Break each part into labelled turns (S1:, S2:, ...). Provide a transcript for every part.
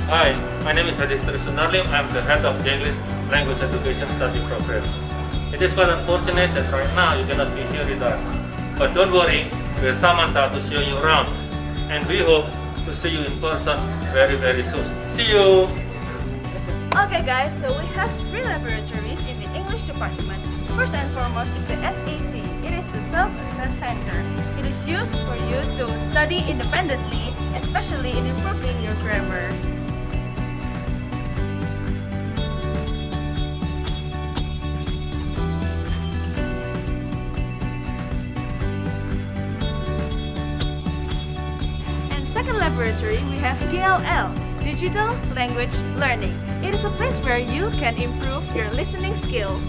S1: Hi, my name is Hadister Sunarlim. I'm the head of the English Language Education Study Program. It is quite unfortunate that right now you cannot be here with us. But don't worry, we're Samantha to show you around. And we hope to see you in person very, very soon. See you!
S2: Okay guys, so we have three laboratories in the English department. First and foremost is the SAC. It is the Self-Assess Center. It is used for you to study independently, especially in improving your grammar. And second laboratory, we have DLL, Digital Language Learning. It is a place where you can improve your listening skills.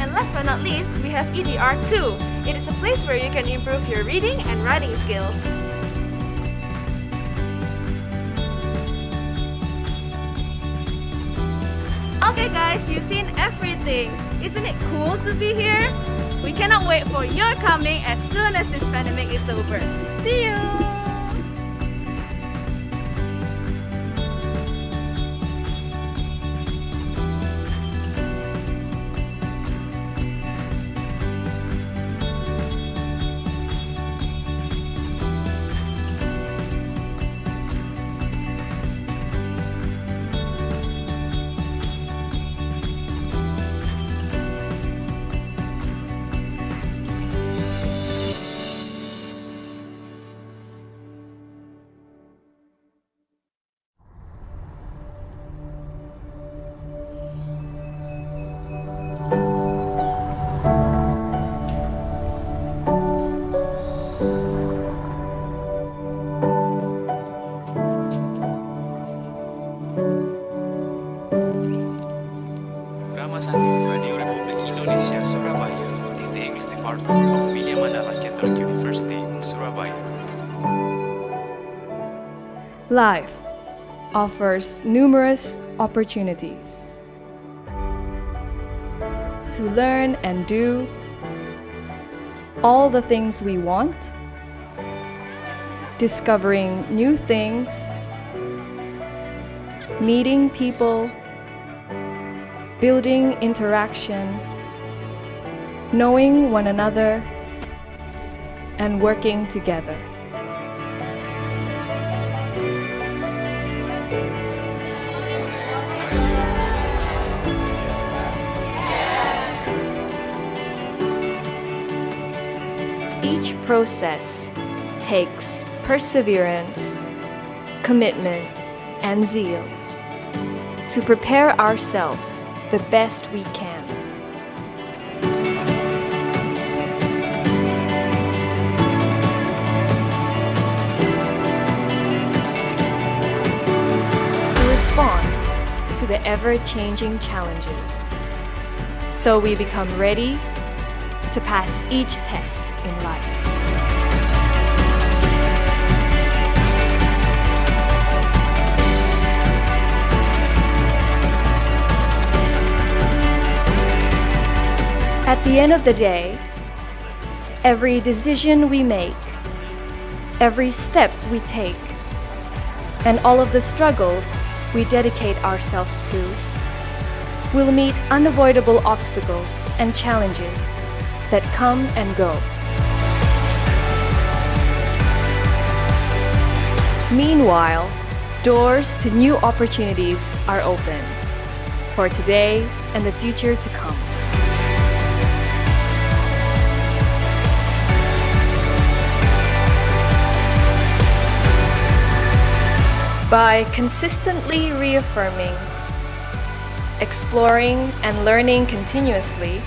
S2: And last but not least, we have EDR2. It is a place where you can improve your reading and writing skills. Okay guys, you've seen everything. Isn't it cool to be here? We cannot wait for your coming as soon as this pandemic is over. See you!
S3: Radio Republik Indonesia, Surabaya, in the English Department of William Mandala Catholic University, Surabaya.
S4: Life offers numerous opportunities to learn and do all the things we want, discovering new things, meeting people, building interaction, knowing one another, and working together. Each process takes perseverance, commitment, and zeal to prepare ourselves the best we can. To respond to the ever-changing challenges, so we become ready to pass each test in life. At the end of the day, every decision we make, every step we take, and all of the struggles we dedicate ourselves to will meet unavoidable obstacles and challenges that come and go. Meanwhile, doors to new opportunities are open for today and the future to come. By consistently reaffirming, exploring, and learning continuously,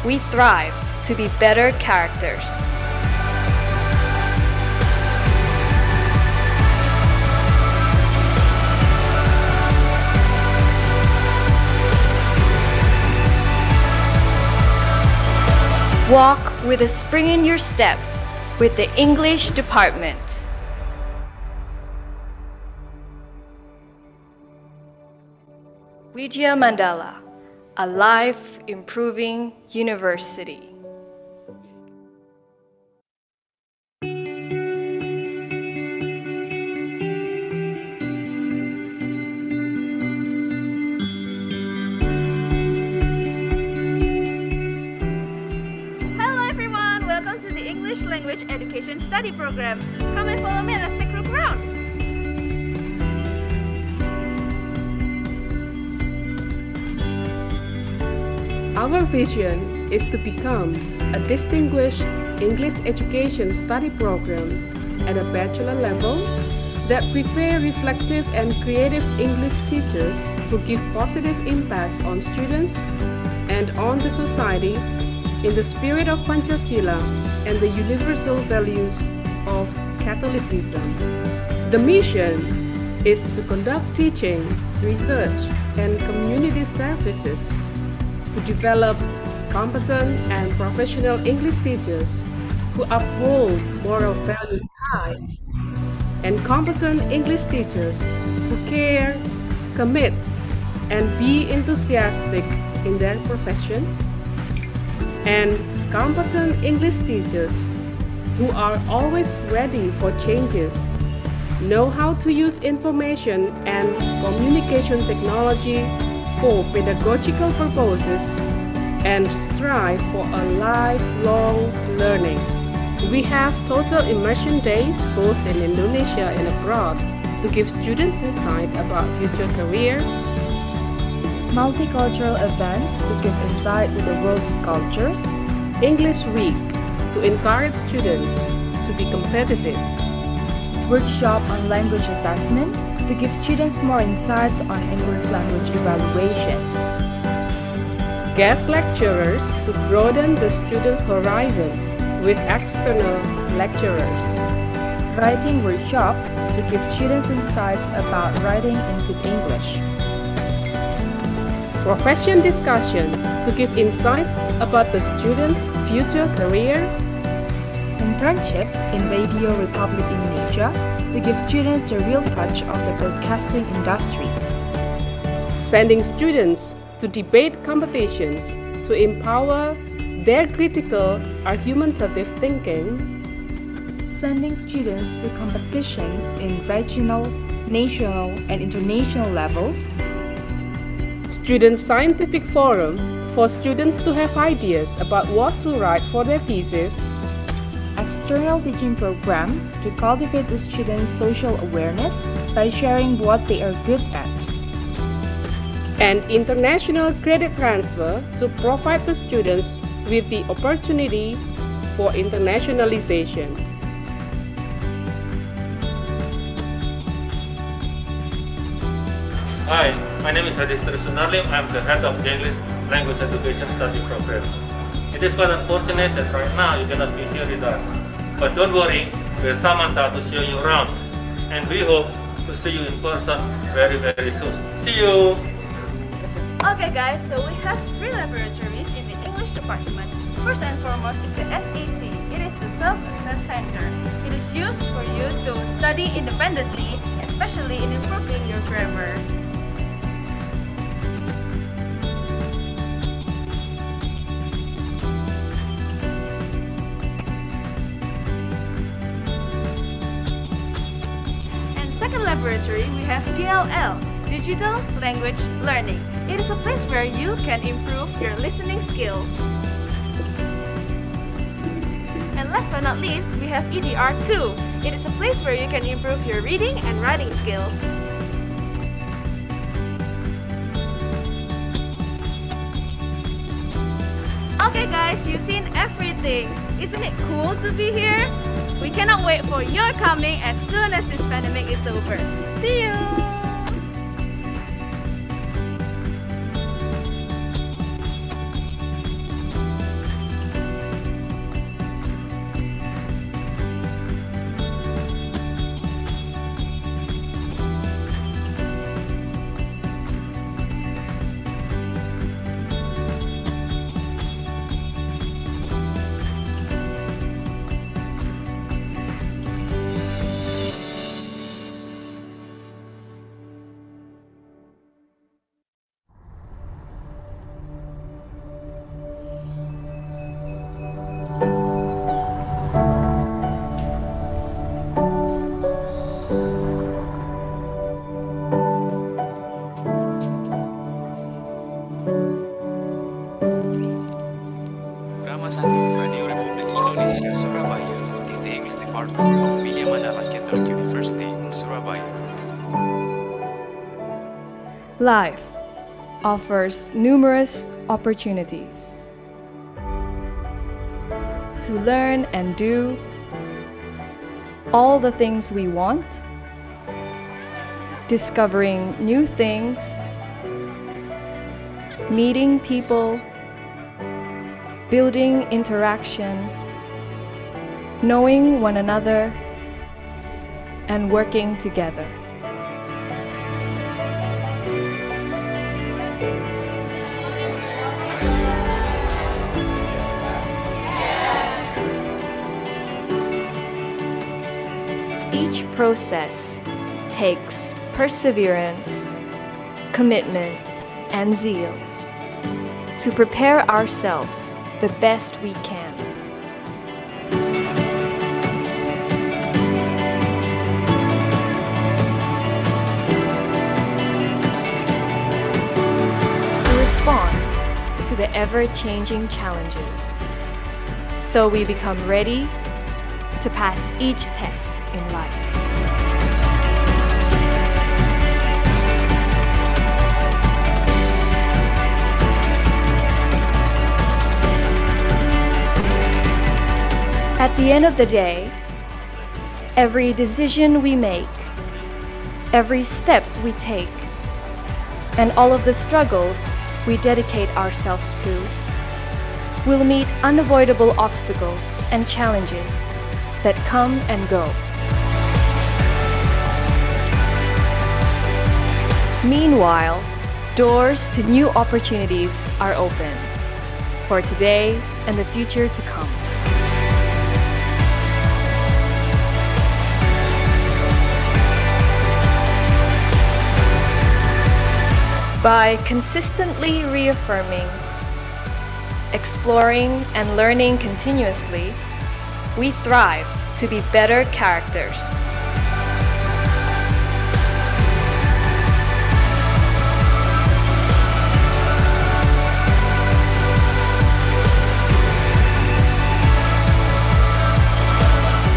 S4: we thrive to be better characters. Walk with a spring in your step with the English department. Widya Mandala, a life-improving university.
S2: Language Education Study Program. Come and follow me and let's take a look around.
S5: Our vision is to become a distinguished English education study program at a bachelor level that prepare reflective and creative English teachers who give positive impacts on students and on the society in the spirit of Pancasila and the universal values of Catholicism. The mission is to conduct teaching, research, and community services to develop competent and professional English teachers who uphold moral values high, and competent English teachers who care, commit, and be enthusiastic in their profession, and competent English teachers who are always ready for changes, know how to use information and communication technology for pedagogical purposes, and strive for a lifelong learning. We have total immersion days both in Indonesia and abroad to give students insight about future career,
S4: Multicultural events to give insight to the world's cultures,
S5: English Week to encourage students to be competitive,
S4: workshop on language assessment to give students more insights on English language evaluation,
S5: guest lecturers to broaden the students' horizon with external lecturers,
S4: writing workshop to give students insights about writing in good English,
S5: profession discussion to give insights about the students' future career,
S4: internship in Radio Republic Indonesia to give students the real touch of the broadcasting industry,
S5: sending students to debate competitions to empower their critical, argumentative thinking,
S4: sending students to competitions in regional, national, and international levels,
S5: student scientific forum for students to have ideas about what to write for their thesis,
S4: external teaching program to cultivate the students' social awareness by sharing what they are good at,
S5: and international credit transfer to provide the students with the opportunity for internationalization.
S1: Hi, my name is Raditya Sunarlim. I'm the head of the English Language Education Study Program. It is quite unfortunate that right now you cannot be here with us. But don't worry, we're Samantha to show you around. And we hope to see you in person very, very soon. See you!
S2: Okay guys, so we have 3 laboratories in the English department. First and foremost is the SAC. It is the Self-Assess Center. It is used for you to study independently, especially in improving your grammar. And second laboratory, we have DLL, Digital Language Learning. It is a place where you can improve your listening skills. And last but not least, we have EDR2. It is a place where you can improve your reading and writing skills. Okay guys, you've seen everything. Isn't it cool to be here? We cannot wait for your coming as soon as this pandemic is over. See you!
S4: Life offers numerous opportunities to learn and do all the things we want, discovering new things, meeting people, building interaction, knowing one another, and working together. Each process takes perseverance, commitment, and zeal to prepare ourselves the best we can. To respond to the ever-changing challenges, so we become ready to pass each test in life. At the end of the day, every decision we make, every step we take, and all of the struggles we dedicate ourselves to will meet unavoidable obstacles and challenges that come and go. Meanwhile, doors to new opportunities are open for today and the future to come. By consistently reaffirming, exploring, and learning continuously, we thrive to be better characters.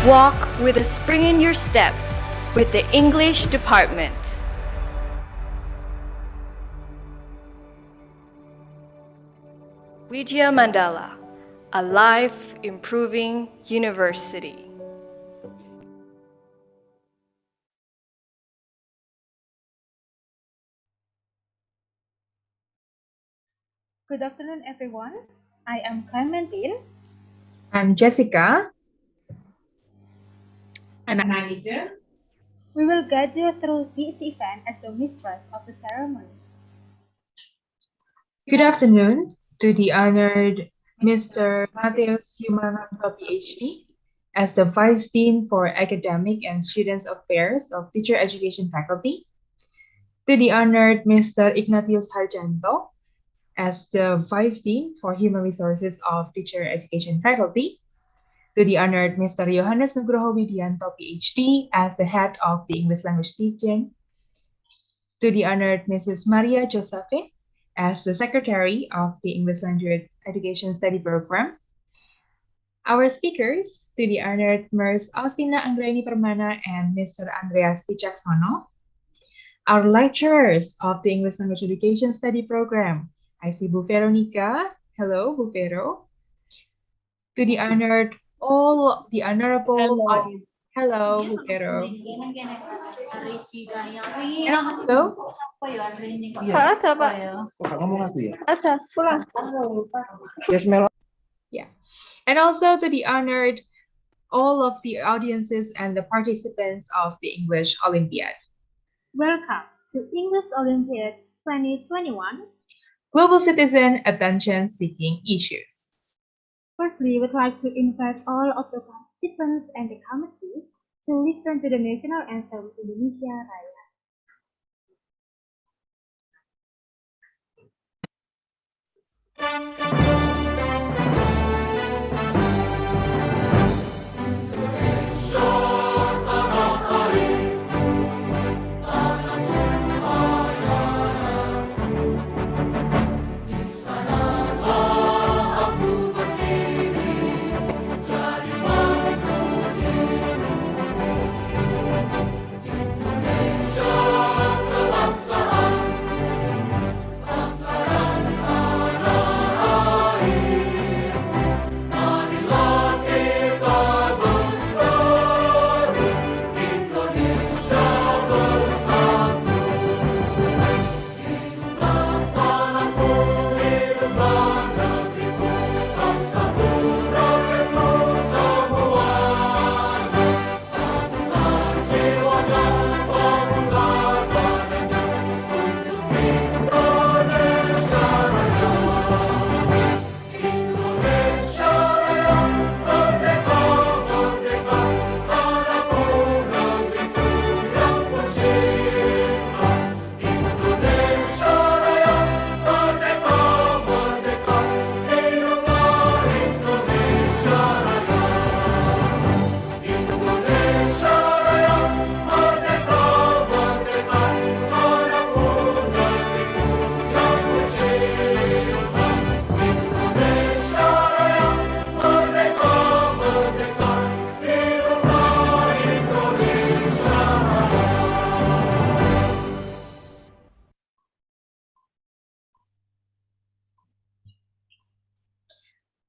S4: Walk with a spring in your step with the English department. Widya Mandala, a life-improving university.
S6: Good afternoon, everyone. I am Clementine.
S7: I'm Jessica. And I'm Anita.
S6: We will guide you through this event as the mistress of the ceremony.
S7: Good afternoon to the honored Mr. Mateus Yumananto, PhD, as the Vice Dean for Academic and Students Affairs of Teacher Education Faculty, to the honored Mr. Ignatius Harjanto, as the Vice Dean for Human Resources of Teacher Education Faculty, to the honored Mr. Johannes Nugroho Widianto, PhD, as the Head of the English Language Teaching, to the honored Mrs. Maria Josephine, as the Secretary of the English Language Education Study Program, our speakers, to the honored Ms. Austina Anggraini Permana and Mr. Andreas Wicaksono, our lecturers of the English Language Education Study Program, I see Bu Veronica. Hello, Bu Vero. To the honored, all the honorable audience. Hello, Bu Vero. And also, yeah. And also to the honored all of the audiences and the participants of the English Olympiad.
S6: Welcome to English Olympiad 2021.
S7: Global Citizen Attention Seeking Issues.
S6: Firstly, we'd like to invite all of the participants and the committee to listen to the national anthem Indonesia Raya.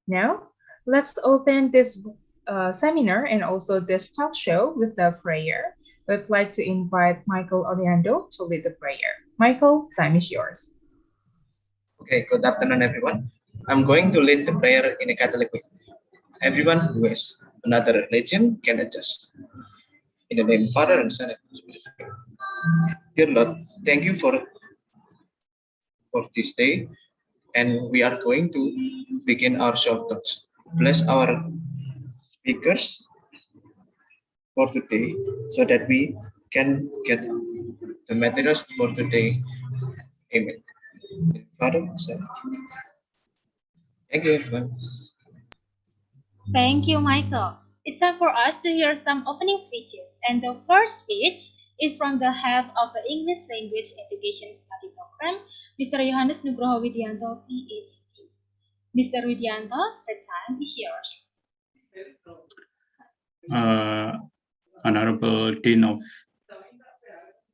S7: Now, let's open this seminar and also this talk show with the prayer. We'd like to invite Michael Oriando to lead the prayer. Michael, time is yours.
S8: Okay, good afternoon, everyone. I'm going to lead the prayer in a Catholic way. Everyone who has another religion can adjust. In the name of Father and Son and Holy Spirit. Dear Lord, thank you for this day, and we are going to begin our short talks. Bless our speakers for today so that we can get the materials for today. Amen. Father, Son. Thank you, everyone.
S6: Thank you, Michael. It's time for us to hear some opening speeches, and the first speech is from the head of the English Language Education Study Program, Mr. Yohanes Nugroho Widianto, PhD. Mr. Widianto, the time is yours.
S9: Honorable Dean of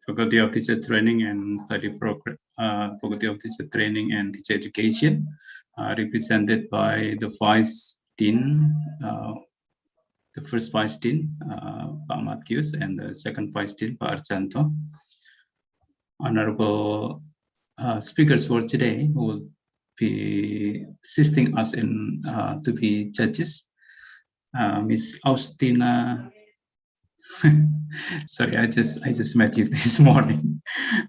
S9: Faculty of Teacher Training and Study Program, Faculty of Teacher Training and Teacher Education, represented by the Vice Dean, the first Vice Dean, Pak Matius, and the second Vice Dean, Pak Arjanto. Honorable speakers for today who will be assisting us in to be judges, Miss Austina. Sorry, I just met you this morning.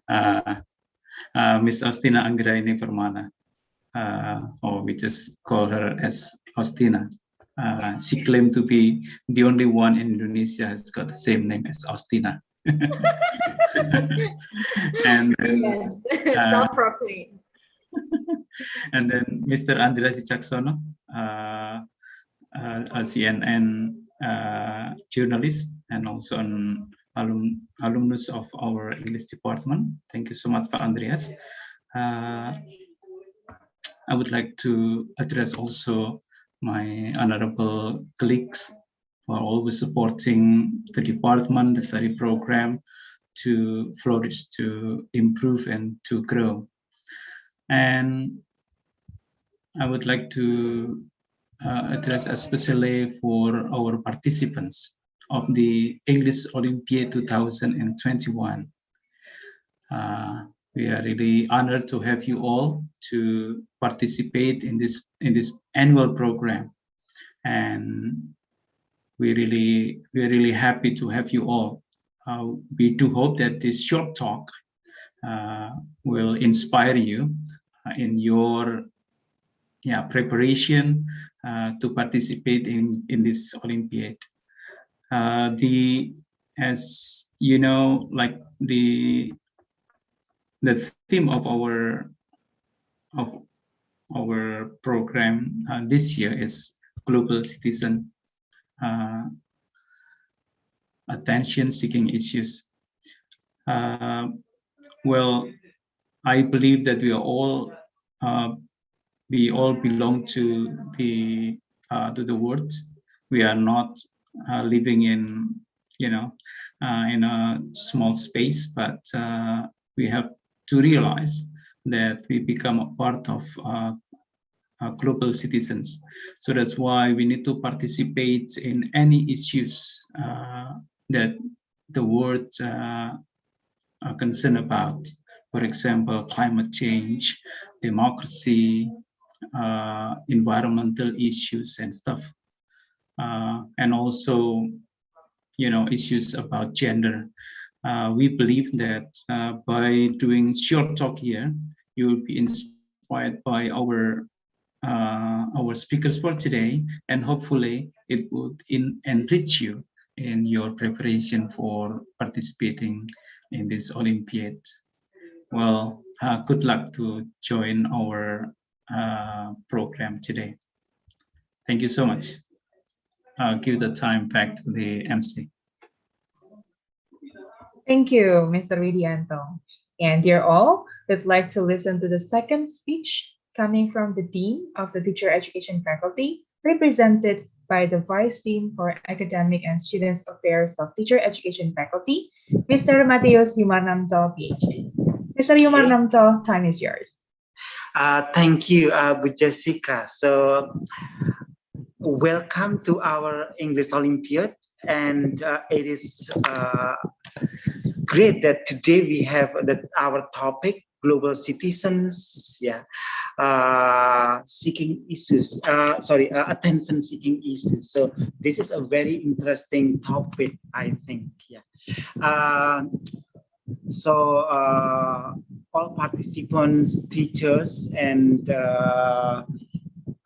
S9: Miss Austina Anggraini Permana, or we just call her as Austina. She claimed to be the only one in Indonesia has got the same name as Austina. And
S10: yes, self-proclaimed.
S9: And then Mr. Andreas Wicaksono, a CNN journalist and also an alumnus of our English department. Thank you so much, Pak Andreas. I would like to address also my honorable colleagues who are always supporting the department, the study program to flourish, to improve, and to grow. And I would like to address especially for our participants of the English Olympiad 2021. We are really honored to have you all to participate in this annual program, and we're really happy to have you all. We do hope that this short talk will inspire you in your preparation to participate in this Olympiad. As you know, like the theme of our program this year is global citizen attention-seeking issues. Well, I believe that we all belong to the world. We are not living in in a small space, but we have to realize that we become a part of global citizens. So that's why we need to participate in any issues that the world are concerned about. For example, climate change, democracy, environmental issues and stuff, and also issues about gender. We believe that by doing short talk here, you will be inspired by our speakers for today, and hopefully it would enrich you in your preparation for participating in this Olympiad. Well, good luck to join our program today. Thank you so much. I'll give the time back to the MC.
S7: Thank you, Mr. Widianto. And dear all, we'd like to listen to the second speech coming from the Dean of the Teacher Education Faculty, represented by the Vice Dean for Academic and Students Affairs of Teacher Education Faculty, Mr. Matius Yumarnamto, PhD. Mr. Yumarnamto, time is yours.
S11: Thank you, Bu Jessica. So welcome to our English Olympiad, and it is great that today we have our topic global citizens, seeking issues. Attention seeking issues. So this is a very interesting topic, I think. All participants, teachers, and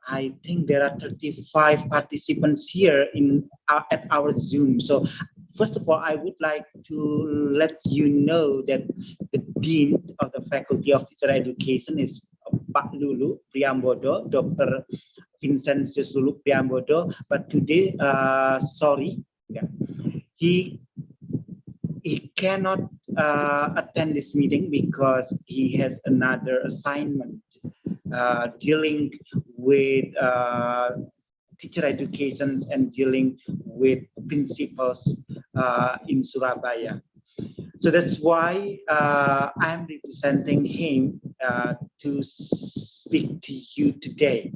S11: I think there are 35 participants here at our Zoom. So first of all, I would like to let you know that the Dean of the Faculty of Teacher Education is Pak Lulu Priambodo, Dr. Vincentius Lulu Priambodo. But today, he cannot attend this meeting because he has another assignment dealing with teacher education and dealing with principals in Surabaya. So that's why I'm representing him to speak to you today.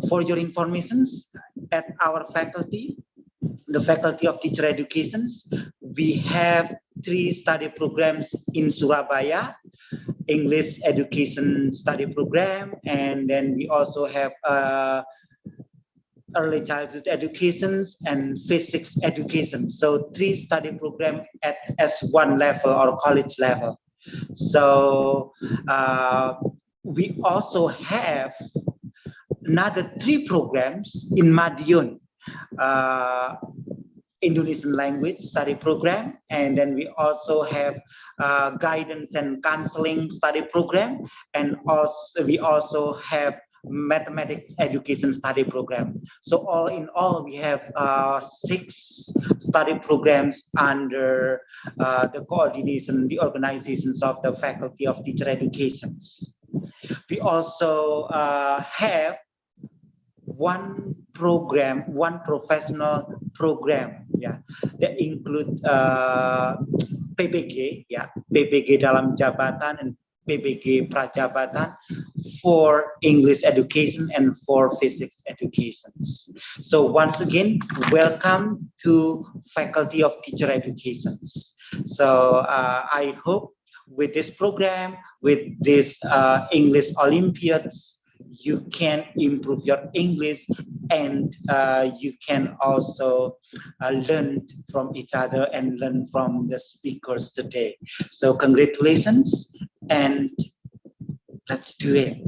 S11: For your information, at our faculty, the Faculty of Teacher Education, we have 3 study programs in Surabaya: English Education Study Program, and then we also have Early Childhood Education and Physics Education. So 3 study program at S1 level or college level. So we also have another 3 programs in Madiun. Indonesian language study program, and then we also have guidance and counseling study program, and we also have mathematics education study program. So all in all, we have 6 study programs under the coordination, the organizations of the Faculty of Teacher Education. We also have one program, one professional program, that include PPG, PPG dalam jabatan and PPG prajabatan for English education and for physics education. So once again, welcome to Faculty of Teacher Education. So I hope with this program, with this English Olympiads, you can improve your English, and you can also learn from each other and learn from the speakers today. So congratulations, and let's do it.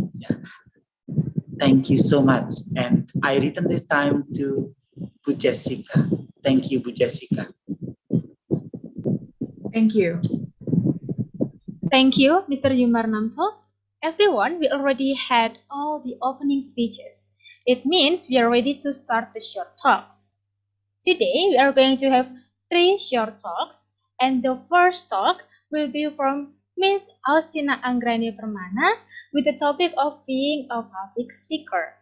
S11: Thank you so much. And I return this time to Bu Jessica. Thank you, Bu Jessica.
S7: Thank you.
S6: Thank you, Mr. Yumarnamto. Everyone, we already had all the opening speeches. It means we are ready to start the short talks. Today, we are going to have 3 short talks, and the first talk will be from Ms. Austina Anggrani Permana with the topic of being a public speaker.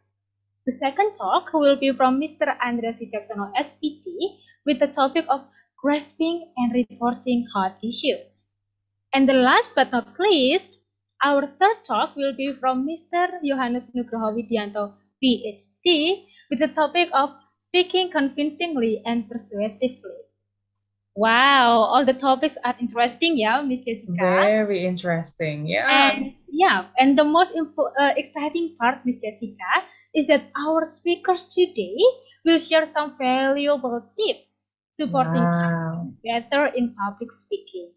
S6: The second talk will be from Mr. Andreas Wicaksono, SPT, with the topic of grasping and reporting hot issues. And the last but not least, our third talk will be from Mr. Yohanes Nugroho Widianto, PhD, with the topic of speaking convincingly and persuasively. Wow, all the topics are interesting, Miss Jessica.
S7: Very interesting,
S6: And the most exciting part, Miss Jessica, is that our speakers today will share some valuable tips supporting us better in public speaking.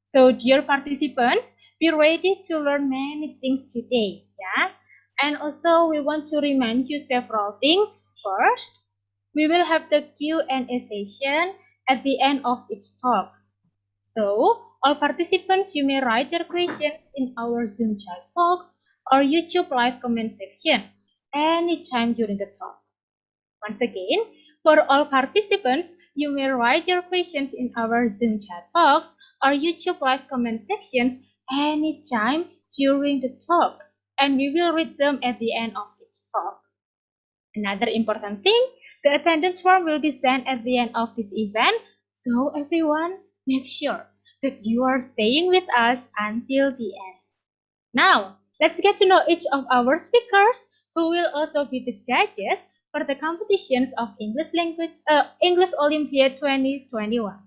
S6: So, dear participants, be ready to learn many things today, And also, we want to remind you several things. First, we will have the Q&A session at the end of each talk. So, all participants, you may write your questions in our Zoom chat box or YouTube live comment sections anytime during the talk. Once again, for all participants, you may write your questions in our Zoom chat box or YouTube live comment sections anytime during the talk, and we will read them at the end of each talk. Another important thing, the attendance form will be sent at the end of this event, so everyone, make sure that you are staying with us until the end. Now, let's get to know each of our speakers, who will also be the judges for the competitions of English Olympiad 2021.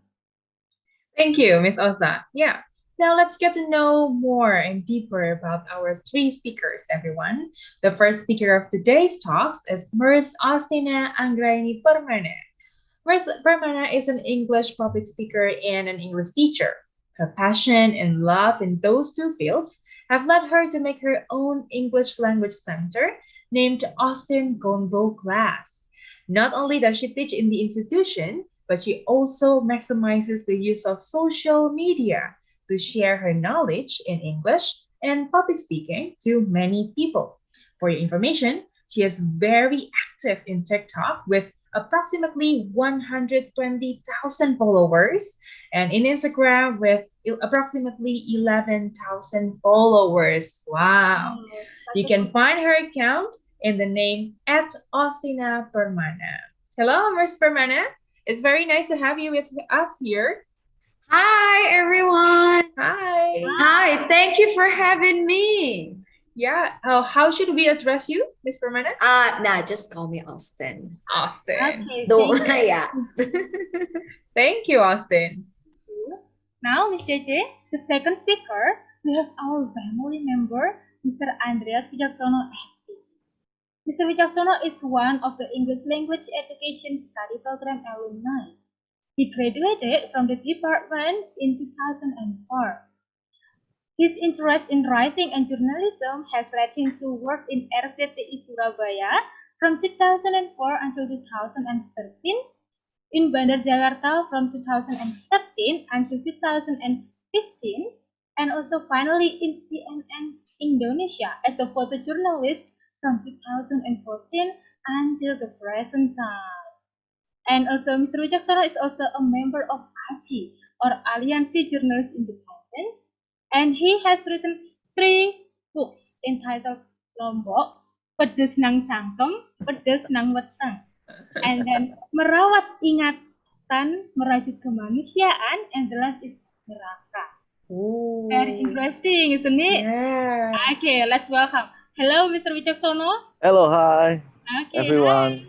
S7: Thank you, Miss Oza. Yeah. Now let's get to know more and deeper about our three speakers, everyone. The first speaker of today's talks is Ms. Austina Anggraini Permane. Ms. Permane is an English public speaker and an English teacher. Her passion and love in those two fields have led her to make her own English language center named Austin Gonvo Class. Not only does she teach in the institution, but she also maximizes the use of social media to share her knowledge in English and public speaking to many people. For your information, she is very active in TikTok with approximately 120,000 followers and in Instagram with approximately 11,000 followers. Wow. You can find her account in the name at Osina Permana. Hello, Ms. Permana. It's very nice to have you with us here.
S10: Hi, everyone.
S7: Hi.
S10: Hi, thank you for having me.
S7: Yeah. How should we address you, Ms. Permana?
S10: Nah, just call me Austin.
S7: Austin.
S6: Okay,
S10: Don't,
S6: thank you.
S10: yeah.
S7: Thank you, Austin.
S6: Now, Ms. JJ, the second speaker, we have our family member, Mr. Andreas Wijaksono SP. Mr. Wijaksono is one of the English Language Education Study Program alumni. He graduated from the department in 2004. His interest in writing and journalism has led him to work in RTTI Surabaya from 2004 until 2013, in Bandar Jakarta from 2013 until 2015, and also finally in CNN Indonesia as a photojournalist from 2014 until the present time. And also Mr. Wijaksono is also a member of AJI, or Aliansi Journalists Independent, and he has written 3 books entitled Lombok, Pedes Nang Cangkem, Pedes Nang Weteng, and then Merawat Ingatan, Merajut Kemanusiaan, and the last is Neraka.
S7: Ooh.
S6: Very interesting, isn't it?
S7: Yeah.
S6: Okay, let's welcome. Hello, Mr. Wijaksono.
S12: Hello, hi,
S6: Okay,
S12: everyone.
S6: hi.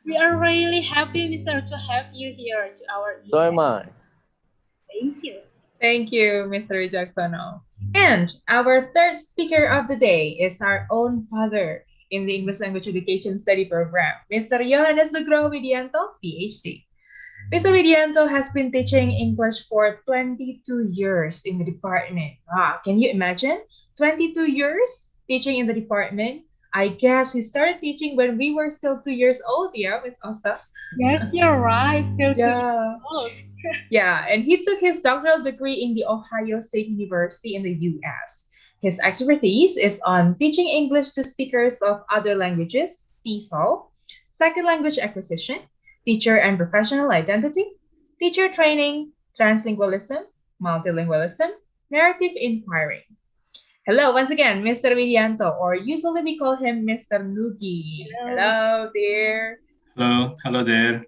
S6: We are really happy, Mr. to have you here to our
S12: So
S6: event.
S12: am I.
S6: Thank you.
S7: Thank you, Mr. Wijaksono. And our third speaker of the day is our own father in the English Language Education Study Program, Mr. Johannes Nugroho Widianto, PhD. Mr. Widianto has been teaching English for 22 years in the department. Can you imagine? 22 years teaching in the department. I guess he started teaching when we were still 2 years old, yeah, Miss Osa?
S6: Yes, you're right. Still 2
S7: Yeah.
S6: years old.
S7: Yeah, and he took his doctoral degree in the Ohio State University in the US. His expertise is on teaching English to speakers of other languages, TESOL, second language acquisition, teacher and professional identity, teacher training, translingualism, multilingualism, narrative inquiring. Hello, once again, Mr. Widianto, or usually we call him Mr. Nugi. Hello, dear.
S9: Hello there.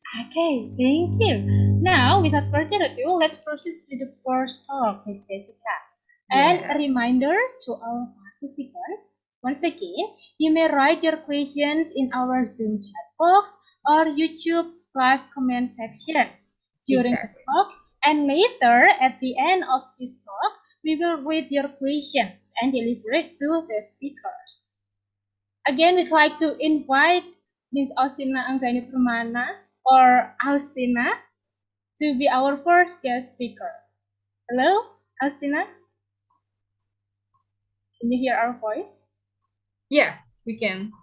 S6: Okay, thank you. Now, without further ado, let's proceed to the first talk, Miss Jessica. And a reminder to our participants, once again, you may write your questions in our Zoom chat box or YouTube live comment sections during the talk. And later, at the end of this talk, we will read your questions and deliver it to the speakers. Again, we'd like to invite Ms. Austina Anggraini Permana or Austina to be our first guest speaker. Hello, Austina? Can you hear our voice?
S7: Yeah, we can.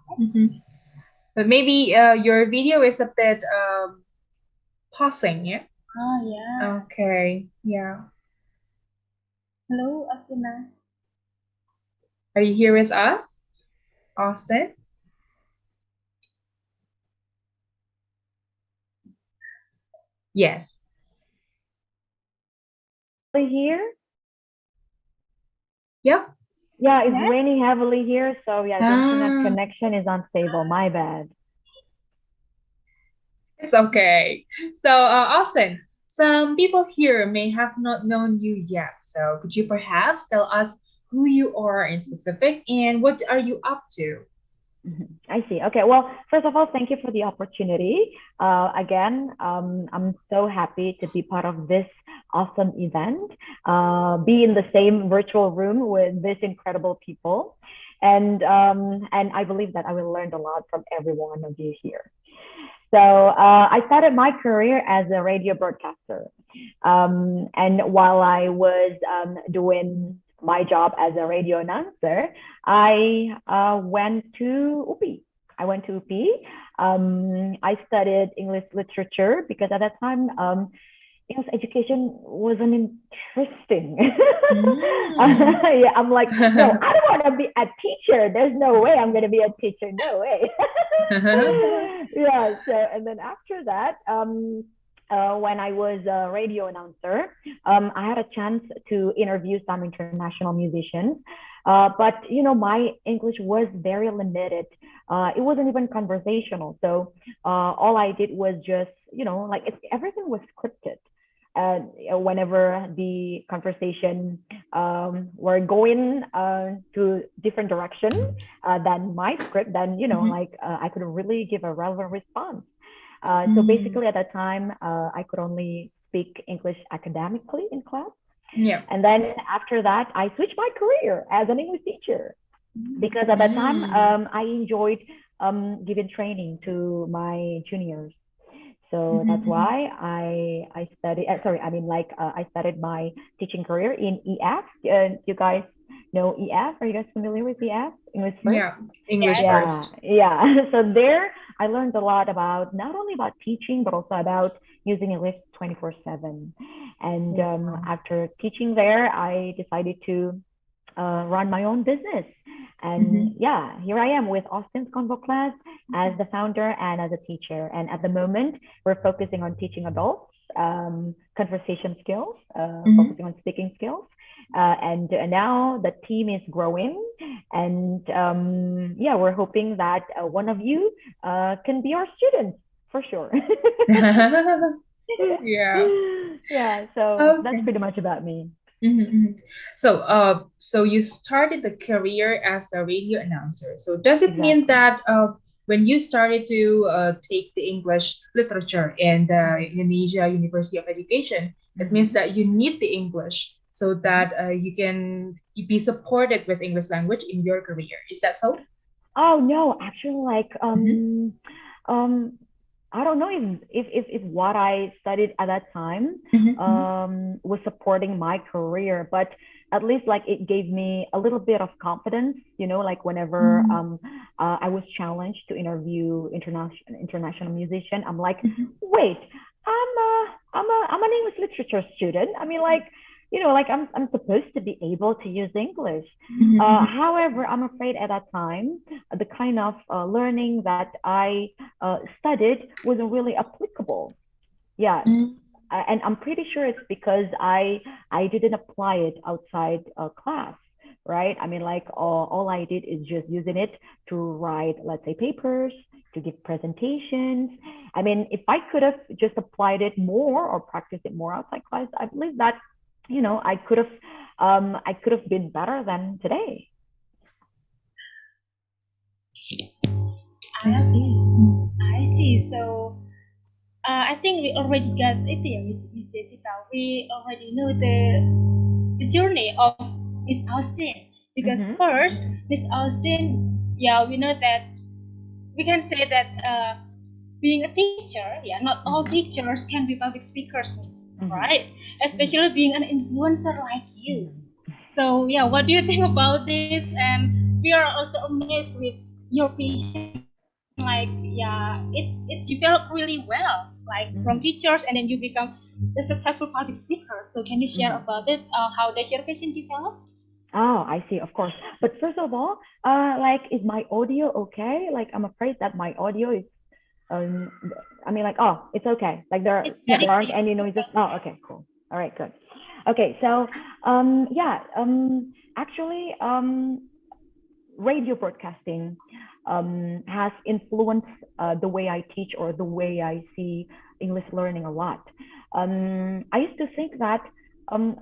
S7: But maybe your video is a bit pausing, yeah?
S6: Oh, yeah.
S7: Okay, yeah.
S6: Hello, Austina.
S7: Are you here with us, Austin? Yes.
S13: Here?
S7: Yep.
S13: Yeah, it's raining heavily here, so yeah, the internet connection is unstable. My bad.
S7: It's okay. So, Austin, some people here may have not known you yet. So, could you perhaps tell us who you are in specific and what are you up to?
S13: I see. Okay. Well, first of all, thank you for the opportunity. Again, I'm so happy to be part of this awesome event, be in the same virtual room with these incredible people. And I believe that I will learn a lot from every one of you here. So I started my career as a radio broadcaster. And while I was doing my job as a radio announcer, I went to UPI. I went to UPI. I studied English literature because at that time, English education wasn't interesting. Yeah, I'm like, no, I don't want to be a teacher. There's no way I'm going to be a teacher. No way. Yeah. So, and then after that, when I was a radio announcer, I had a chance to interview some international musicians. But my English was very limited. It wasn't even conversational. So all I did was just, everything was scripted. Whenever the conversation were going to different direction than my script, then I couldn't really give a relevant response. So basically, at that time, I could only speak English academically in class.
S7: Yeah.
S13: And then after that, I switched my career as an English teacher because at that time I enjoyed giving training to my juniors. So that's why I studied. I started my teaching career in EF. You guys know EF? Are you guys familiar with EF? English first.
S7: Yeah, English first.
S13: Yeah. So there, I learned a lot about not only about teaching but also about using English 24/7. And after teaching there, I decided to run my own business. And yeah, here I am with Austin's Convo Class as the founder and as a teacher. And at the moment, we're focusing on teaching adults conversation skills, focusing on speaking skills. And now the team is growing. And yeah, we're hoping that one of you can be our students for sure.
S7: Yeah.
S13: Yeah, so that's pretty much about me.
S7: So you started the career as a radio announcer. So does it mean that when you started to take the English literature in the Indonesia University of Education, it means that you need the English so that you can be supported with English language in your career. Is that so?
S13: Oh no, actually, I don't know if what I studied at that time was supporting my career, but at least it gave me a little bit of confidence, whenever I was challenged to interview international musician, I'm like, wait, I'm an English literature student. I mean, I'm supposed to be able to use English. However, I'm afraid at that time, the kind of learning that I studied wasn't really applicable. Yeah. And I'm pretty sure it's because I didn't apply it outside class, right? I mean, all I did is just using it to write, let's say, papers, to give presentations. I mean, if I could have just applied it more or practiced it more outside class, I believe that I could have been better than today.
S6: I see. So I think we already got it here, Miss Jessica. We already know the journey of Miss Austin because first, Miss Austin, yeah, we know that we can say that being a teacher, yeah, not all teachers can be public speakers, right? Especially being an influencer like you. So yeah, what do you think about this? And we are also amazed with your vision. It developed really well, from teachers, and then you become a successful public speaker. So can you share about it? How does your vision develop?
S13: Oh, I see, of course. But first of all, is my audio okay? I'm afraid that my audio is it's okay. There aren't any noises. Oh, okay, cool. All right, good. Okay, so actually, radio broadcasting has influenced the way I teach or the way I see English learning a lot. I used to think that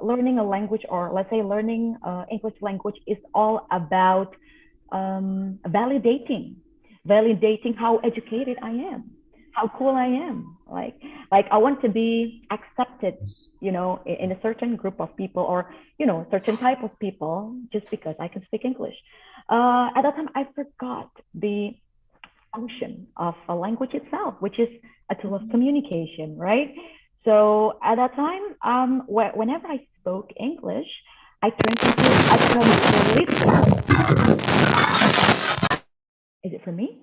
S13: learning a language, or let's say learning English language, is all about validating validating how educated I am, how cool I am. Like I want to be accepted, you know, in a certain group of people, or, you know, certain type of people, just because I can speak English. At that time, I forgot the function of a language itself, which is a tool of communication, right? So at that time, whenever I spoke English, I turned into a Is it for me?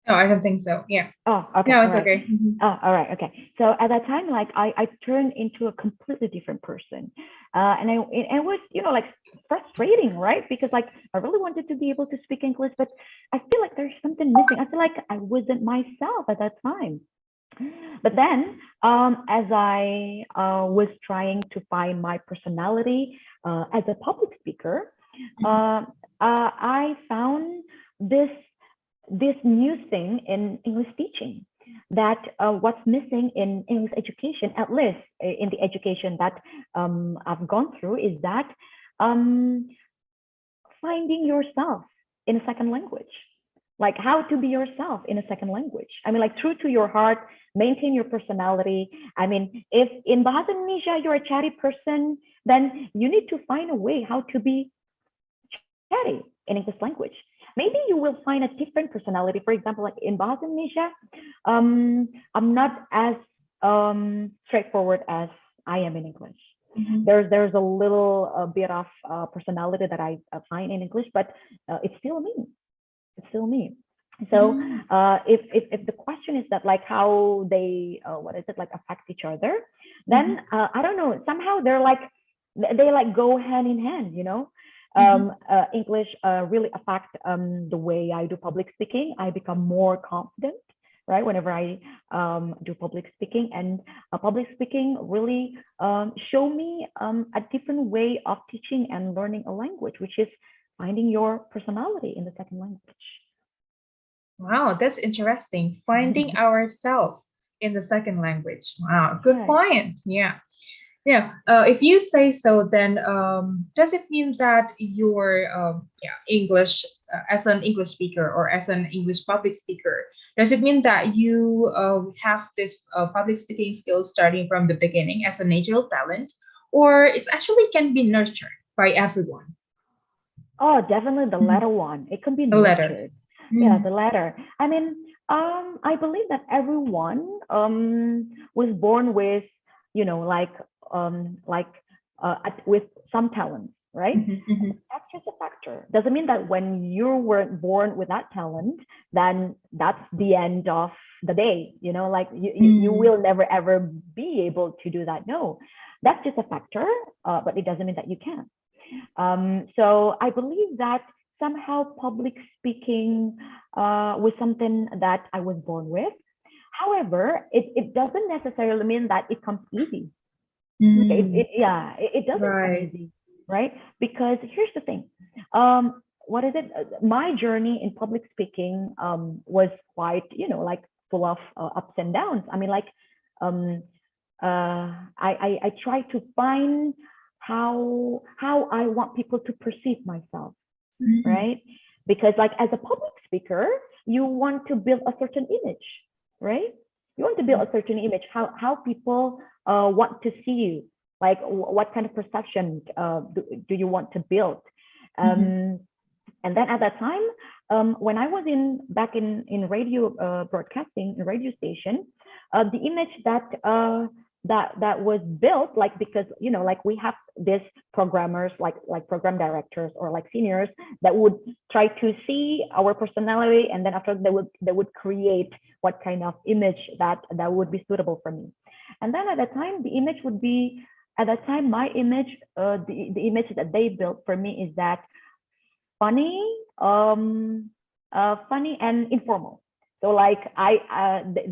S7: No, I don't think so. Yeah.
S13: Oh, okay.
S7: No, it's
S13: all right.
S7: okay.
S13: Oh, all right. Okay. So at that time, like I turned into a completely different person. And it was, you know, like frustrating, right? Because like I really wanted to be able to speak English, but I feel like there's something missing. I feel like I wasn't myself at that time. But then, as I was trying to find my personality as a public speaker, I found this new thing in English teaching, that what's missing in English education, at least in the education that I've gone through, is that finding yourself in a second language, like how to be yourself in a second language. I mean, like true to your heart, maintain your personality. I mean, if in Bahasa Indonesia you're a chatty person, then you need to find a way how to be chatty in English language. Maybe you will find a different personality. For example, like in Bahasa Indonesia, I'm not as straightforward as I am in English. There's a little bit of personality that I find in English, but it's still me. It's still me. So if the question is that like how they what is it, like affect each other, then I don't know. Somehow they like go hand in hand, you know. English really affect the way I do public speaking. I become more confident, right, whenever I do public speaking, and public speaking really show me a different way of teaching and learning a language, which is finding your personality in the second language.
S7: Wow, that's interesting. Finding ourselves in the second language. Wow, good point. Yeah. Yeah, if you say so, then does it mean that your English as an English speaker or as an English public speaker, does it mean that you have this public speaking skills starting from the beginning as a natural talent, or it's actually can be nurtured by everyone?
S13: Oh, definitely the latter one. It can be
S7: The latter.
S13: nurtured. Yeah, the latter. I mean, I believe that everyone was born with, you know, with some talent, right? That's just a factor. Doesn't mean that when you weren't born with that talent, then that's the end of the day, you know, like you will never ever be able to do that. No, that's just a factor, but it doesn't mean that you can. So I believe that somehow public speaking was something that I was born with. However, it doesn't necessarily mean that it comes easy. It doesn't come easy, right? Because here's the thing. What is it? My journey in public speaking was quite, you know, like full of ups and downs. I mean, like I try to find how I want people to perceive myself, right? Because like as a public speaker, you want to build a certain image, right? You want to build a certain image, how people want to see you, like what kind of perception do you want to build. And then at that time, when I was back in radio broadcasting, in radio station, the image that was built, like, because, you know, like we have this programmers, like program directors or like seniors that would try to see our personality, and then after they would create what kind of image that would be suitable for me. And then at that time, the image would be, at that time, my image, the image that they built for me is that funny and informal. So like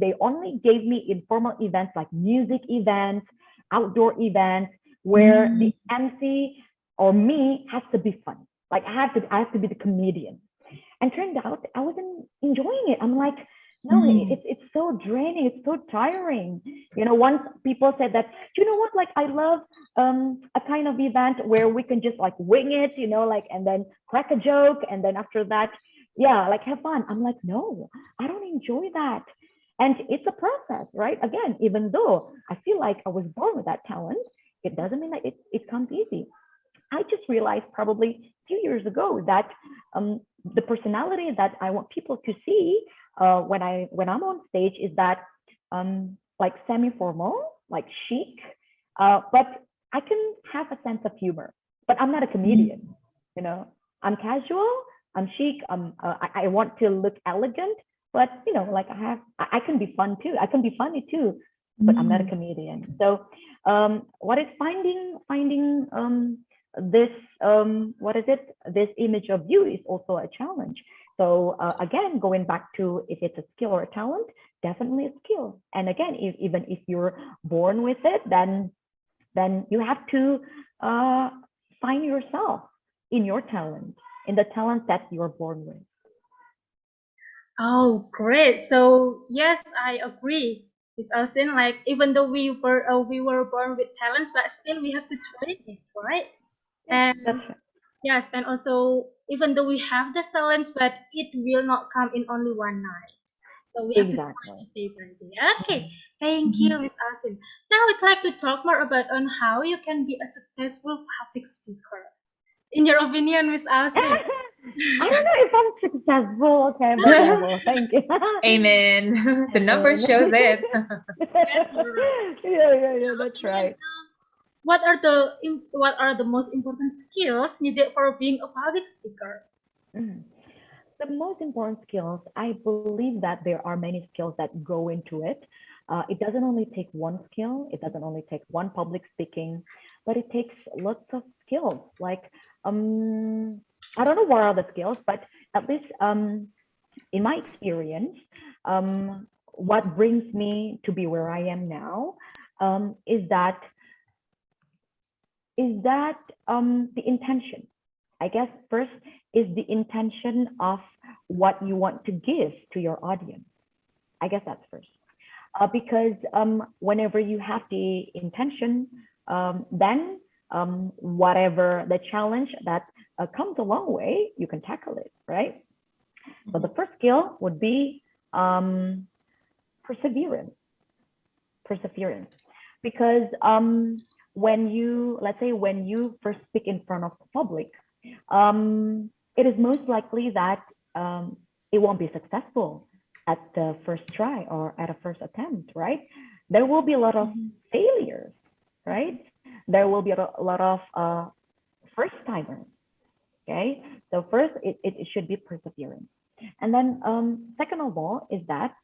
S13: they only gave me informal events like music events, outdoor events, where the MC or me has to be fun. Like I have to be the comedian. And turned out I wasn't enjoying it. I'm like, no, it's so draining, it's so tiring. You know, once people said that, you know what, like I love a kind of event where we can just like wing it, you know, like, and then crack a joke, and then after that, yeah, like have fun. I'm like, no, I don't enjoy that. And it's a process, right? Again, even though I feel like I was born with that talent, it doesn't mean that it comes easy. I just realized probably a few years ago that the personality that I want people to see when I'm on stage is that like semi-formal, like chic, but I can have a sense of humor. But I'm not a comedian, you know. I'm casual, I'm chic, I want to look elegant, but you know, like I can be fun too. I can be funny too, but I'm not a comedian. So what is finding this what is it, this image of you is also a challenge. So again, going back to if it's a skill or a talent, definitely a skill. And again, even if you're born with it, then you have to find yourself in your talent, in the talent that you're born with.
S6: Oh, great. So yes, I agree. It's also like even though we were born with talents, but still we have to train it, right? And
S13: That's right.
S6: yes, and also even though we have these talents, but it will not come in only one night. So we have to try
S13: Exactly.
S6: it day by day. Okay, thank you, Miss Alison. Now I'd like to talk more about on how you can be a successful public speaker. In your opinion, Miss Alison?
S13: I don't know if I'm successful. Okay, but yeah, well, thank you.
S7: Amen. The number shows it.
S6: Yes, you're right.
S13: Yeah, that's right.
S6: What are the most important skills needed for being a public speaker?
S13: The most important skills, I believe that there are many skills that go into it. It doesn't only take one skill, it doesn't only take one public speaking, but it takes lots of skills. Like, I don't know what are the skills, but at least in my experience, what brings me to be where I am now is that the intention. I guess first is the intention of what you want to give to your audience. I guess that's first. Because whenever you have the intention, then whatever the challenge that comes a long way, you can tackle it, right? So the first skill would be perseverance. Because let's say when you first speak in front of the public, it is most likely that it won't be successful at the first try or at a first attempt, right? There will be a lot of failures, right? There will be a lot of first timers, okay? So first, it should be perseverance. And then second of all is that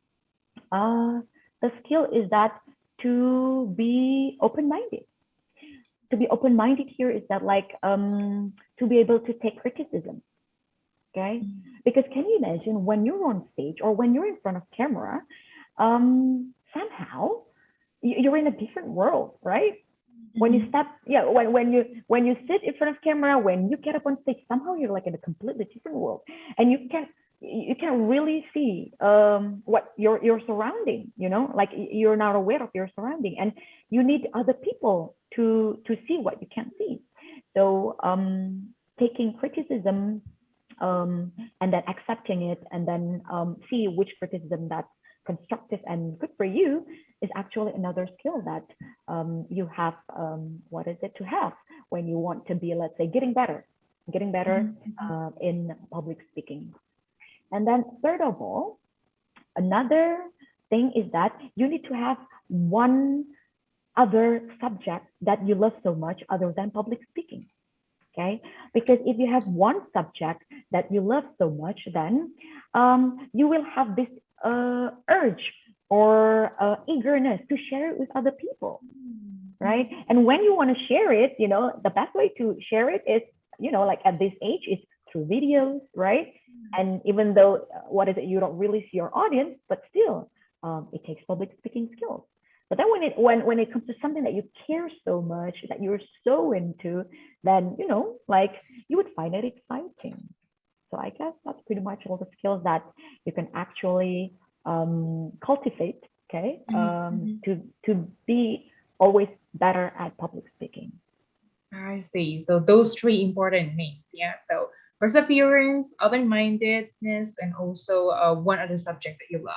S13: the skill is that to be open-minded. To be open-minded here is that like to be able to take criticism, okay? Because can you imagine when you're on stage or when you're in front of camera, somehow you're in a different world, right? When you step, when you sit in front of camera, when you get up on stage, somehow you're like in a completely different world, and you can't really see what your surrounding, you know, like you're not aware of your surrounding, and you need other people to see what you can't see. So taking criticism and then accepting it, and then see which criticism that's constructive and good for you is actually another skill that you have to have when you want to be, let's say, getting better in public speaking. And then third of all, another thing is that you need to have one other subject that you love so much other than public speaking. Okay, because if you have one subject that you love so much, then you will have this urge or eagerness to share it with other people, right? And when you want to share it, you know, the best way to share it is, you know, like at this age is through videos, right? And even though you don't really see your audience, but still it takes public speaking skills. But then when it comes to something that you care so much, that you're so into, then, you know, like you would find it exciting. So I guess that's pretty much all the skills that you can actually cultivate, okay, to be always better at public speaking.
S7: I see. So those three important things. Yeah. So perseverance, open-mindedness, and also one other subject that you love.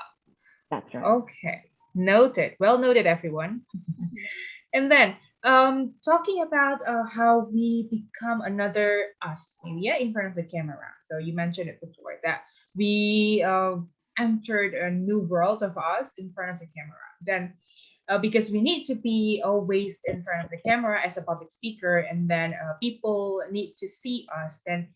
S13: That's right.
S7: Okay, noted. Well noted, everyone. And then, talking about how we become another us, maybe, yeah, in front of the camera. So you mentioned it before that we entered a new world of us in front of the camera. Then, because we need to be always in front of the camera as a public speaker, and then people need to see us. Then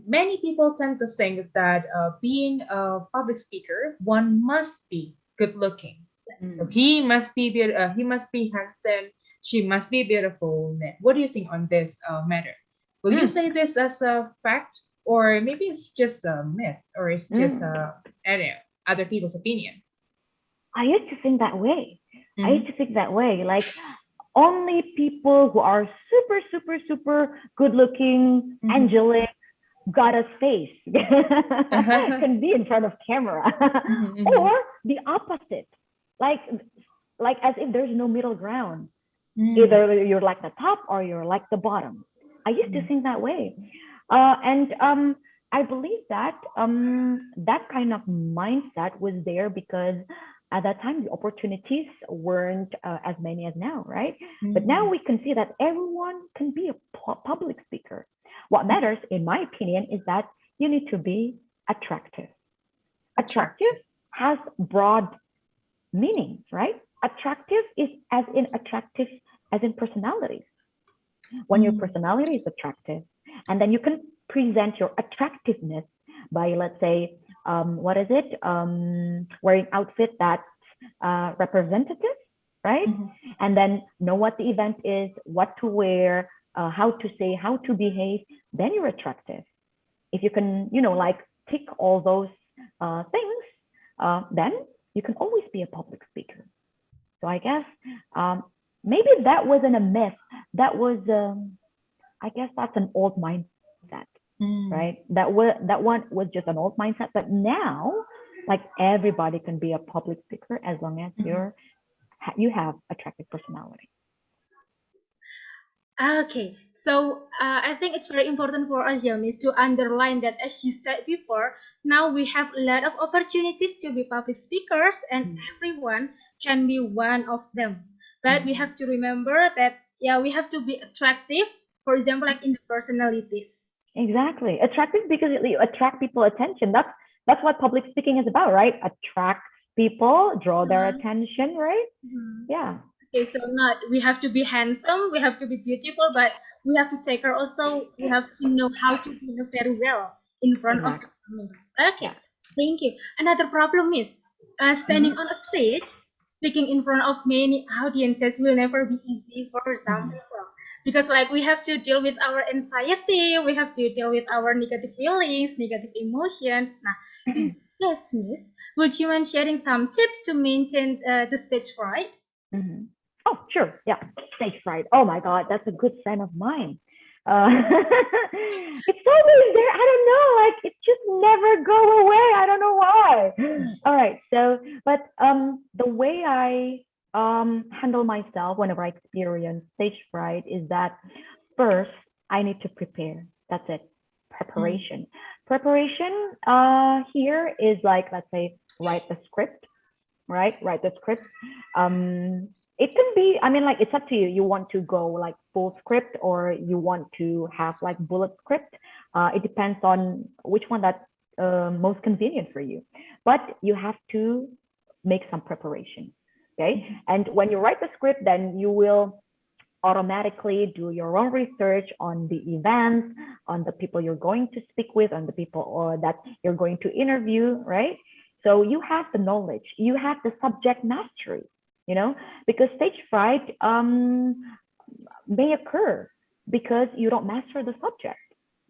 S7: many people tend to think that being a public speaker, one must be good looking. So he must be handsome. She must be beautiful. What do you think on this matter? Will you say this as a fact, or maybe it's just a myth, or it's just other people's opinion?
S13: I used to think that way. I used to think that way. Like only people who are super, super, super good looking, angelic, goddess face can be in front of camera. Or the opposite. Like as if there's no middle ground. Either you're like the top or you're like the bottom. I used to think that way. And I believe that that kind of mindset was there because at that time the opportunities weren't as many as now, right? But now we can see that everyone can be a public speaker. What matters, in my opinion, is that you need to be attractive. Attractive has broad meanings, right? Attractive is as in personality. When your personality is attractive, and then you can present your attractiveness by, let's say, wearing outfit that's representative, right? And then know what the event is, what to wear, how to say, how to behave, then you're attractive. If you can, like tick all those things, then you can always be a public speaker. So I guess maybe that wasn't a myth. That was, I guess that's an old mindset, right? That one was just an old mindset. But now, like everybody can be a public speaker as long as you have attractive personality.
S6: Okay, so I think it's very important for us, Yamis, to underline that, as you said before, now we have a lot of opportunities to be public speakers, and everyone can be one of them. But we have to remember that, yeah, we have to be attractive, for example, like in the personalities.
S13: Exactly. Attractive because you attract people attention. That's what public speaking is about, right? Attract people, draw their attention, right? Yeah.
S6: Okay, so not we have to be handsome, we have to be beautiful, but we have to take care also. We have to know how to behave very well in front of the camera. Okay, thank you. Another problem is standing on a stage, speaking in front of many audiences will never be easy for some people because, like, we have to deal with our anxiety, we have to deal with our negative feelings, negative emotions. Nah, yes, Miss, would you mind sharing some tips to maintain the stage fright?
S13: Oh, sure. Yeah. Stage fright. Oh my God, that's a good friend of mine. It's always there. I don't know. Like it just never go away. I don't know why. All right. So, but the way I handle myself whenever I experience stage fright is that first I need to prepare. That's it. Preparation. Preparation here is like, let's say, write the script, right? Write the script. It can be, I mean, like, it's up to you. You want to go like full script or you want to have like bullet script. It depends on which one that's most convenient for you. But you have to make some preparation, okay? And when you write the script, then you will automatically do your own research on the events, on the people you're going to speak with, on the people or that you're going to interview, right? So you have the knowledge, you have the subject mastery, because stage fright may occur because you don't master the subject.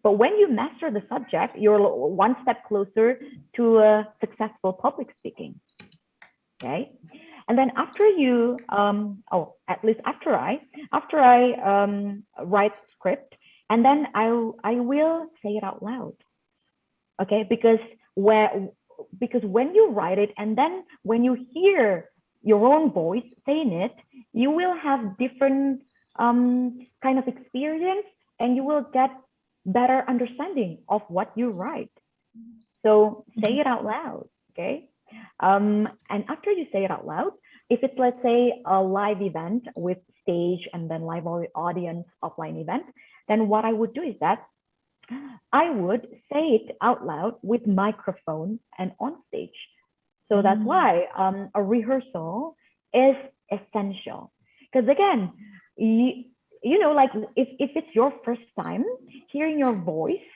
S13: But when you master the subject, you're one step closer to a successful public speaking, okay? And then after you, at least after I write script, and then I will say it out loud, okay? Because when you write it and then when you hear your own voice saying it, you will have different kind of experience and you will get better understanding of what you write. So say it out loud, okay? And after you say it out loud, if it's, let's say, a live event with stage and then live audience offline event, then what I would do is that I would say it out loud with microphone and on stage. So that's why a rehearsal is essential. Because again, you know, like if it's your first time hearing your voice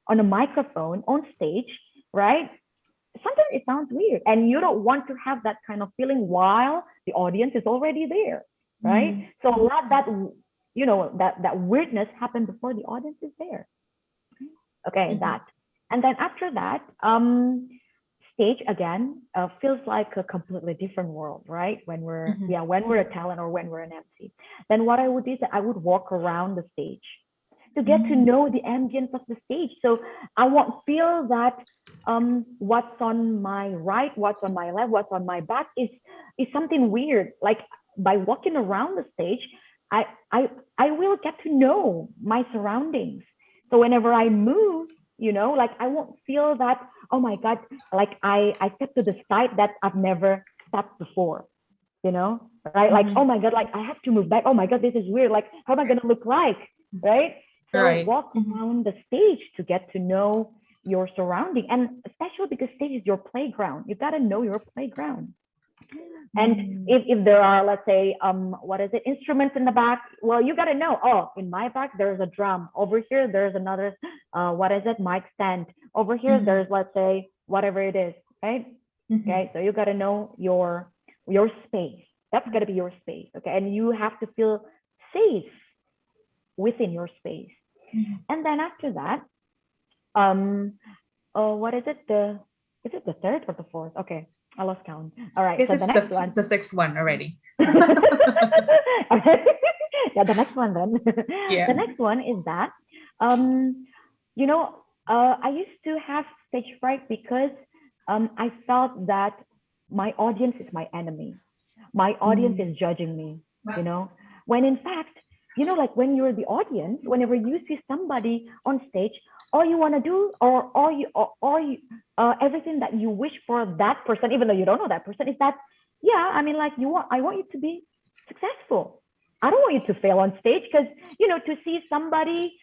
S13: on a microphone on stage, right? Sometimes it sounds weird and you don't want to have that kind of feeling while the audience is already there, right? So let that, you know, that weirdness happen before the audience is there. Okay, that. And then after that, stage again feels like a completely different world, right? When we're when we're a talent or when we're an MC. Then what I would do is that I would walk around the stage to get to know the ambience of the stage. So I won't feel that what's on my right, what's on my left, what's on my back is something weird. Like by walking around the stage, I will get to know my surroundings. So whenever I move, you know, like I won't feel that, oh my God, like I step to the side that I've never stepped before, you know, right? Like, oh my God, like I have to move back. Oh my God, this is weird. Like, how am I going to look like, right? So walk around the stage to get to know your surrounding, and especially because stage is your playground. You got to know your playground. And if there are, let's say, what is it, instruments in the back, well, you got to know, oh, in my back, there's a drum. Over here, there's another, what is it, mic stand. Over here, there's, let's say, whatever it is, right? Okay, so you got to know your space. That's got to be your space, okay? And you have to feel safe within your space. And then after that, what is it, is it the third or the fourth? Okay. I lost count. All right.
S7: This
S13: so
S7: is
S13: the next one.
S7: the sixth one already.
S13: Yeah, the next one then.
S7: Yeah.
S13: The next one is that, you know, I used to have stage fright because I felt that my audience is my enemy. My audience is judging me, you know, when in fact, you know, like when you're the audience, whenever you see somebody on stage, all you want to do, or everything that you wish for that person, even though you don't know that person, is that, yeah, I mean, like I want you to be successful. I don't want you to fail on stage, because, you know, to see somebody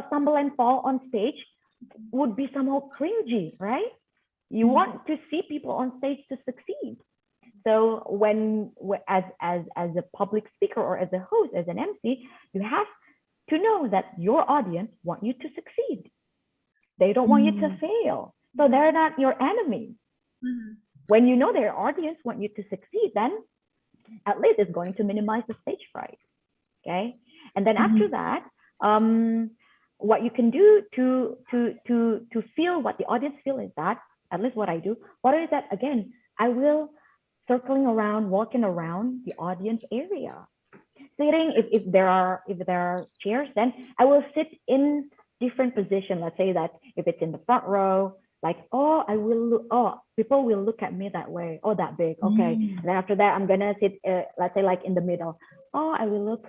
S13: stumble and fall on stage would be somehow cringy, right? You want to see people on stage to succeed. So when as a public speaker or as a host, as an MC, you have to know that your audience want you to succeed. They don't want you to fail. So they're not your enemy. When you know their audience want you to succeed, then at least it's going to minimize the stage fright. Okay. And then after that, what you can do to feel what the audience feel is that, at least what I do, what is that, again, I will circling around, walking around the audience area. Sitting, if there are chairs, then I will sit in different position. Let's say that if it's in the front row, like, oh, I will look, oh, people will look at me that way, oh, that big, okay. And then after that, I'm gonna sit, let's say, like in the middle. Oh, I will look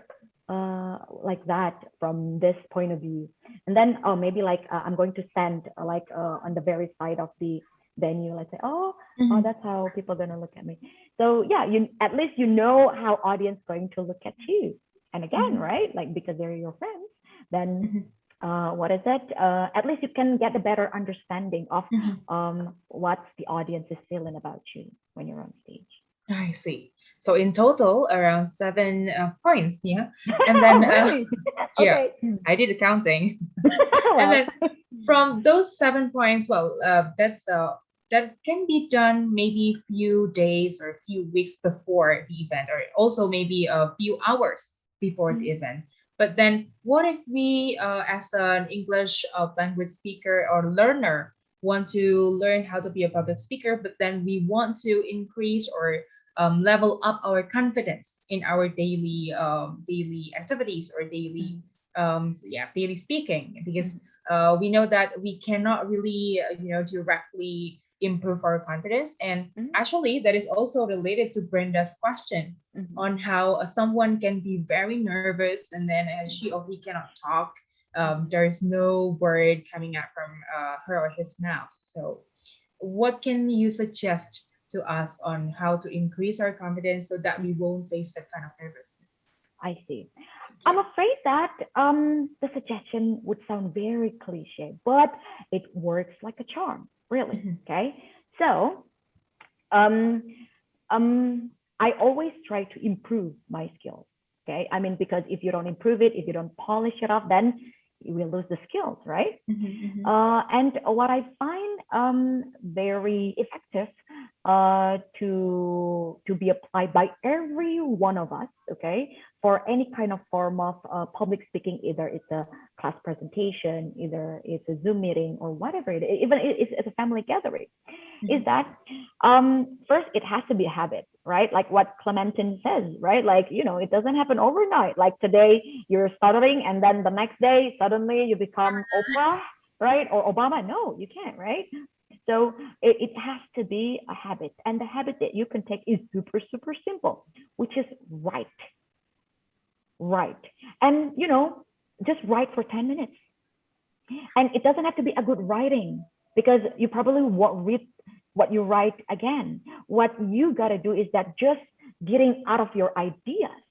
S13: like that from this point of view. And then, oh, maybe like I'm going to stand like on the very side of the venue. Let's say, oh, that's how people are gonna look at me. So yeah, you at least you know how audience going to look at you. And again, right, like because they're your friends, then what is it? At least you can get a better understanding of what the audience is feeling about you when you're on stage.
S7: I see. So in total, around 7 points, yeah. And then, yeah, I did the counting. And then from those 7 points, well, that can be done maybe a few days or a few weeks before the event, or also maybe a few hours before the event. But then what if we, as an English language speaker or learner, want to learn how to be a public speaker, but then we want to increase or level up our confidence in our daily activities or daily daily speaking, because we know that we cannot really directly improve our confidence. And actually that is also related to Brenda's question on how someone can be very nervous and then she or he cannot talk there's no word coming out from her or his mouth. So, what can you suggest to us on how to increase our confidence so that we won't face that kind of nervousness?
S13: I see. I'm afraid that the suggestion would sound very cliche, but it works like a charm, really.
S7: Mhm.
S13: Okay. So um, I always try to improve my skills. Okay. I mean, because if you don't improve it, if you don't polish it up, then you will lose the skills, right?
S7: Mhm, mhm.
S13: And what I find very effective to be applied by every one of us, okay, for any kind of form of public speaking, either it's a class presentation, either it's a Zoom meeting or whatever it is, even it's a family gathering, is that first it has to be a habit, right? Like what Clementine says, right? Like, you know, it doesn't happen overnight. Like today you're stuttering and then the next day suddenly you become Oprah, right? Or Obama. No, you can't, right? So it has to be a habit. And the habit that you can take is super, super simple, which is write. Write. And, you know, just write for 10 minutes. And it doesn't have to be a good writing because you probably won't read what you write again. What you got to do is that just getting out of your ideas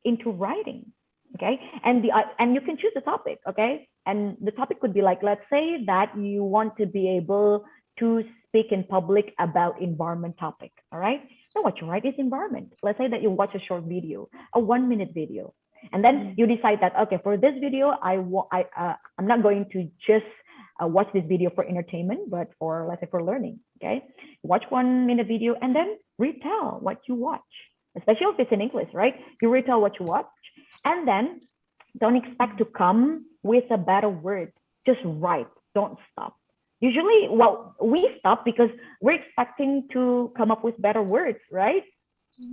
S13: into writing. Okay. And you can choose a topic. Okay. And the topic could be like, let's say that you want to be able to speak in public about environment topic. All right. So what you write is environment. Let's say that you watch a short video, a 1-minute video. And then you decide that, okay, for this video, I'm not going to just watch this video for entertainment, but for, let's say, for learning, okay? Watch 1-minute video and then retell what you watch, especially if it's in English, right? You retell what you watch and then don't expect to come with a better word. Just write, don't stop. Usually, well, we stop because we're expecting to come up with better words, right?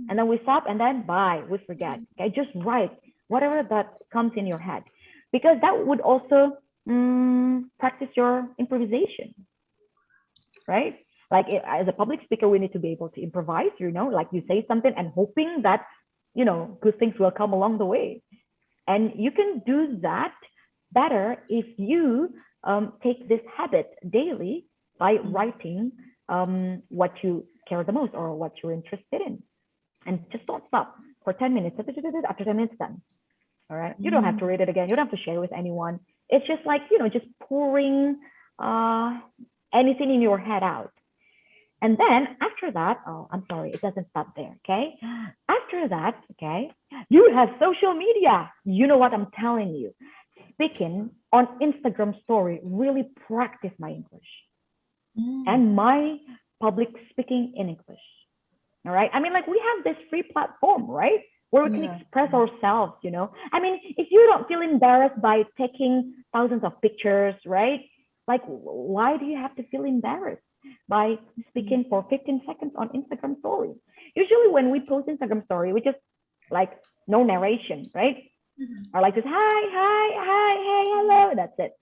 S13: And then we stop and then bye, we forget, okay? Just write whatever that comes in your head, because that would also practice your improvisation, right? Like as a public speaker, we need to be able to improvise, you know, like you say something and hoping that, you know, good things will come along the way. And you can do that better if you take this habit daily by writing what you care the most or what you're interested in. And just don't stop for 10 minutes. After 10 minutes, done. All right. You don't have to read it again. You don't have to share with anyone. It's just like, you know, just pouring anything in your head out. And then after that, oh, I'm sorry, it doesn't stop there. Okay. After that, okay, you have social media. You know what I'm telling you. Speaking on Instagram story, really practice my English and my public speaking in English. All right. I mean, like we have this free platform, right? Where we can express ourselves, you know. I mean, if you don't feel embarrassed by taking thousands of pictures, right? Like, why do you have to feel embarrassed by speaking for 15 seconds on Instagram story? Usually when we post Instagram story, we just like no narration, right? Or like just hi, hey, hello, that's it.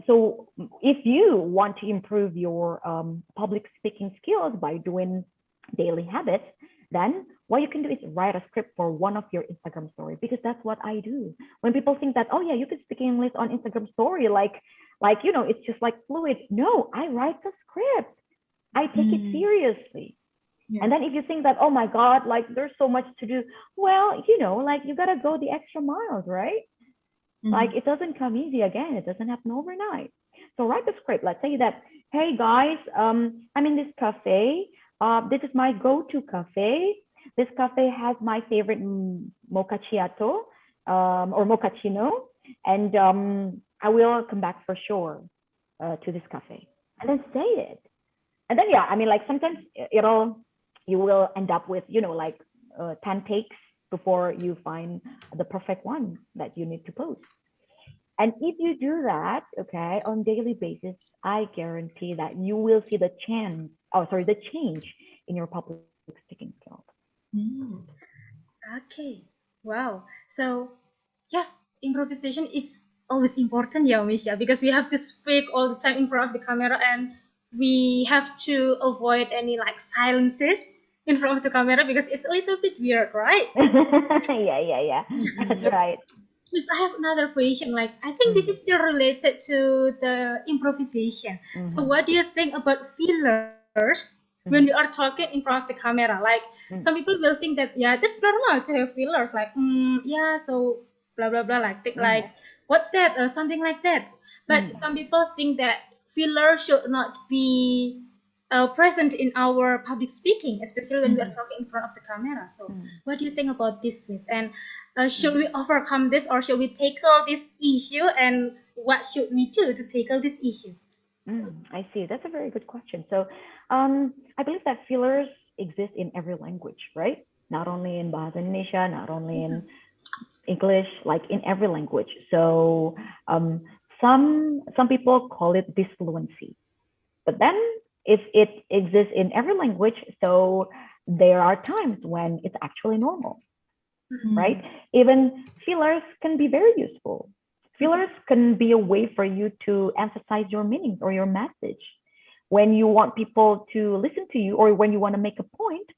S13: So if you want to improve your public speaking skills by doing daily habits, then what you can do is write a script for one of your Instagram story, because that's what I do. When people think that, oh yeah, you can speak English on Instagram story, like, you know, it's just like fluid. No, I write the script. I take it seriously. Yeah. And then if you think that, oh my God, like there's so much to do, well, you know, like you gotta go the extra miles, right? Like it doesn't come easy again. It doesn't happen overnight. So write the script. Let's say that, hey guys, I'm in this cafe. This is my go-to cafe. This cafe has my favorite mochachiato or mochaccino, and I will come back for sure to this cafe. And then say it. And then, yeah, I mean, like sometimes you will end up with, you know, like 10 takes before you find the perfect one that you need to post. And if you do that, okay, on daily basis, I guarantee that you will see the change in your public speaking skills.
S6: Okay, wow. So yes, improvisation is always important, yeah, Misha, because we have to speak all the time in front of the camera, and we have to avoid any like silences in front of the camera because it's a little bit weird, right?
S13: Yeah. That's right.
S6: Miss, I have another question. Like, I think this is still related to the improvisation. So, what do you think about fillers when you are talking in front of the camera? Like, some people will think that yeah, that's normal to have fillers. Like, yeah, so blah blah blah. Like, what's that? Something like that. But some people think that filler should not be present in our public speaking, especially when we are talking in front of the camera. So, what do you think about this, Miss? And should we overcome this, or should we tackle this issue? And what should we do to tackle this issue?
S13: I see. That's a very good question. So, I believe that fillers exist in every language, right? Not only in Bahasa Indonesia, not only in English, like in every language. So, some people call it disfluency, but then if it exists in every language, so there are times when it's actually normal, right? Even fillers can be very useful. Fillers can be a way for you to emphasize your meanings or your message. When you want people to listen to you, or when you want to make a point,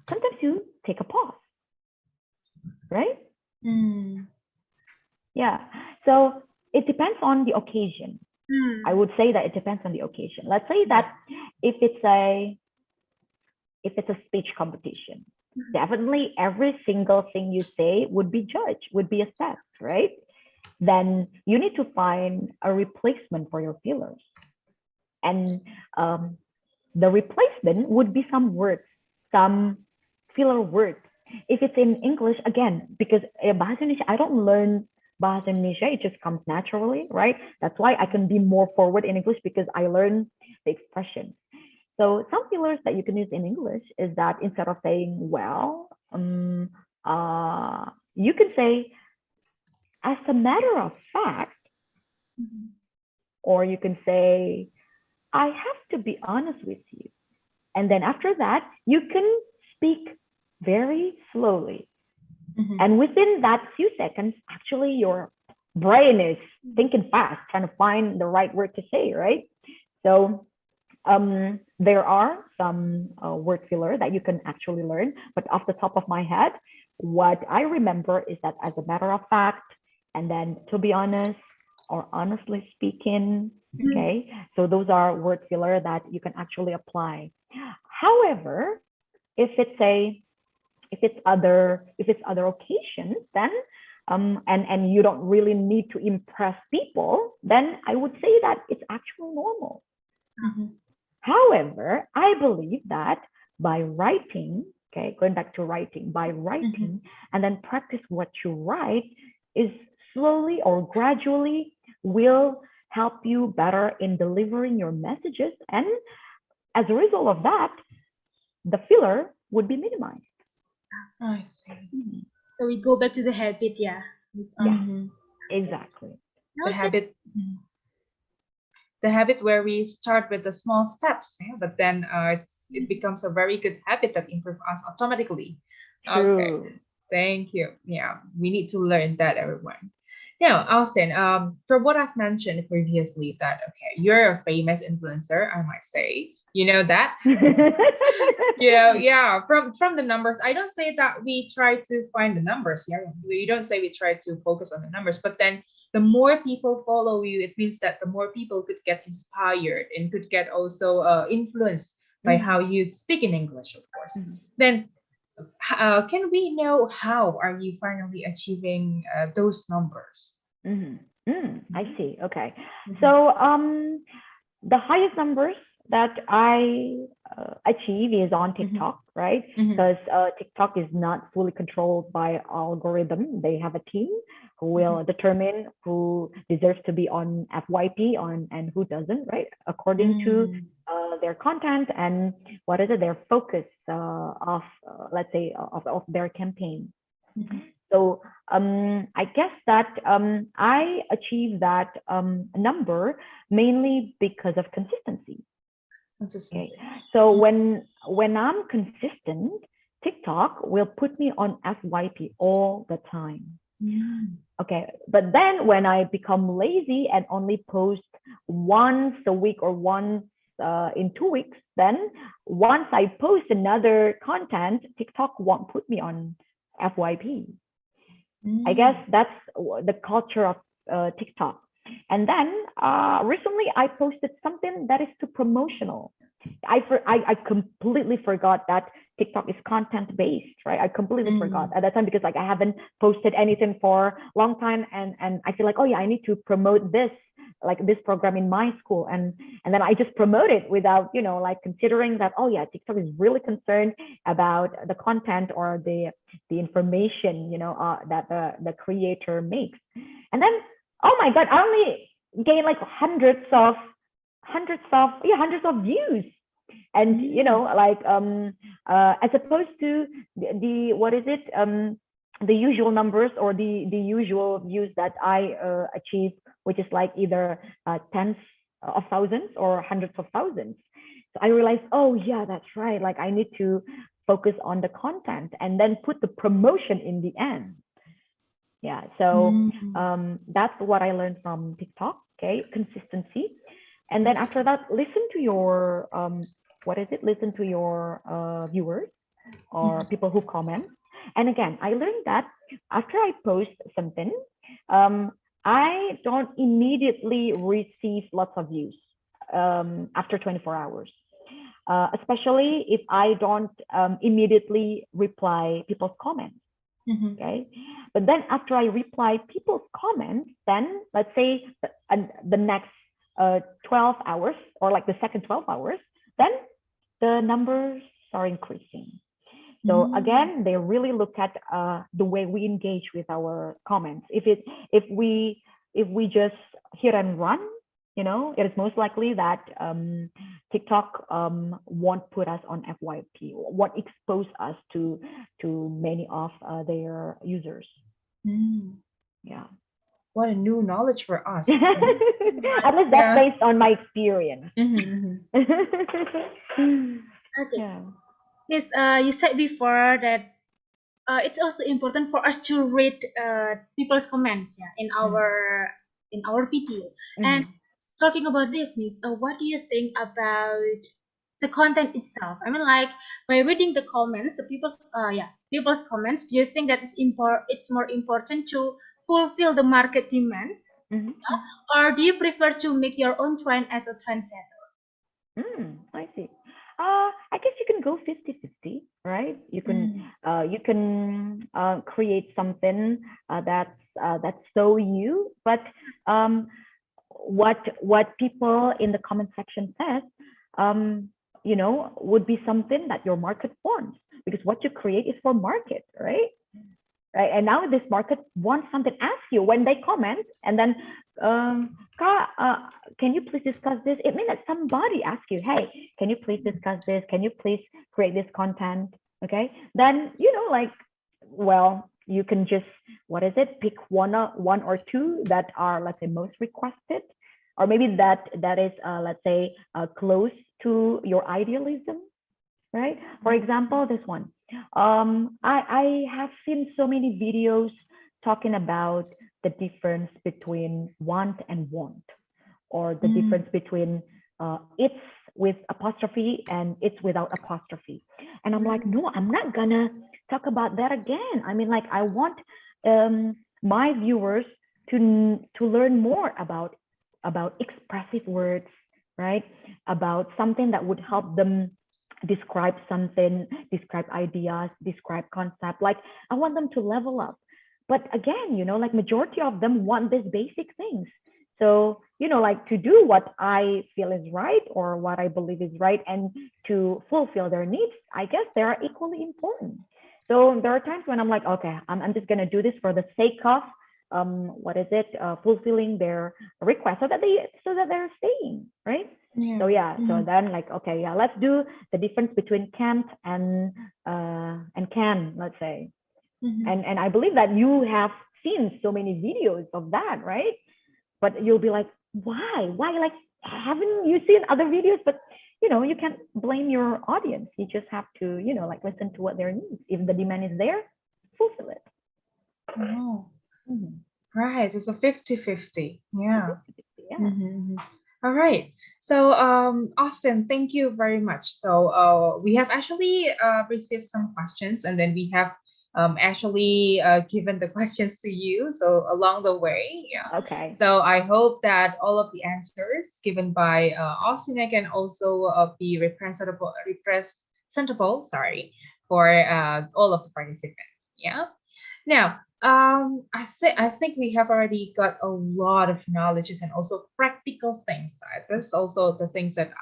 S13: sometimes you take a pause, right? Yeah. So it depends on the occasion. I would say that it depends on the occasion. Let's say that if it's a speech competition, definitely every single thing you say would be judged, would be assessed, right? Then you need to find a replacement for your fillers. And the replacement would be some words, some filler words. If it's in English, again, because Bahasa Indonesia, I don't learn Bahasa Indonesia, it just comes naturally, right? That's why I can be more forward in English, because I learn the expression. So some fillers that you can use in English is that instead of saying, well, you can say, as a matter of fact, or you can say, I have to be honest with you. And then after that, you can speak very slowly. And within that few seconds, actually your brain is thinking fast, trying to find the right word to say, right? So there are some word filler that you can actually learn, but off the top of my head, what I remember is that as a matter of fact, and then to be honest, or honestly speaking, okay? So those are word filler that you can actually apply. However, if it's other occasions, then and you don't really need to impress people, then I would say that it's actually normal. However, I believe that by writing, okay, going back to writing, by writing and then practice what you write is slowly or gradually will help you better in delivering your messages. And as a result of that, the filler would be minimized.
S7: I see.
S6: So we go back to the habit, yeah.
S13: Exactly.
S7: The habit where we start with the small steps, yeah, but then it becomes a very good habit that improves us automatically.
S13: True.
S7: Okay, thank you. Yeah, we need to learn that, everyone. Now, Austin, from what I've mentioned previously, that okay, you're a famous influencer, I might say. You know that? Yeah. From the numbers, I don't say that we try to find the numbers. Yeah, we don't say we try to focus on the numbers, but then the more people follow you, it means that the more people could get inspired and could get also influenced by how you speak in English, of course. Then, can we know how are you finally achieving those numbers?
S13: I see. Okay. So the highest numbers that I achieve is on TikTok, right? Because TikTok is not fully controlled by algorithm. They have a team who will determine who deserves to be on FYP and who doesn't, right? According to their content and what is it, their focus of let's say of their campaign. So I guess that I achieve that number mainly because of consistency. Okay. So when I'm consistent, TikTok will put me on FYP all the time. Okay, but then when I become lazy and only post once a week or once in 2 weeks, then once I post another content, TikTok won't put me on FYP. I guess that's the culture of TikTok. And then recently I posted something that is too promotional. I completely forgot that TikTok is content based, right? I completely forgot at that time because like I haven't posted anything for a long time, and I feel like, oh yeah, I need to promote this, like this program in my school, and then I just promote it without, you know, like considering that, oh yeah, TikTok is really concerned about the content or the information, you know, that the creator makes. And then, oh my god, I only gained like hundreds of views. And you know, like as opposed to the what is it, the usual numbers or the usual views that I achieve, which is like either tens of thousands or hundreds of thousands. So I realized, oh yeah, that's right, like I need to focus on the content and then put the promotion in the end. Yeah, so that's what I learned from TikTok. Okay, consistency. And then after that, listen to your listen to your viewers or people who comment. And again, I learned that after I post something, I don't immediately receive lots of views after 24 hours, especially if I don't immediately reply people's comments. Okay, but then after I reply people's comments, then let's say the next 12 hours or like the second 12 hours, then the numbers are increasing. So again, they really look at the way we engage with our comments. If we just hit and run, you know, it is most likely that TikTok won't put us on FYP, won't expose us to many of their users. Yeah.
S7: What a new knowledge for us.
S13: At least that's based on my experience.
S6: Okay.
S13: Yeah.
S6: Miss, you said before that it's also important for us to read people's comments, yeah, in our video. And talking about this, Miss, what do you think about the content itself? I mean, like by reading the comments, the people's comments, do you think that it's more important to fulfill the market demands, or do you prefer to make your own trend as a trendsetter?
S13: I see. I guess you can go 50-50, right? You can create something that's so you, but what people in the comment section says, you know, would be something that your market wants, because what you create is for market, right? Right. And now this market wants something, ask you when they comment, and then can you please discuss this? It means that somebody asks you, hey, can you please discuss this? Can you please create this content? Okay, then, you know, like, well, you can just, pick one or two that are, let's say, most requested, or maybe that is, let's say, close to your idealism, right? For example, this one. I have seen so many videos talking about the difference between want and want, or the difference between it's with apostrophe and it's without apostrophe. And I'm like, no, I'm not gonna talk about that again. I mean, like, I want my viewers to learn more about expressive words, right? About something that would help them describe something, describe ideas, describe concept. Like, I want them to level up. But again, you know, like, majority of them want these basic things. So, you know, like, to do what I feel is right or what I believe is right and to fulfill their needs, I guess they are equally important. So there are times when I'm like, okay, I'm just gonna do this for the sake of fulfilling their request so that they're staying, right? Yeah. So yeah, so then, like, okay, yeah, let's do the difference between can't and can, let's say. And I believe that you have seen so many videos of that, right? But you'll be like, why? Like, haven't you seen other videos? But, you know, you can't blame your audience. You just have to, you know, like, listen to what their needs. If the demand is there, fulfill it.
S7: Oh. Right, it's a 50-50. Yeah. All right. So, Austin, thank you very much. So, we have actually received some questions, and then we have actually given the questions to you. So along the way, yeah.
S13: Okay.
S7: So I hope that all of the answers given by Austin can also be representable, sorry, for all of the participants. Yeah. Now, I think we have already got a lot of knowledges and also practical things. That's also the things that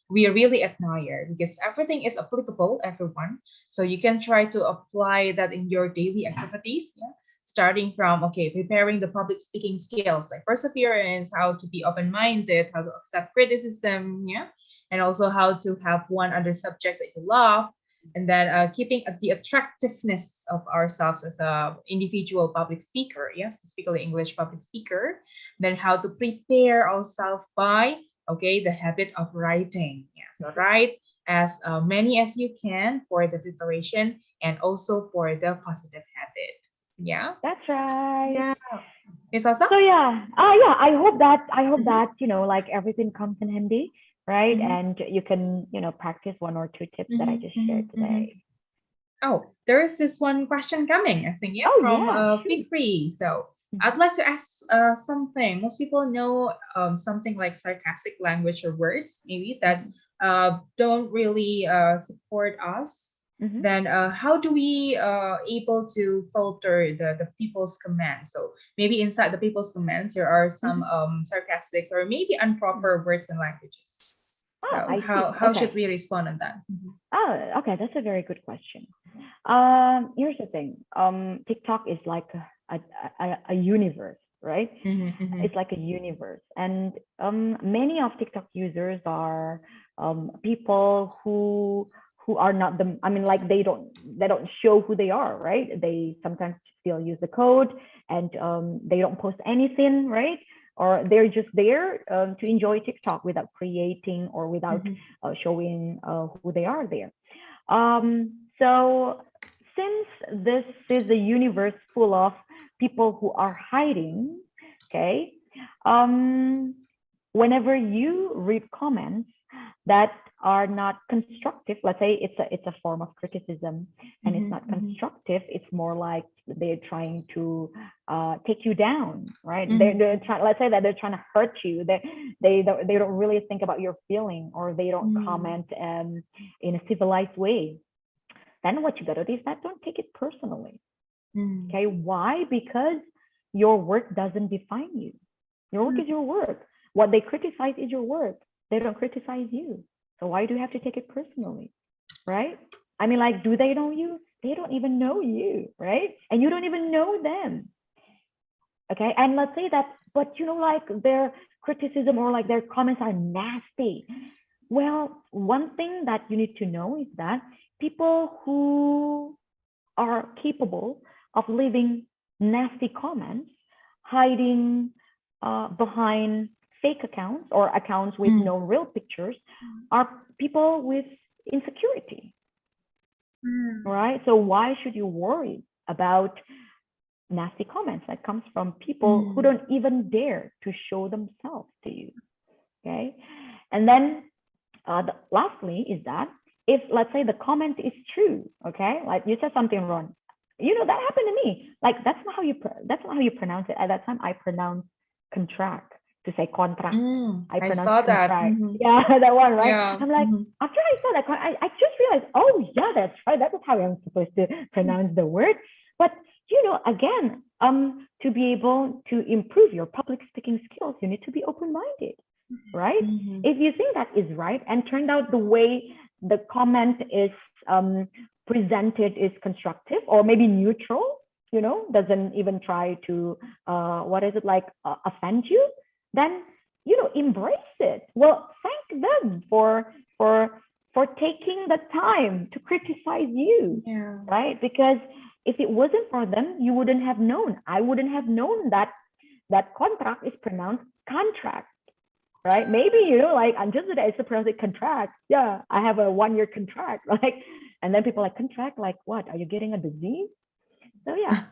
S7: we really admire because everything is applicable, everyone. So you can try to apply that in your daily activities. Yeah? Starting from preparing the public speaking skills like perseverance, how to be open-minded, how to accept criticism, yeah, and also how to have one other subject that you love, and then keeping the attractiveness of ourselves as a individual public speaker, yes, specifically English public speaker. Then how to prepare ourselves by the habit of writing. Yeah, so write as many as you can for the preparation and also for the positive habit. Yeah,
S13: That's right.
S7: yeah. It's also
S13: So yeah, I hope that like everything comes in handy, right? And you can practice one or two tips that I just shared today.
S7: Oh, there is this one question coming, I think,
S13: Oh,
S7: from
S13: yeah, shoot.
S7: Fikri. So I'd like to ask something. Most people know something like sarcastic language or words, maybe that don't really support us. Then how do we able to filter the people's comments? So maybe inside the people's comments, there are some sarcastic or maybe improper words and languages. So
S13: I see.
S7: how
S13: Okay.
S7: should we respond on that?
S13: Oh, okay, that's a very good question. Here's the thing. TikTok is like a universe, right? It's like a universe, and many of TikTok users are people who are not like they don't show who they are, right? They sometimes still use the code, and they don't post anything, right? Or they're just there to enjoy TikTok without creating or without showing who they are there. So since this is a universe full of people who are hiding, okay, whenever you read comments that are not constructive, let's say it's a form of criticism and it's not constructive, it's more like they're trying to take you down, right? They're trying, let's say that they're trying to hurt you. They don't really think about your feeling, or they don't comment in a civilized way. Then what you gotta do is that don't take it personally. Okay, why? Because your work doesn't define you. Your work is your work. What they criticize is your work. They don't criticize you. So why do you have to take it personally, right? I mean, like, do they know you? They don't even know you, right? And you don't even know them. Okay, and let's say that, but like their criticism or like their comments are nasty. Well, one thing that you need to know is that people who are capable of leaving nasty comments, hiding behind fake accounts or accounts with no real pictures, are people with insecurity, right? So why should you worry about nasty comments that comes from people who don't even dare to show themselves to you? Okay, and then lastly is that if, let's say, the comment is true, okay, like you said something wrong, that happened to me. Like that's not how you pronounce it. At that time, I pronounced contract to say contract. I
S7: saw that.
S13: Yeah, that one, right?
S7: Yeah.
S13: I'm like, after I saw that, I just realized, oh yeah, that's right. That is how I'm supposed to pronounce the word. But again, to be able to improve your public speaking skills, you need to be open-minded, right? If you think that is right and turned out the way the comment is presented is constructive or maybe neutral, doesn't even try to offend you, then embrace it. Well, thank them for taking the time to criticize you, right? Because if it wasn't for them, you wouldn't have known. I wouldn't have known that contract is pronounced contract, right? Maybe like until today it's pronounced contract. Yeah, I have a 1-year contract, like, and then people are like, contract, like what? Are you getting a disease? So yeah.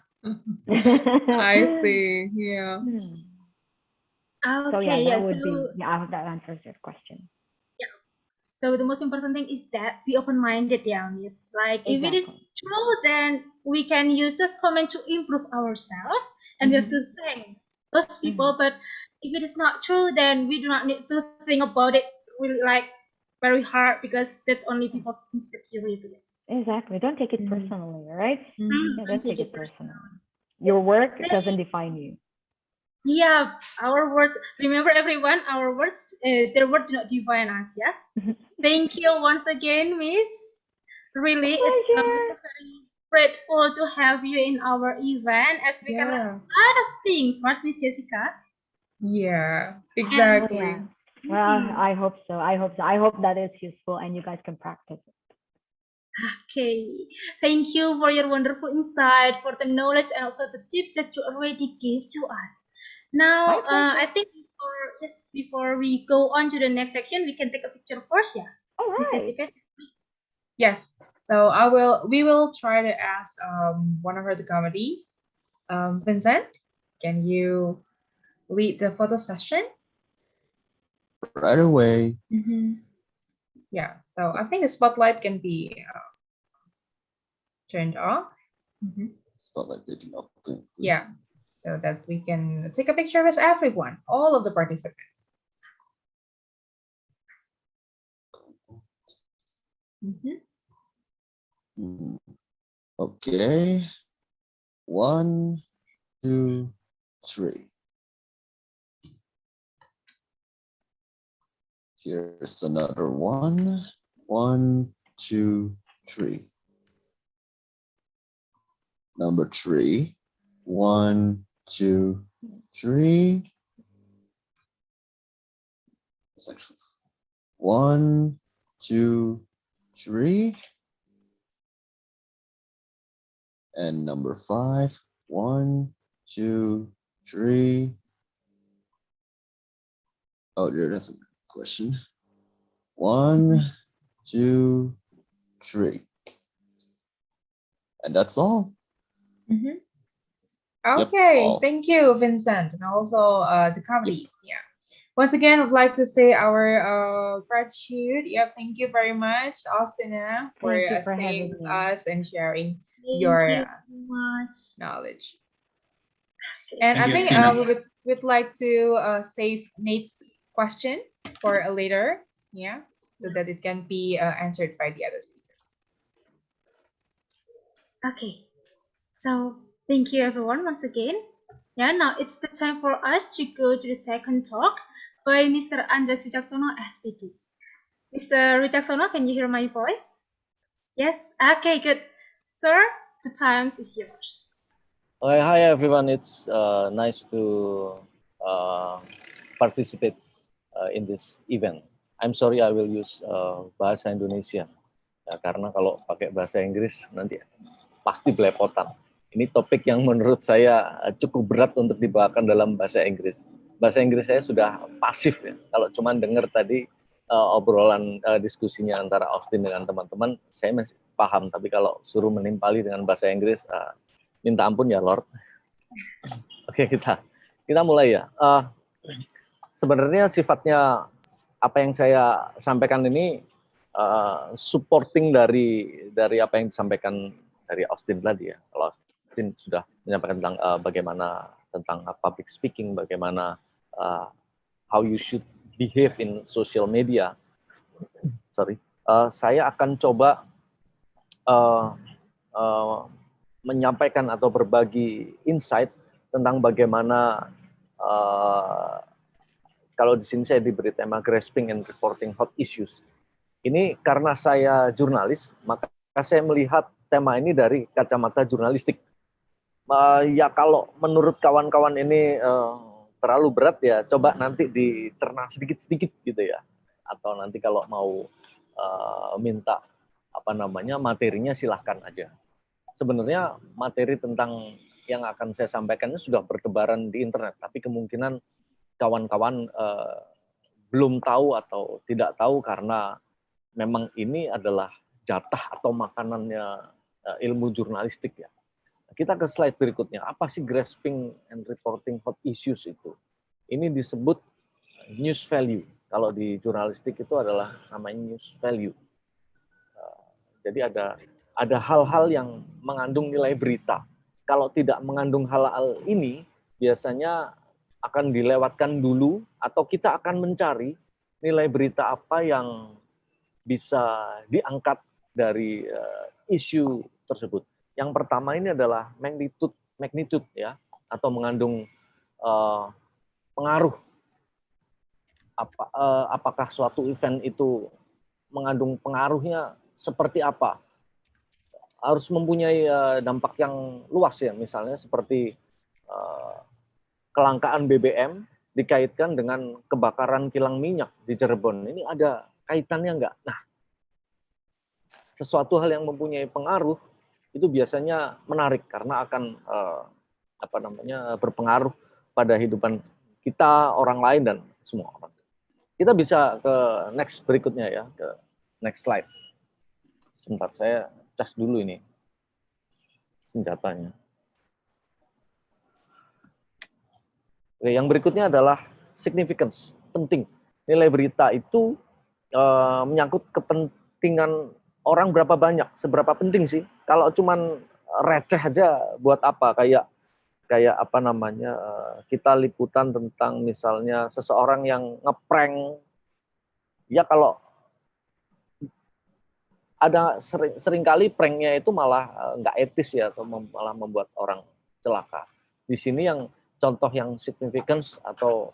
S7: I see. Yeah.
S13: So yeah, that would be, I hope that answers your question.
S6: So the most important thing is that be open-minded, yeah, Miss. Like if it is true, then we can use those comments to improve ourselves, and we have to thank those people. But if it is not true, then we do not need to think about it really like very hard, because that's only people's insecurities.
S13: Exactly. Don't take it personally, right? Yeah,
S6: Don't
S13: take it personally. Your work doesn't define you.
S6: Yeah, our words. Remember, everyone, our words, their words do not define us. Yeah. Thank you once again, Miss. Really, it's very grateful to have you in our event, as we can learn a lot of things, right, Miss Jessica?
S7: Yeah, exactly.
S13: Well, I hope so. I hope so. I hope that is useful and you guys can practice it.
S6: Okay, thank you for your wonderful insight, for the knowledge, and also the tips that you already gave to us. Now, I think before we go on to the next section, we can take a picture first, yeah.
S13: All
S6: Miss
S13: right.
S6: Jessica.
S7: Yes. So we will try to ask one of the comedies. Vincent, can you lead the photo session?
S12: Right away.
S7: Yeah. So I think the spotlight can be turned off.
S12: Spotlight taken off. Okay.
S7: Yeah. So that we can take a picture with everyone, all of the participants.
S12: Okay. 1, 2, 3. Here's another one. 1, 2, 3. Number 3. 1, 2, 3. Section. 1, 2, 3. And number 5. 1, 2, 3. Oh, there's a question. 1, 2, 3. And that's all.
S7: Okay, thank you, Vincent, and also the comedies. Yeah. Once again, I'd like to say our gratitude. Yeah, thank you very much, Austina, for staying with us and sharing your
S6: Thank you so much.
S7: knowledge. And
S9: Thank
S7: I
S9: you,
S7: think
S9: Austina.
S7: we'd like to save Nate's question for a later, yeah, so that it can be answered by the other speaker.
S6: Okay, so thank you everyone once again. Yeah, now it's the time for us to go to the second talk by Mr. Andres Wicaksono, SPD. Mr. Wicaksono, can you hear my voice? Yes? Okay, good. Sir, the time is yours.
S14: Okay, hi everyone. It's nice to participate in this event. I'm sorry I will use bahasa Indonesia. Ya, karena kalau pakai bahasa Inggris nanti pasti belepotan. Ini topik yang menurut saya cukup berat untuk dibawakan dalam bahasa Inggris. Bahasa Inggris saya sudah pasif ya. Kalau cuma dengar tadi obrolan diskusinya antara Austin dengan teman-teman, saya masih paham. Tapi kalau suruh menimpali dengan bahasa Inggris, minta ampun ya Lord. Oke, kita mulai ya. Sebenarnya sifatnya apa yang saya sampaikan ini supporting dari apa yang disampaikan dari Austin tadi ya. Kalau Austin sudah menyampaikan tentang bagaimana tentang public speaking, bagaimana how you should behave in social media. Saya akan coba menyampaikan atau berbagi insight tentang bagaimana kalau di sini saya diberi tema grasping and reporting hot issues. Ini karena saya jurnalis, maka saya melihat tema ini dari kacamata jurnalistik. Ya kalau menurut kawan-kawan ini terlalu berat ya, coba nanti dicerna sedikit-sedikit gitu ya. Atau nanti kalau mau minta materinya silahkan aja. Sebenarnya materi tentang yang akan saya sampaikan ini sudah bertebaran di internet, tapi kemungkinan kawan-kawan belum tahu atau tidak tahu karena memang ini adalah jatah atau makanannya ilmu jurnalistik ya. Kita ke slide berikutnya. Apa sih grasping and reporting hot issues itu? Ini disebut news value. Kalau di jurnalistik itu adalah namanya news value. Jadi ada hal-hal yang mengandung nilai berita. Kalau tidak mengandung hal-hal ini, biasanya akan dilewatkan dulu atau kita akan mencari nilai berita apa yang bisa diangkat dari isu tersebut. Yang pertama ini adalah magnitude ya, atau mengandung pengaruh. Apakah suatu event itu mengandung pengaruhnya seperti apa? Harus mempunyai dampak yang luas ya, misalnya seperti kelangkaan BBM dikaitkan dengan kebakaran kilang minyak di Cirebon. Ini ada kaitannya enggak? Nah, sesuatu hal yang mempunyai pengaruh itu biasanya menarik karena akan berpengaruh pada kehidupan kita, orang lain, dan semua orang. Kita bisa ke next berikutnya ya, ke next slide. Sebentar, saya cas dulu ini senjatanya. Oke, yang berikutnya adalah significance, penting. Nilai berita itu menyangkut kepentingan orang berapa banyak, seberapa penting sih? Kalau cuman receh aja buat apa? Kayak kita liputan tentang misalnya seseorang yang ngeprank, ya kalau ada seringkali pranknya itu malah nggak etis ya, atau malah membuat orang celaka. Di sini yang contoh yang significance atau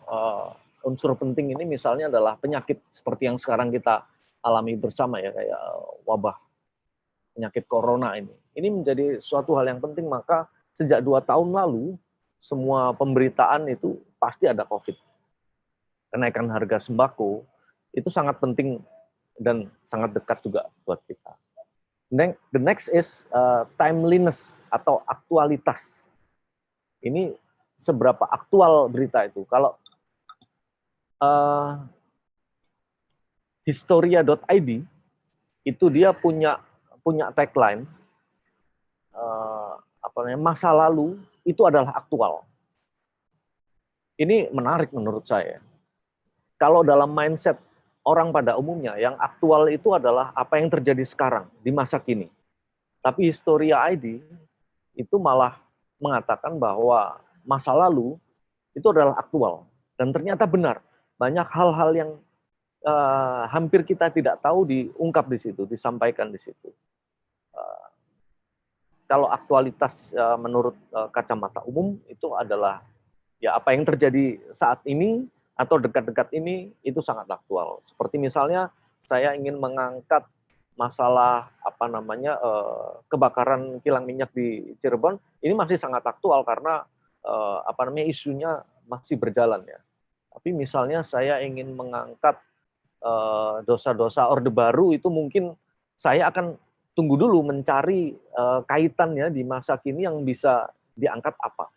S14: unsur penting ini misalnya adalah penyakit seperti yang sekarang kita alami bersama ya, kayak wabah penyakit corona ini. Ini menjadi suatu hal yang penting, maka sejak 2 tahun lalu semua pemberitaan itu pasti ada COVID. Kenaikan harga sembako itu sangat penting dan sangat dekat juga buat kita. The next is timeliness atau aktualitas. Ini seberapa aktual berita itu. Kalau historia.id itu dia punya tagline masa lalu itu adalah aktual. Ini menarik menurut saya. Kalau dalam mindset orang pada umumnya, yang aktual itu adalah apa yang terjadi sekarang, di masa kini. Tapi Historia ID itu malah mengatakan bahwa masa lalu itu adalah aktual. Dan ternyata benar, banyak hal-hal yang hampir kita tidak tahu diungkap di situ, disampaikan di situ. Kalau aktualitas menurut kacamata umum itu adalah ya apa yang terjadi saat ini atau dekat-dekat ini itu sangat aktual. Seperti misalnya saya ingin mengangkat masalah kebakaran kilang minyak di Cirebon, ini masih sangat aktual karena isunya masih berjalan ya. Tapi misalnya saya ingin mengangkat dosa-dosa Orde Baru, itu mungkin saya akan tunggu dulu mencari kaitannya di masa kini yang bisa diangkat apa.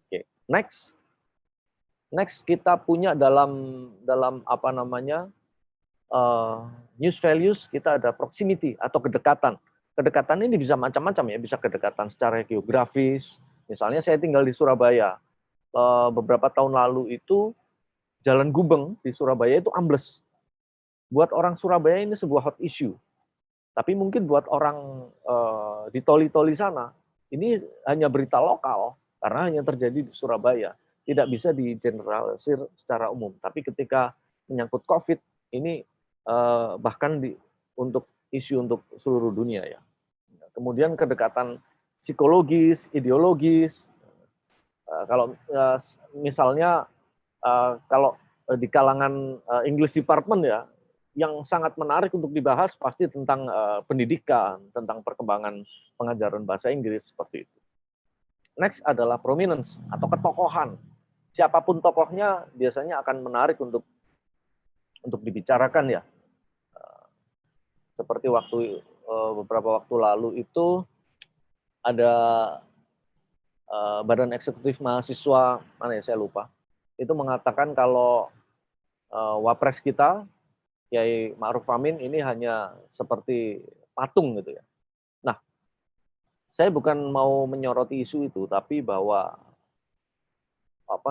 S14: Oke, next kita punya dalam news values, kita ada proximity atau kedekatan. Kedekatan ini bisa macam-macam ya, bisa kedekatan secara geografis. Misalnya saya tinggal di Surabaya. Beberapa tahun lalu itu Jalan Gubeng di Surabaya itu ambles. Buat orang Surabaya ini sebuah hot issue. Tapi mungkin buat orang di toli-toli sana, ini hanya berita lokal karena hanya terjadi di Surabaya. Tidak bisa digeneralisir secara umum. Tapi ketika menyangkut COVID, ini bahkan untuk isu untuk seluruh dunia ya. Kemudian kedekatan psikologis, ideologis. Kalau misalnya kalau di kalangan English Department ya, yang sangat menarik untuk dibahas pasti tentang pendidikan, tentang perkembangan pengajaran bahasa Inggris seperti itu. Next adalah prominence atau ketokohan. Siapapun tokohnya biasanya akan menarik untuk dibicarakan ya. Seperti beberapa waktu lalu itu ada Badan Eksekutif Mahasiswa, mana ya saya lupa, itu mengatakan kalau wapres kita Kiai Ma'ruf Amin ini hanya seperti patung gitu ya. Nah, saya bukan mau menyoroti isu itu, tapi bahwa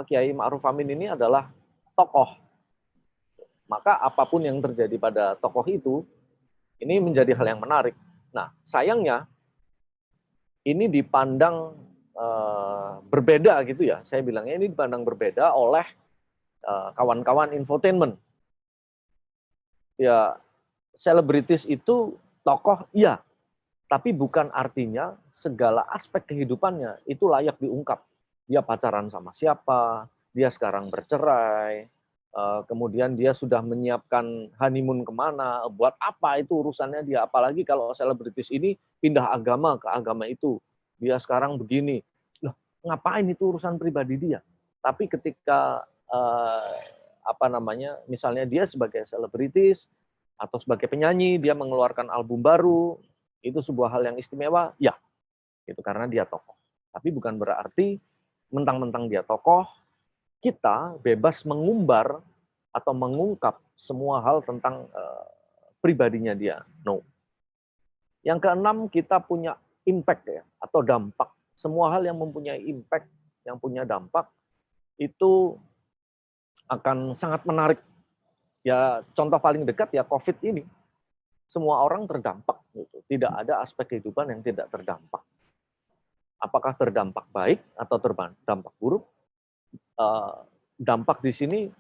S14: Kiai Ma'ruf Amin ini adalah tokoh. maka apapun yang terjadi pada tokoh itu, ini menjadi hal yang menarik. Nah, sayangnya ini dipandang berbeda gitu ya. Saya bilangnya ini dipandang berbeda oleh kawan-kawan infotainment. Ya, selebritis itu tokoh, iya. Tapi bukan artinya segala aspek kehidupannya itu layak diungkap. Dia pacaran sama siapa, dia sekarang bercerai, kemudian dia sudah menyiapkan honeymoon kemana, buat apa itu urusannya dia. Apalagi kalau selebritis ini pindah agama ke agama itu. Dia sekarang begini. Loh, ngapain itu urusan pribadi dia? Tapi ketika misalnya dia sebagai selebritis atau sebagai penyanyi, dia mengeluarkan album baru, itu sebuah hal yang istimewa, ya, itu karena dia tokoh. Tapi bukan berarti mentang-mentang dia tokoh, kita bebas mengumbar atau mengungkap semua hal tentang pribadinya dia. No. Yang keenam, kita punya impact ya, atau dampak. Semua hal yang mempunyai impact, yang punya dampak, itu akan sangat menarik. Ya, contoh paling dekat ya COVID ini. Semua orang terdampak. Gitu. Tidak ada aspek kehidupan yang tidak terdampak. Apakah terdampak baik atau terdampak buruk? Dampak di sini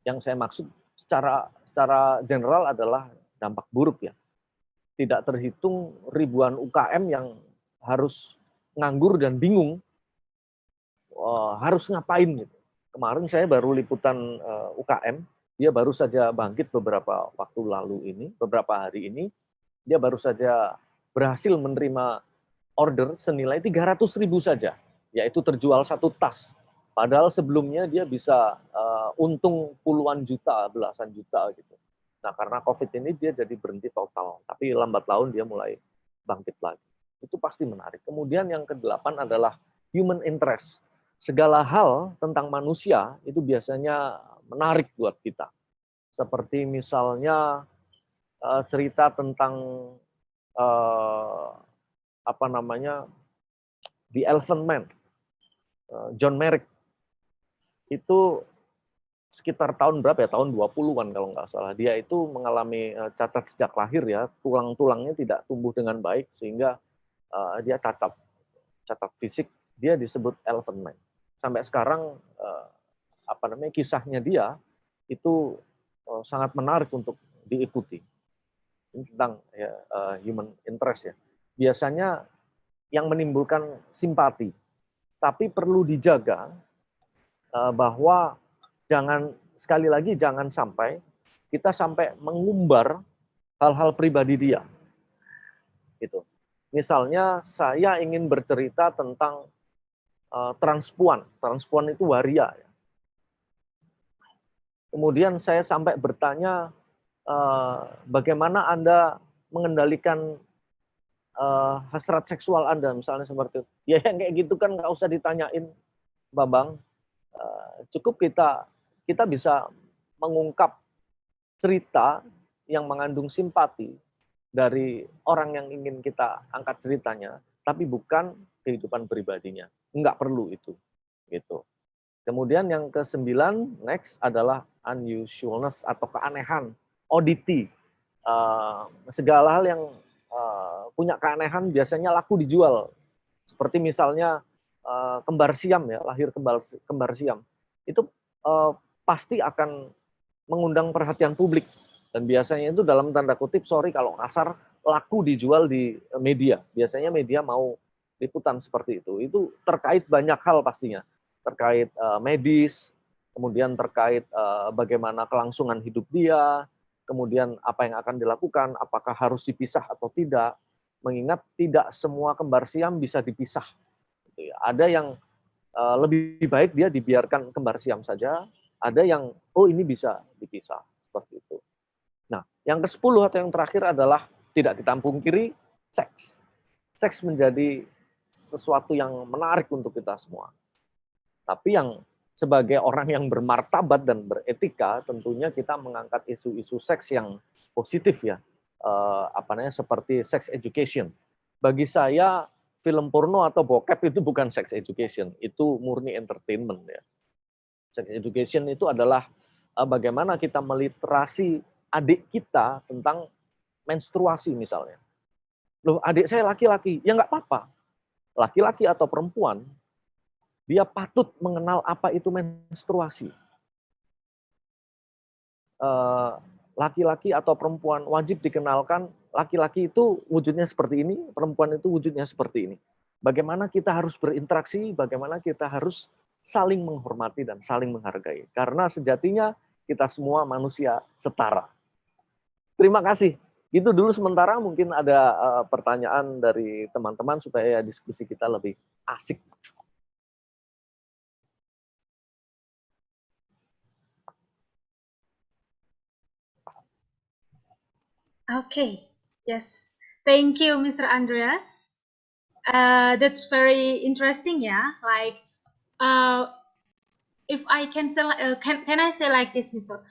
S14: yang saya maksud secara general adalah dampak buruk ya. Tidak terhitung ribuan UKM yang harus nganggur dan bingung harus ngapain gitu. Kemarin saya baru liputan UKM, dia baru saja bangkit beberapa waktu lalu ini, beberapa hari ini, dia baru saja berhasil menerima order senilai 300.000 saja, yaitu terjual satu tas. Padahal sebelumnya dia bisa untung puluhan juta, belasan juta gitu. Nah, karena COVID ini dia jadi berhenti total, tapi lambat laun dia mulai bangkit lagi. Itu pasti menarik. Kemudian yang ke-8 adalah human interest. Segala hal tentang manusia itu biasanya menarik buat kita. Seperti misalnya cerita tentang The Elephant Man, John Merrick. Itu sekitar tahun berapa ya? Tahun 20-an kalau nggak salah. Dia itu mengalami cacat sejak lahir ya, tulang-tulangnya tidak tumbuh dengan baik sehingga dia cacat fisik. Dia disebut Elephant Man. Sampai sekarang kisahnya dia itu sangat menarik untuk diikuti. Ini tentang human interest ya. Biasanya yang menimbulkan simpati, tapi perlu dijaga bahwa sekali lagi jangan sampai kita sampai mengumbar hal-hal pribadi dia. Gitu. Misalnya saya ingin bercerita tentang transpuan itu waria. Kemudian saya sampai bertanya bagaimana Anda mengendalikan hasrat seksual Anda, misalnya seperti itu. Ya yang kayak gitu kan nggak usah ditanyain, Babang. Cukup kita bisa mengungkap cerita yang mengandung simpati dari orang yang ingin kita angkat ceritanya, tapi bukan kehidupan pribadinya. Enggak perlu itu. Gitu. Kemudian yang ke-9, next adalah unusualness atau keanehan, oddity. Segala hal yang punya keanehan biasanya laku dijual. Seperti misalnya kembar siam ya, lahir kembar siam. Itu pasti akan mengundang perhatian publik. Dan biasanya itu dalam tanda kutip, sorry kalau kasar, laku dijual di media. Biasanya media mau liputan seperti itu. Itu terkait banyak hal pastinya. Terkait medis, kemudian terkait bagaimana kelangsungan hidup dia, kemudian apa yang akan dilakukan, apakah harus dipisah atau tidak. Mengingat tidak semua kembar siam bisa dipisah. Ada yang lebih baik dia dibiarkan kembar siam saja, ada yang, ini bisa dipisah. Seperti itu. Nah, yang ke-10 atau yang terakhir adalah tidak kita pungkiri, seks. Seks menjadi sesuatu yang menarik untuk kita semua. Tapi yang sebagai orang yang bermartabat dan beretika, tentunya kita mengangkat isu-isu seks yang positif ya, seperti sex education. Bagi saya, film porno atau bokep itu bukan sex education, itu murni entertainment ya. Sex education itu adalah bagaimana kita meliterasi adik kita tentang menstruasi misalnya. Loh, adik saya laki-laki, ya nggak apa-apa. Laki-laki atau perempuan, dia patut mengenal apa itu menstruasi. Laki-laki atau perempuan wajib dikenalkan, laki-laki itu wujudnya seperti ini, perempuan itu wujudnya seperti ini. Bagaimana kita harus berinteraksi, bagaimana kita harus saling menghormati dan saling menghargai. Karena sejatinya kita semua manusia setara. Terima kasih. Itu dulu sementara, mungkin ada pertanyaan dari teman-teman supaya diskusi kita lebih asik.
S6: Okay, yes. Thank you, Mr. Andreas. That's very interesting, yeah. Like, if I can say, can I say like this, Mr.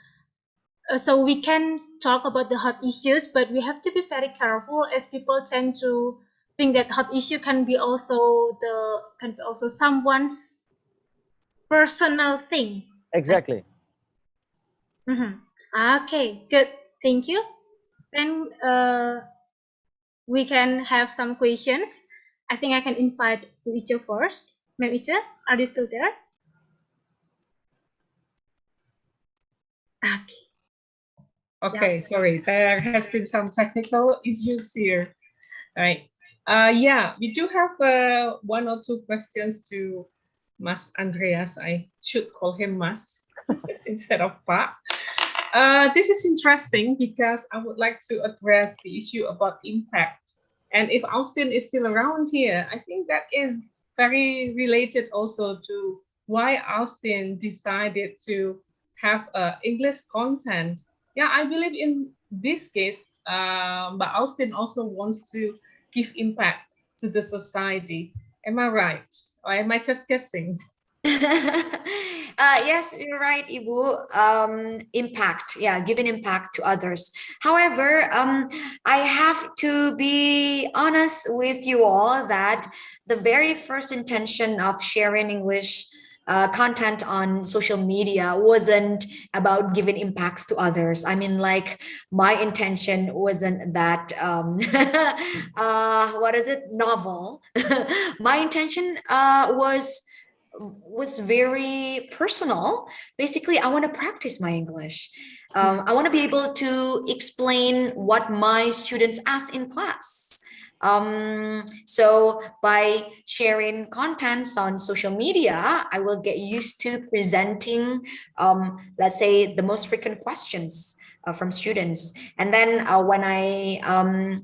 S6: So we can talk about the hot issues, but we have to be very careful, as people tend to think that hot issue can be also someone's personal thing.
S14: Exactly.
S6: Okay, good. Thank you. Then we can have some questions. I think I can invite Icha first. Ma'am Icha, are you still there? Okay.
S15: Okay, sorry, there has been some technical issues here. All right. Yeah, we do have one or two questions to Mas Andreas. I should call him Mas instead of Pa. This is interesting because I would like to address the issue about impact. And if Austin is still around here, I think that is very related also to why Austin decided to have English content. Yeah, I believe in this case, but Austin also wants to give impact to the society. Am I right? Or am I just guessing?
S10: Yes, you're right, Ibu. Impact, yeah, giving impact to others. However, I have to be honest with you all that the very first intention of sharing English content on social media wasn't about giving impacts to others. I mean, like, my intention wasn't that what is it, novel. My intention was very personal. Basically, I want to practice my English. I want to be able to explain what my students ask in class. So by sharing contents on social media, I will get used to presenting, let's say, the most frequent questions from students. And then when I,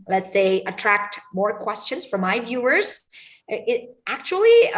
S10: let's say, attract more questions from my viewers, it actually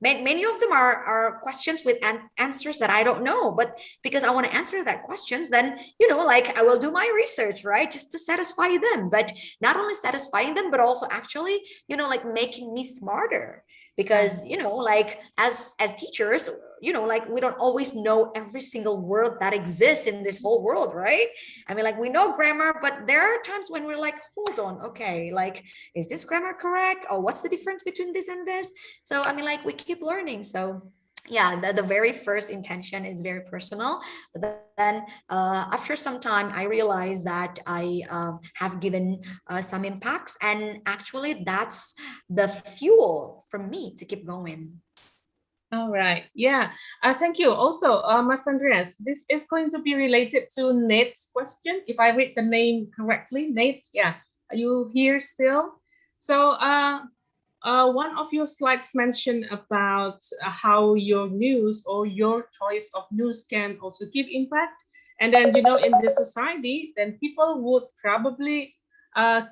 S10: many of them are questions with answers that I don't know, but because I want to answer that questions, then like, I will do my research, right, just to satisfy them. But not only satisfying them, but also actually like making me smarter, because like, as teachers, like, we don't always know every single word that exists in this whole world, right? I mean, like, we know grammar, but there are times when we're like, hold on, okay, like, is this grammar correct? Or what's the difference between this and this? So I mean, like, we keep learning. So yeah, the very first intention is very personal, but then after some time I realized that I have given some impacts, and actually that's the fuel for me to keep going.
S15: All right. Yeah. Thank you. Also, Mas Andreas, this is going to be related to Nate's question. If I read the name correctly, Nate, yeah. Are you here still? So one of your slides mentioned about how your news or your choice of news can also give impact. And then, in the society, then people would probably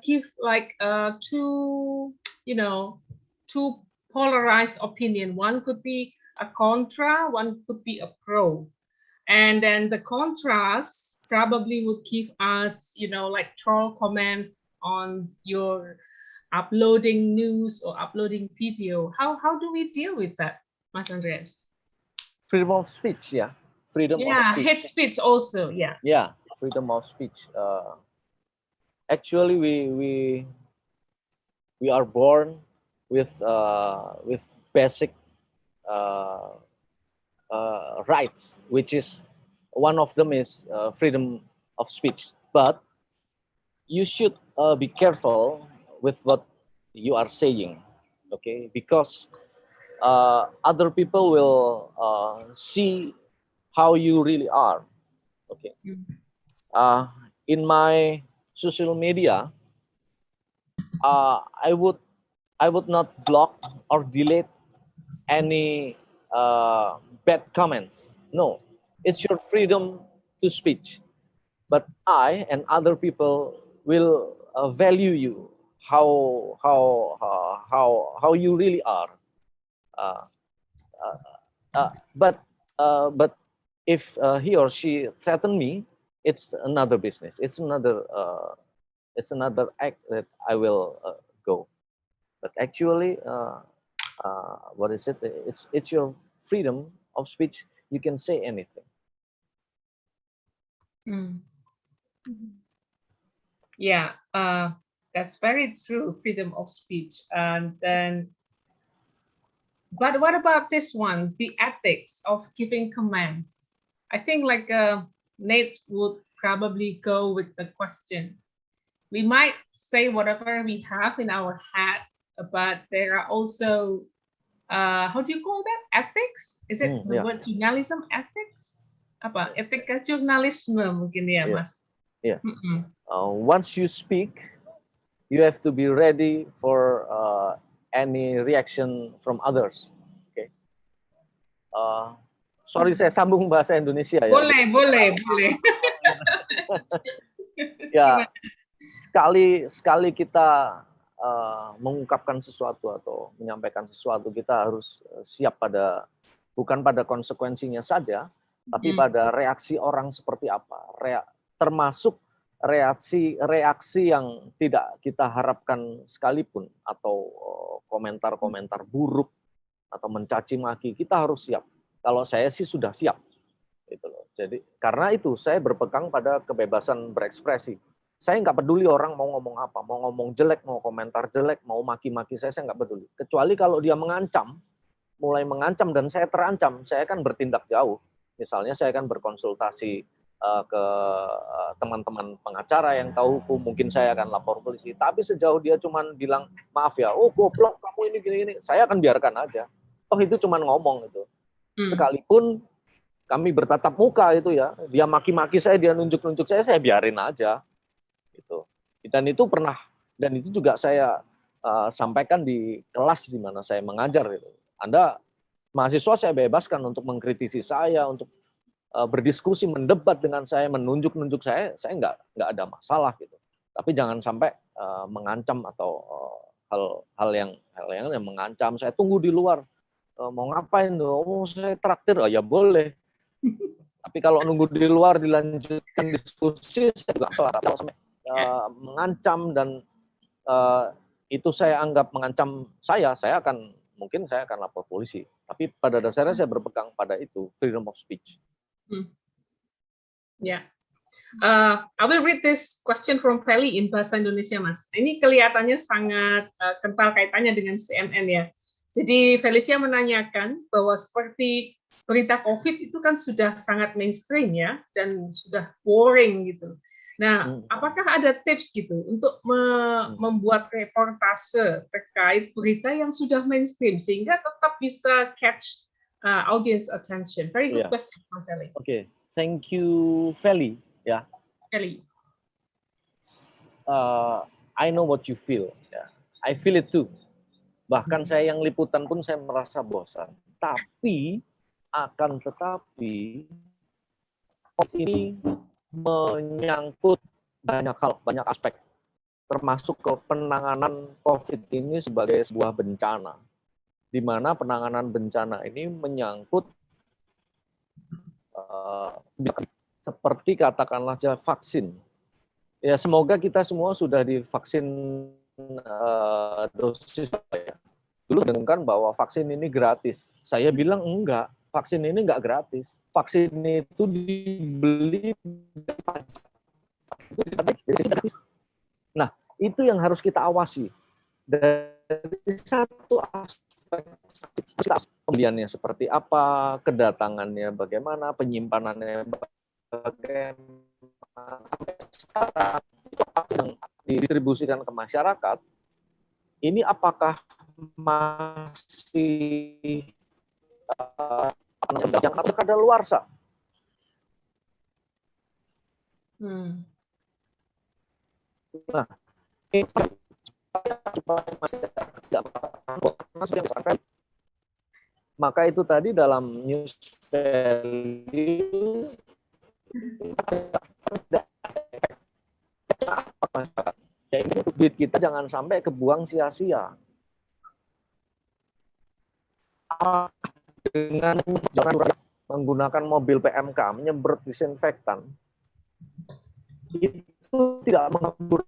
S15: give like two polarized opinion. One could be a contra, one could be a pro. And then the contrast probably would give us, like, troll comments on your uploading news or uploading video. How do we deal with that, Mas Andreas?
S14: Freedom of speech, yeah. Freedom of speech.
S15: Hate speech also, yeah.
S14: Yeah, freedom of speech. Actually, we are born with basic rights, which is one of them is freedom of speech. But you should be careful with what you are saying, okay? Because other people will see how you really are, okay? In my social media, I would not block or delete any bad comments. No, it's your freedom to speech. But I and other people will value you how you really are. Uh, but if he or she threaten me, it's another business. It's another act that I will go. But actually, what is it? It's your freedom of speech. You can say anything.
S15: Yeah, that's very true, freedom of speech. And then, but what about this one, the ethics of giving commands? I think like Nate would probably go with the question. We might say whatever we have in our head, but there are also, how do you call that? Ethics? Is it the word journalism ethics? Apa? Etika jurnalisme mungkin ya, Mas?
S14: Yeah. Once you speak, you have to be ready for any reaction from others. Okay. Sorry, saya sambung bahasa Indonesia ya.
S15: Boleh.
S14: Ya, sekali kita mengungkapkan sesuatu atau menyampaikan sesuatu, kita harus siap bukan pada konsekuensinya saja, tapi pada reaksi orang seperti apa, termasuk reaksi yang tidak kita harapkan sekalipun, atau komentar-komentar buruk atau mencaci maki, kita harus siap. Kalau saya sih sudah siap, gitu loh. Jadi karena itu saya berpegang pada kebebasan berekspresi. Saya nggak peduli orang mau ngomong apa, mau ngomong jelek, mau komentar jelek, mau maki-maki saya nggak peduli. Kecuali kalau dia mulai mengancam dan saya terancam, saya akan bertindak jauh. Misalnya saya akan berkonsultasi ke teman-teman pengacara yang tahu hukum, mungkin saya akan lapor polisi. Tapi sejauh dia cuma bilang, maaf ya, oh goblok kamu ini gini-gini, saya akan biarkan aja. Oh itu cuma ngomong itu. Sekalipun kami bertatap muka itu ya, dia maki-maki saya, dia nunjuk-nunjuk saya biarin aja. Gitu. Dan itu juga saya sampaikan di kelas di mana saya mengajar. Gitu. Anda mahasiswa saya bebaskan untuk mengkritisi saya, untuk berdiskusi, mendebat dengan saya, menunjuk-nunjuk saya nggak ada masalah gitu. Tapi jangan sampai mengancam atau hal yang mengancam. Saya tunggu di luar. Mau ngapain tuh? Oh, saya traktir. Oh ya boleh. Tapi kalau nunggu di luar dilanjutkan diskusi, saya juga salah. Kalau sampai mengancam dan itu saya anggap mengancam saya akan lapor polisi. Tapi pada dasarnya saya berpegang pada itu, freedom of speech.
S15: Yeah. I will read this question from Feli in bahasa Indonesia, Mas. Ini kelihatannya sangat kental kaitannya dengan CNN ya. Jadi Felicia menanyakan bahwa seperti berita COVID itu kan sudah sangat mainstream ya, dan sudah boring gitu. Nah, apakah ada tips gitu untuk membuat reportase terkait berita yang sudah mainstream sehingga tetap bisa catch audience attention? Very good question, Feli.
S14: Okay, thank you, Feli. Ya.
S15: Feli.
S14: I know what you feel. Yeah. I feel it too. Bahkan saya yang liputan pun saya merasa bosan. Tapi akan tetapi ini menyangkut banyak hal, banyak aspek, termasuk ke penanganan COVID ini sebagai sebuah bencana, di mana penanganan bencana ini menyangkut seperti katakanlah vaksin. Ya semoga kita semua sudah divaksin dosis ya. Dulu dengungkan bahwa vaksin ini gratis. Saya bilang enggak, vaksin ini enggak gratis. Vaksin itu dibeli. Nah, itu yang harus kita awasi. Dari satu aspek pembeliannya seperti apa, kedatangannya bagaimana, penyimpanannya sampai sekarang itu yang didistribusikan ke masyarakat, ini apakah masih yang atau kadaluarsa? Nah, maka itu tadi dalam news value ya ini duit kita jangan sampai kebuang sia-sia. Dengan menggunakan mobil PMK menyemprot disinfektan itu tidak menghembur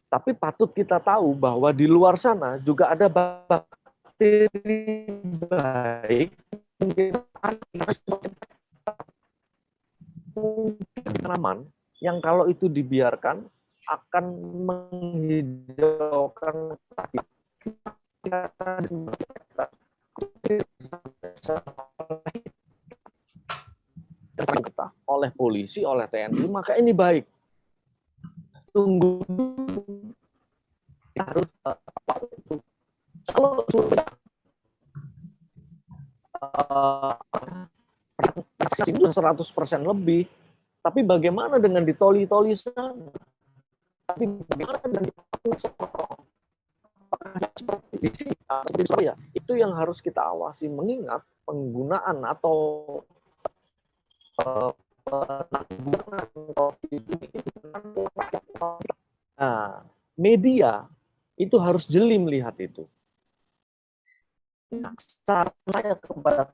S14: tapi patut kita tahu bahwa di luar sana juga ada bakteri baik tanaman yang kalau itu dibiarkan akan menghijaukan oleh polisi, oleh TNI, maka ini baik. Tunggu harus kalau sudah itu 100% lebih, tapi bagaimana dengan di toli-toli sana? Tapi bagaimana dengan itu yang harus kita awasi, mengingat penggunaan atau penanggulangan COVID ini. Nah, media itu harus jeli melihat itu. Nah, saran saya kepada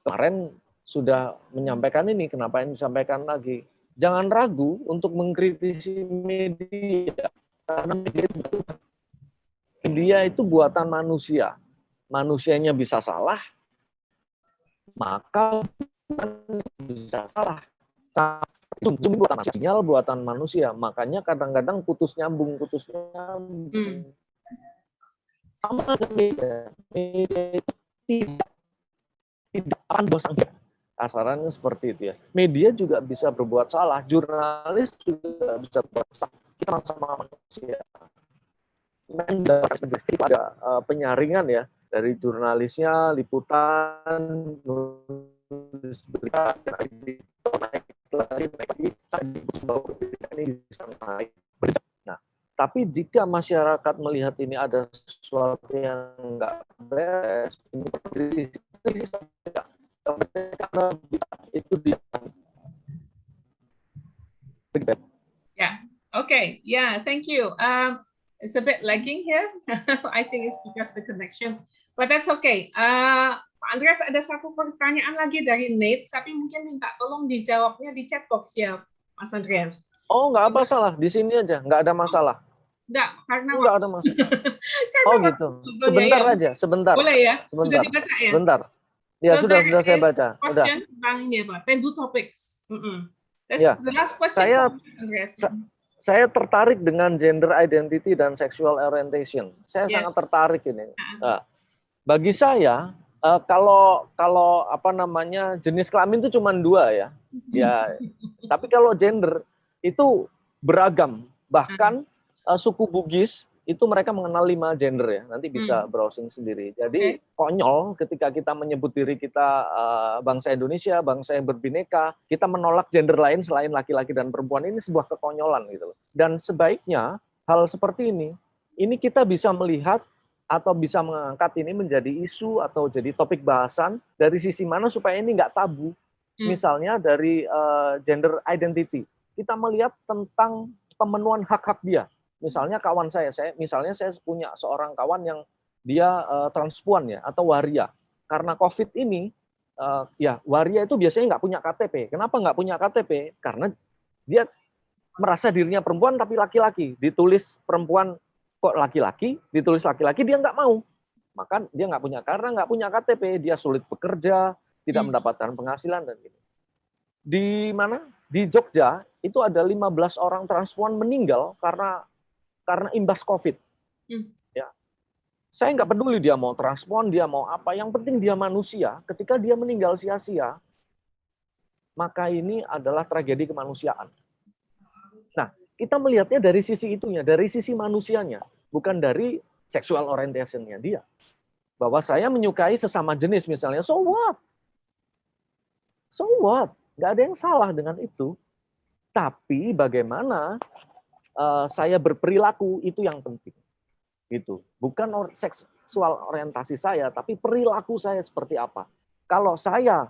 S14: kemarin sudah menyampaikan ini, kenapa ini disampaikan lagi? Jangan ragu untuk mengkritisi media, karena media itu buatan manusia. Manusianya bisa salah, maka bisa salah. Zoom buatan sinyal buatan manusia, makanya kadang-kadang putus nyambung. Sama dengan media tidak akan bosan. Kasarannya seperti itu ya. Media juga bisa berbuat salah, jurnalis juga bisa berbuat salah. Kita sama manusia. Ada penyaringan ya dari jurnalisnya, liputan, nulis berita, nah, tapi jika masyarakat melihat ini ada sesuatu yang nggak beres, itu dia.
S15: Yeah. Okay. Yeah. Thank you. It's a bit lagging here. I think it's because the connection, but that's okay. Pak Andreas, ada satu pertanyaan lagi dari Nate, tapi mungkin minta tolong dijawabnya di chat box ya, Mas Andreas.
S14: Oh, nggak apa masalah. Di sini aja, nggak ada masalah.
S15: Nggak, karena
S14: nggak ada masalah. Oh gitu. Sebentar ya. Aja, sebentar.
S15: Boleh ya?
S14: Sebentar.
S15: Sudah dibaca ya?
S14: Sebentar. Ya, so sudah saya baca.
S15: Question tentang ini apa? Taboo topics. That's
S14: ya.
S15: The last question, Andreas.
S14: Saya tertarik dengan gender identity dan sexual orientation. Saya sangat tertarik ini. Nah, bagi saya, kalau apa namanya jenis kelamin itu cuma 2 ya. Ya. Tapi kalau gender itu beragam. Bahkan suku Bugis itu mereka mengenal 5 gender ya. Nanti bisa browsing sendiri. Jadi konyol ketika kita menyebut diri kita bangsa Indonesia, bangsa yang berbineka, kita menolak gender lain selain laki-laki dan perempuan, ini sebuah kekonyolan gitu loh. Dan sebaiknya hal seperti ini kita bisa melihat atau bisa mengangkat ini menjadi isu atau jadi topik bahasan dari sisi mana supaya ini nggak tabu. Misalnya dari gender identity. Kita melihat tentang pemenuhan hak-hak dia. Misalnya kawan saya punya seorang kawan yang dia transpuan ya atau waria. Karena COVID ini, ya waria itu biasanya nggak punya KTP. Kenapa nggak punya KTP? Karena dia merasa dirinya perempuan tapi laki-laki. Ditulis perempuan kok laki-laki, ditulis laki-laki dia nggak mau. Maka dia karena nggak punya KTP, dia sulit bekerja, tidak mendapatkan penghasilan dan gitu. Di mana? Di Jogja itu ada 15 orang transpuan meninggal karena imbas COVID. Ya. Saya nggak peduli dia mau transpon, dia mau apa. Yang penting dia manusia. Ketika dia meninggal sia-sia, maka ini adalah tragedi kemanusiaan. Nah, kita melihatnya dari sisi itunya, dari sisi manusianya, bukan dari sexual orientation-nya dia. Bahwa saya menyukai sesama jenis misalnya, so what? So what? Nggak ada yang salah dengan itu. Tapi bagaimana saya berperilaku itu yang penting. Gitu. Bukan seksual orientasi saya, tapi perilaku saya seperti apa. Kalau saya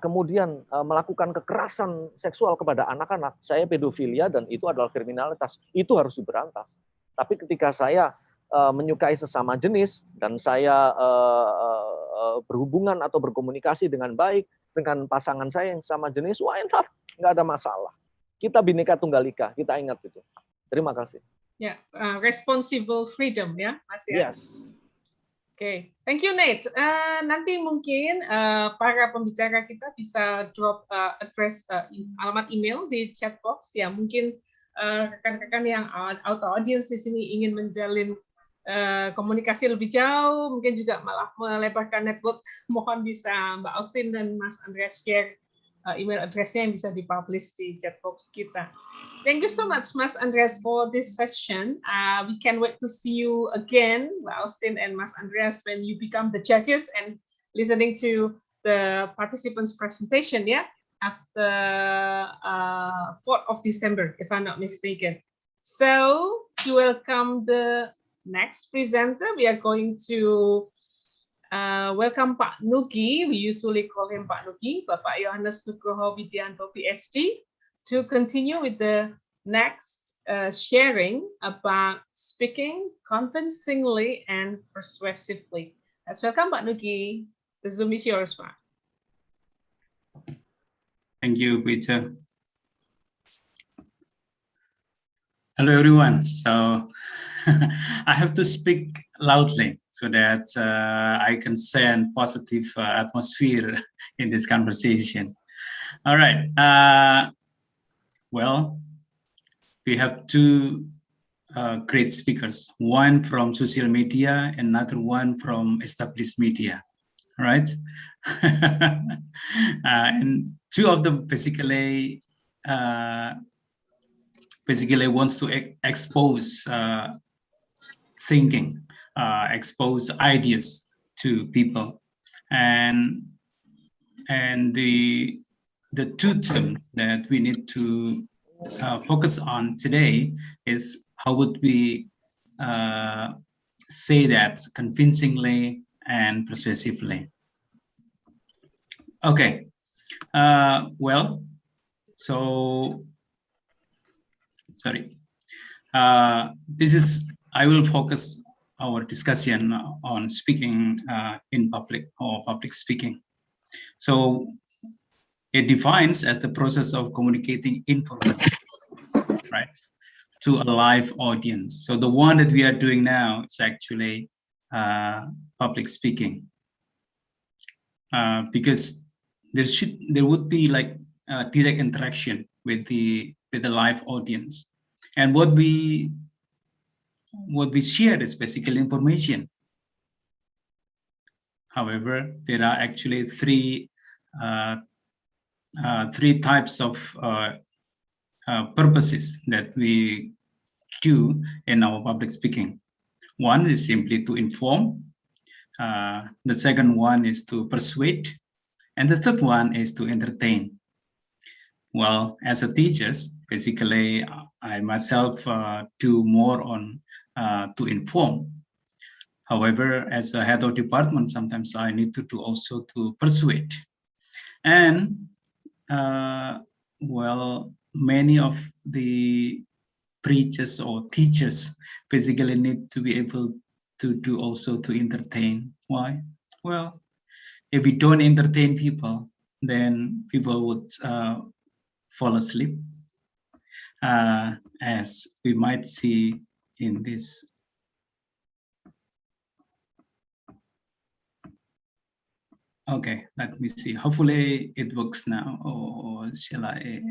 S14: kemudian melakukan kekerasan seksual kepada anak-anak, saya pedofilia dan itu adalah kriminalitas. Itu harus diberantas. Tapi ketika saya menyukai sesama jenis dan saya berhubungan atau berkomunikasi dengan baik dengan pasangan saya yang sama jenis, why not? Nggak ada masalah. Kita Bhinneka Tunggal Ika, kita ingat itu. Terima kasih.
S15: Ya, responsible freedom ya, Mas ya.
S14: Yes.
S15: Oke, thank you Nate. Nanti mungkin para pembicara kita bisa drop address alamat email di chat box ya. Mungkin rekan-rekan yang auto audience di sini ingin menjalin komunikasi lebih jauh, mungkin juga malah melebarkan network. Mohon bisa Mbak Austin dan Mas Andreas share email addressnya yang bisa dipublish di chat box kita. Thank you so much, Mas Andreas, for this session. We can wait to see you again, Austin and Mas Andreas, when you become the judges and listening to the participants' presentation, yeah, after 4th of December, if I'm not mistaken. So, to welcome the next presenter, we are going to welcome Pak Nugi. We usually call him Pak Nugi, Bapak Yohanes Nugroho Widianto, PhD, to continue with the next sharing about speaking convincingly and persuasively. Let's welcome Pak Nugi. The Zoom is yours, Pak.
S9: Thank you, Peter. Hello, everyone. So I have to speak loudly so that I can send positive atmosphere in this conversation. All right. Well, we have two great speakers, one from social media, another one from established media, right? And two of them basically wants to expose thinking, expose ideas to people, and the two terms that we need to focus on today is how would we say that convincingly and persuasively. Okay, well, so sorry. I will focus our discussion on speaking in public or public speaking. So it defines as the process of communicating information, right, to a live audience. So the one that we are doing now is actually public speaking, because there would be like direct interaction with the live audience, and what we share is basically information. However, there are actually three types of purposes that we do in our public speaking. One is simply to inform. The second one is to persuade. And the third one is to entertain. Well, as a teacher, basically, I myself do more on to inform. However, as a head of department, sometimes I need to do also to persuade. And well, many of the preachers or teachers basically need to be able to do also to entertain. Why? Well, if we don't entertain people, then people would fall asleep, as we might see in this. Okay, let me see. Hopefully it works now, or shall I?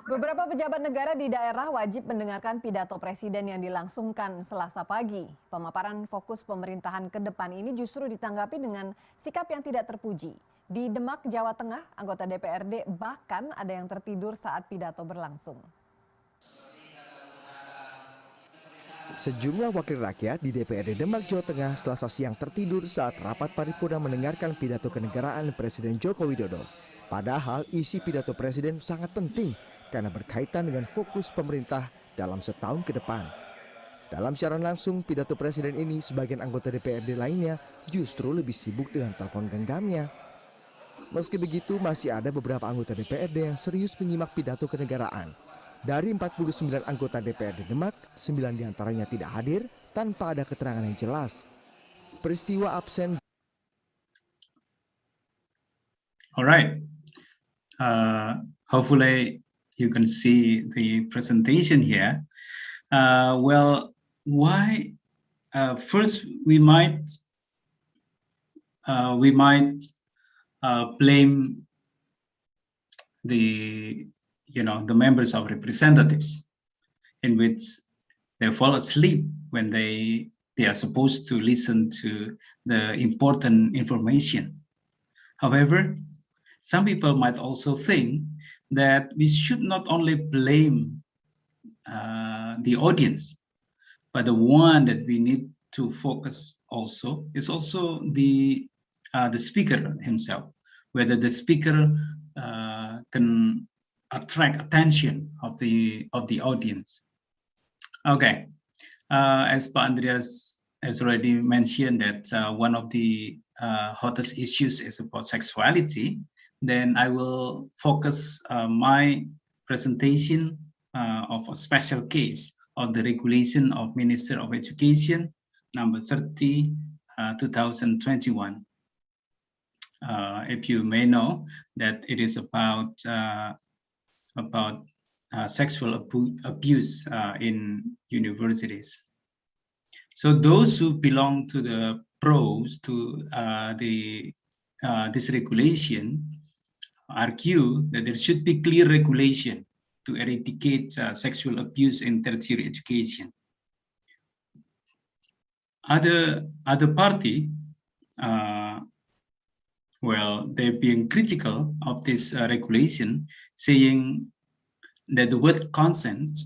S16: Beberapa pejabat negara di daerah wajib mendengarkan pidato presiden yang dilangsungkan Selasa pagi. Pemaparan fokus pemerintahan ke depan ini justru ditanggapi dengan sikap yang tidak terpuji. Di Demak, Jawa Tengah, anggota DPRD bahkan ada yang tertidur saat pidato berlangsung.
S17: Sejumlah wakil rakyat di DPRD Demak, Jawa Tengah Selasa siang tertidur saat rapat paripurna mendengarkan pidato kenegaraan Presiden Joko Widodo. Padahal isi pidato Presiden sangat penting karena berkaitan dengan fokus pemerintah dalam setahun ke depan. Dalam siaran langsung pidato Presiden ini, sebagian anggota DPRD lainnya justru lebih sibuk dengan telepon genggamnya. Meski begitu, masih ada beberapa anggota DPRD yang serius menyimak pidato kenegaraan. Dari 49 anggota DPRD Demak, 9 diantaranya tidak hadir tanpa ada keterangan yang jelas. Peristiwa absen.
S9: Alright, hopefully you can see the presentation here. Well, why? First, we might blame the members of representatives, in which they fall asleep when they are supposed to listen to the important information. However, some people might also think that we should not only blame the audience, but the one that we need to focus also is also the speaker himself, whether the speaker can attract attention of the audience. Okay, as Pak Andreas has already mentioned that one of the hottest issues is about sexuality, then I will focus my presentation of a special case of the regulation of Minister of Education number 30, 2021. If you may know that it is about sexual abuse in universities. So those who belong to the pros to this regulation argue that there should be clear regulation to eradicate sexual abuse in tertiary education. Other party, well, they're being critical of this regulation, saying that the word consent,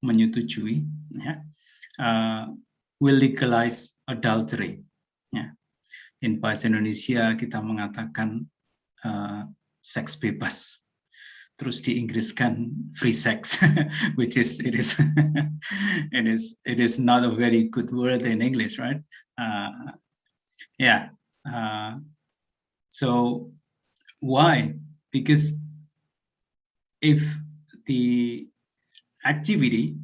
S9: menyetujui, will legalize adultery. In bahasa Indonesia kita mengatakan seks bebas. Terus diinggriskan free sex, which is it is not a very good word in English, right? So why? Because if the activity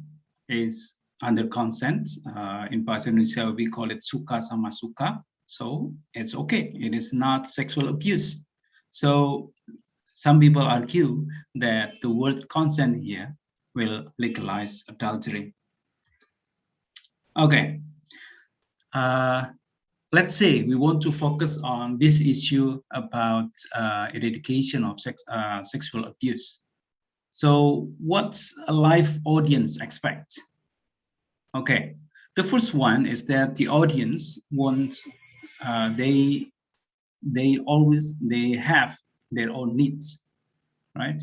S9: is under consent, in bahasa Indonesia we call it suka sama suka, so it's okay. It is not sexual abuse. So some people argue that the word consent here will legalize adultery. Okay, let's say we want to focus on this issue about eradication of sexual abuse. So what's a live audience expect? Okay, the first one is that the audience wants, they have their own needs, right?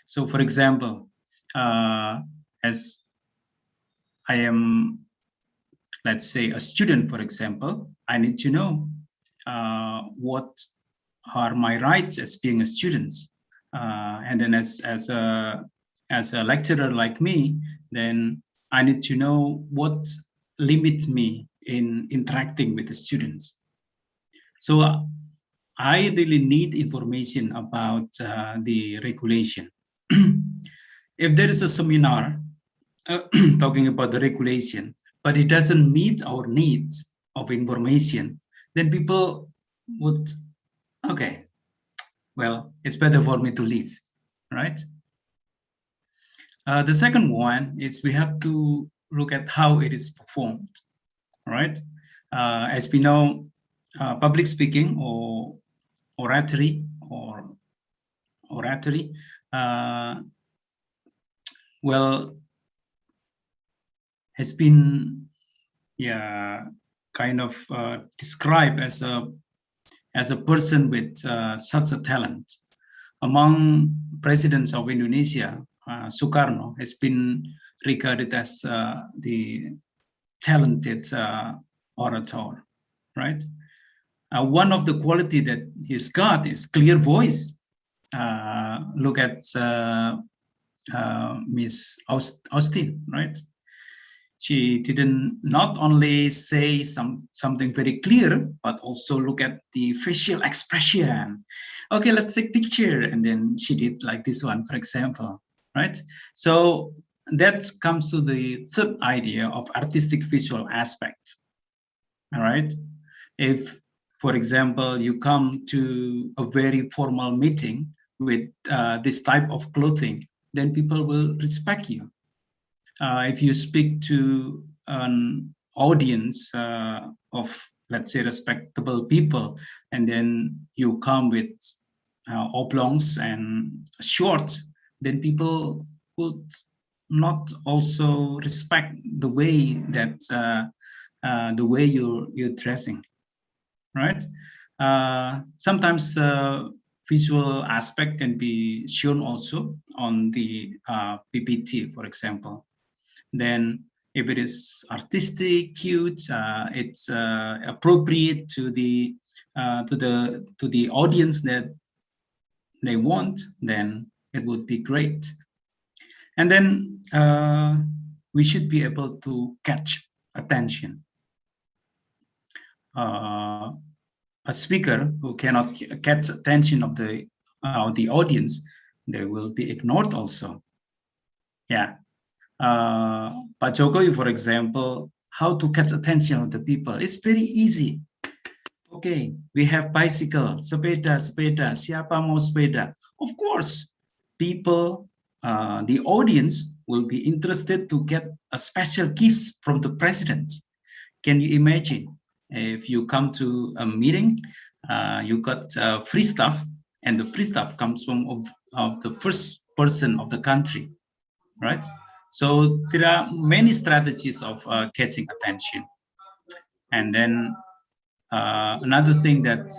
S9: So for example, as I am, let's say, a student, for example, I need to know what are my rights as being a student. And then as a lecturer like me, then I need to know what limits me in interacting with the students. So I really need information about the regulation. If there is a seminar talking about the regulation, but it doesn't meet our needs of information, then people would, okay, well, it's better for me to leave, right? The second one is we have to look at how it is performed, right? As we know, public speaking or oratory oratory, well, has been kind of described as a person with such a talent. Among presidents of Indonesia, Sukarno has been regarded as the talented orator, right? One of the quality that he's got is clear voice. Look at Miss Austin, right? She didn't not only say something very clear, but also look at the facial expression. Okay, let's take picture, and then she did like this one, for example, right? So that comes to the third idea of artistic visual aspect. All right, if, for example, you come to a very formal meeting with this type of clothing, then people will respect you. If you speak to an audience of, let's say, respectable people, and then you come with oblongs and shorts, then people would not also respect the way that the way you're dressing, right? Sometimes visual aspect can be shown also on the PPT, for example. Then if it is artistic, cute, it's appropriate to the audience that they want, then it would be great. And then we should be able to catch attention. A speaker who cannot catch attention of the audience, they will be ignored also. Yeah. Pak Jokowi, for example, how to catch attention of the people? It's very easy. Okay, we have bicycle, sepeda, siapa mau sepeda? Of course, people, the audience will be interested to get a special gift from the president. Can you imagine if you come to a meeting, you got free stuff, and the free stuff comes from of the first person of the country, right? So there are many strategies of catching attention. And then another thing that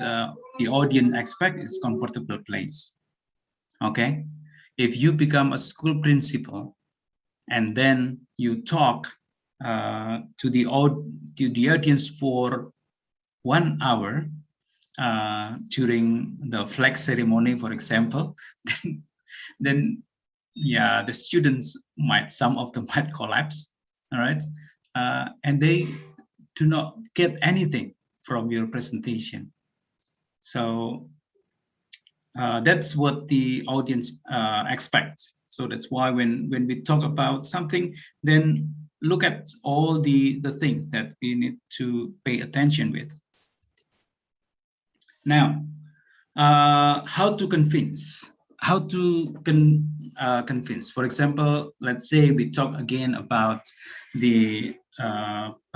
S9: the audience expect is comfortable place. Okay, if you become a school principal and then you talk to the audience for 1 hour during the flag ceremony, for example, then yeah, the students some of them might collapse, all right? And they do not get anything from your presentation. So that's what the audience expects. So that's why when we talk about something, then look at all the things that we need to pay attention with. Now, how to convince? How to convince? For example, let's say we talk again about the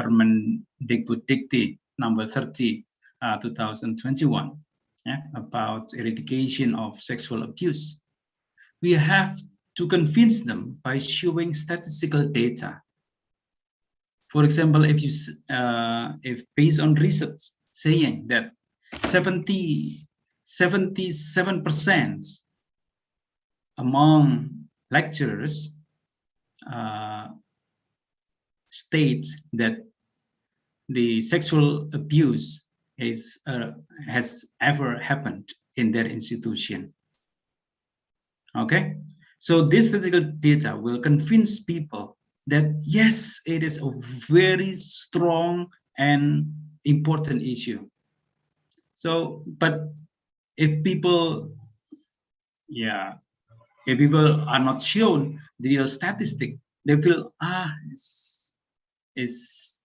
S9: Permendikbud number 30, 2021, about eradication of sexual abuse. We have to convince them by showing statistical data. For example, if based on research saying that 77% among lecturers state that the sexual abuse has ever happened in their institution. Okay, so this statistical data will convince people that yes, it is a very strong and important issue. So, but if people, if people are not shown the real statistic, they feel it's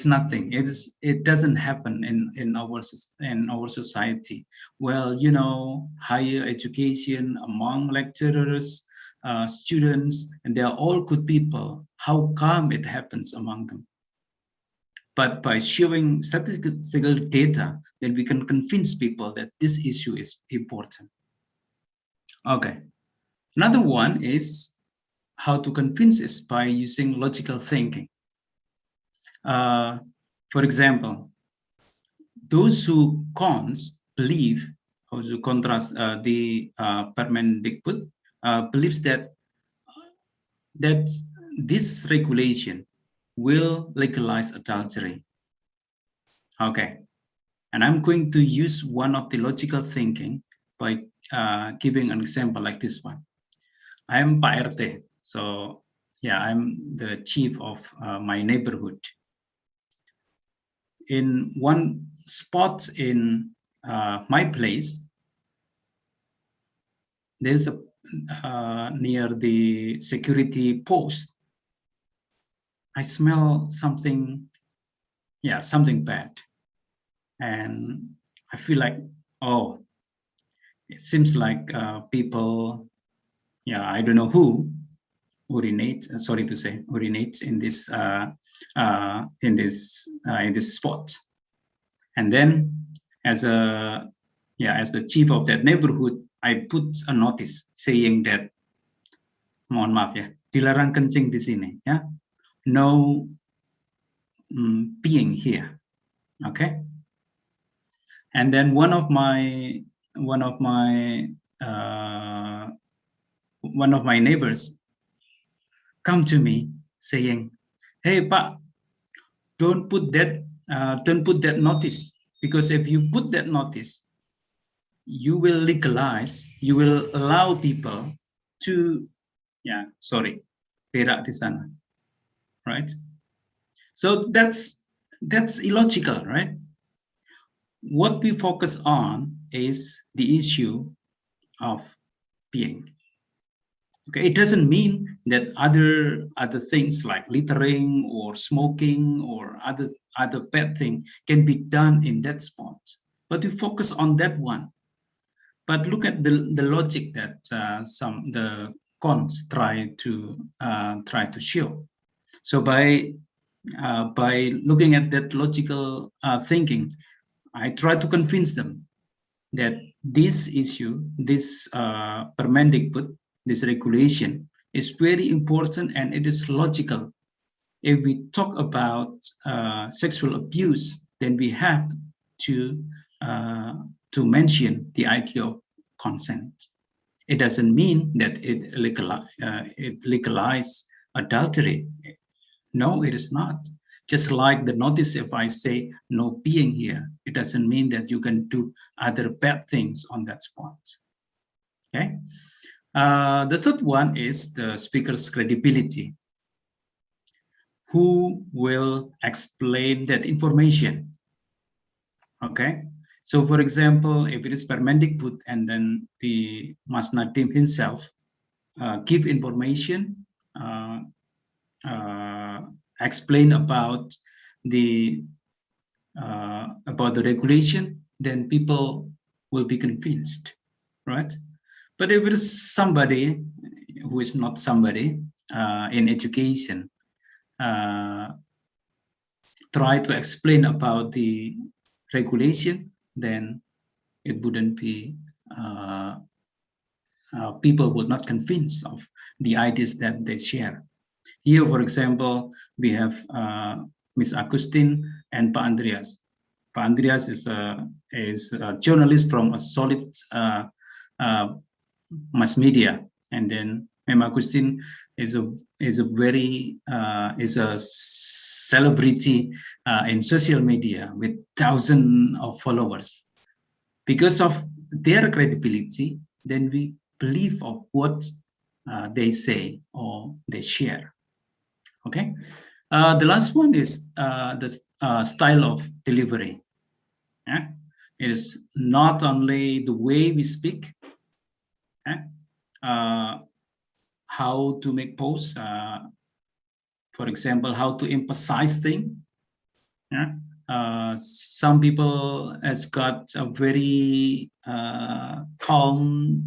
S9: nothing. It doesn't happen in our society. Well, you know, higher education among lecturers, students, and they are all good people. How come it happens among them? But by showing statistical data, then we can convince people that this issue is important. Okay. Another one is how to convince is by using logical thinking. For example, those who believe, or to contrast the Permendikbud, believes that this regulation will legalize adultery. Okay, and I'm going to use one of the logical thinking by giving an example like this one. I am Pak RT, so yeah, I'm the chief of my neighborhood. In one spot in my place, there's a near the security post. I smell something, something bad, and I feel like, oh, it seems like people, I don't know who, urinates. Sorry to say, urinates in this spot. And then, as the chief of that neighborhood, I put a notice saying that, mohon maaf ya, dilarang kencing di sini, ya, no peeing here, okay. And then one of my neighbors come to me saying, "Hey, Pak, don't put that notice, because if you put that notice, you will legalize, you will allow people to, berak di sana, right? So that's illogical, right? What we focus on is the issue of peeing. Okay, it doesn't mean that other things like littering or smoking or other bad thing can be done in that spot, but we focus on that one. But look at the logic that the cons try to show. So by looking at that logical thinking, I try to convince them that this issue, this Permendikbud, this regulation is very important and it is logical. If we talk about sexual abuse, then we have to mention the idea of consent. It doesn't mean that it legalizes adultery. No, it is not. Just like the notice, if I say no peeing here, it doesn't mean that you can do other bad things on that spot. Okay. The third one is the speaker's credibility. Who will explain that information? Okay. So, for example, if it is Permendikbud and then the Mas Nadiem himself give information, explain about the regulation, then people will be convinced, right? But if it is somebody who is not somebody in education, try to explain about the regulation, then it wouldn't be, people would not convince of the ideas that they share. Here, for example, we have Miss Agustin and Pak Andreas. Pak Andreas is a journalist from a solid mass media, and then Mem Agustin is a celebrity in social media with thousands of followers. Because of their credibility, then we believe of what they say or they share. Okay, the last one is the style of delivery. Yeah? It is not only the way we speak, how to make posts, for example, how to emphasize things. Yeah? Some people has got a very calm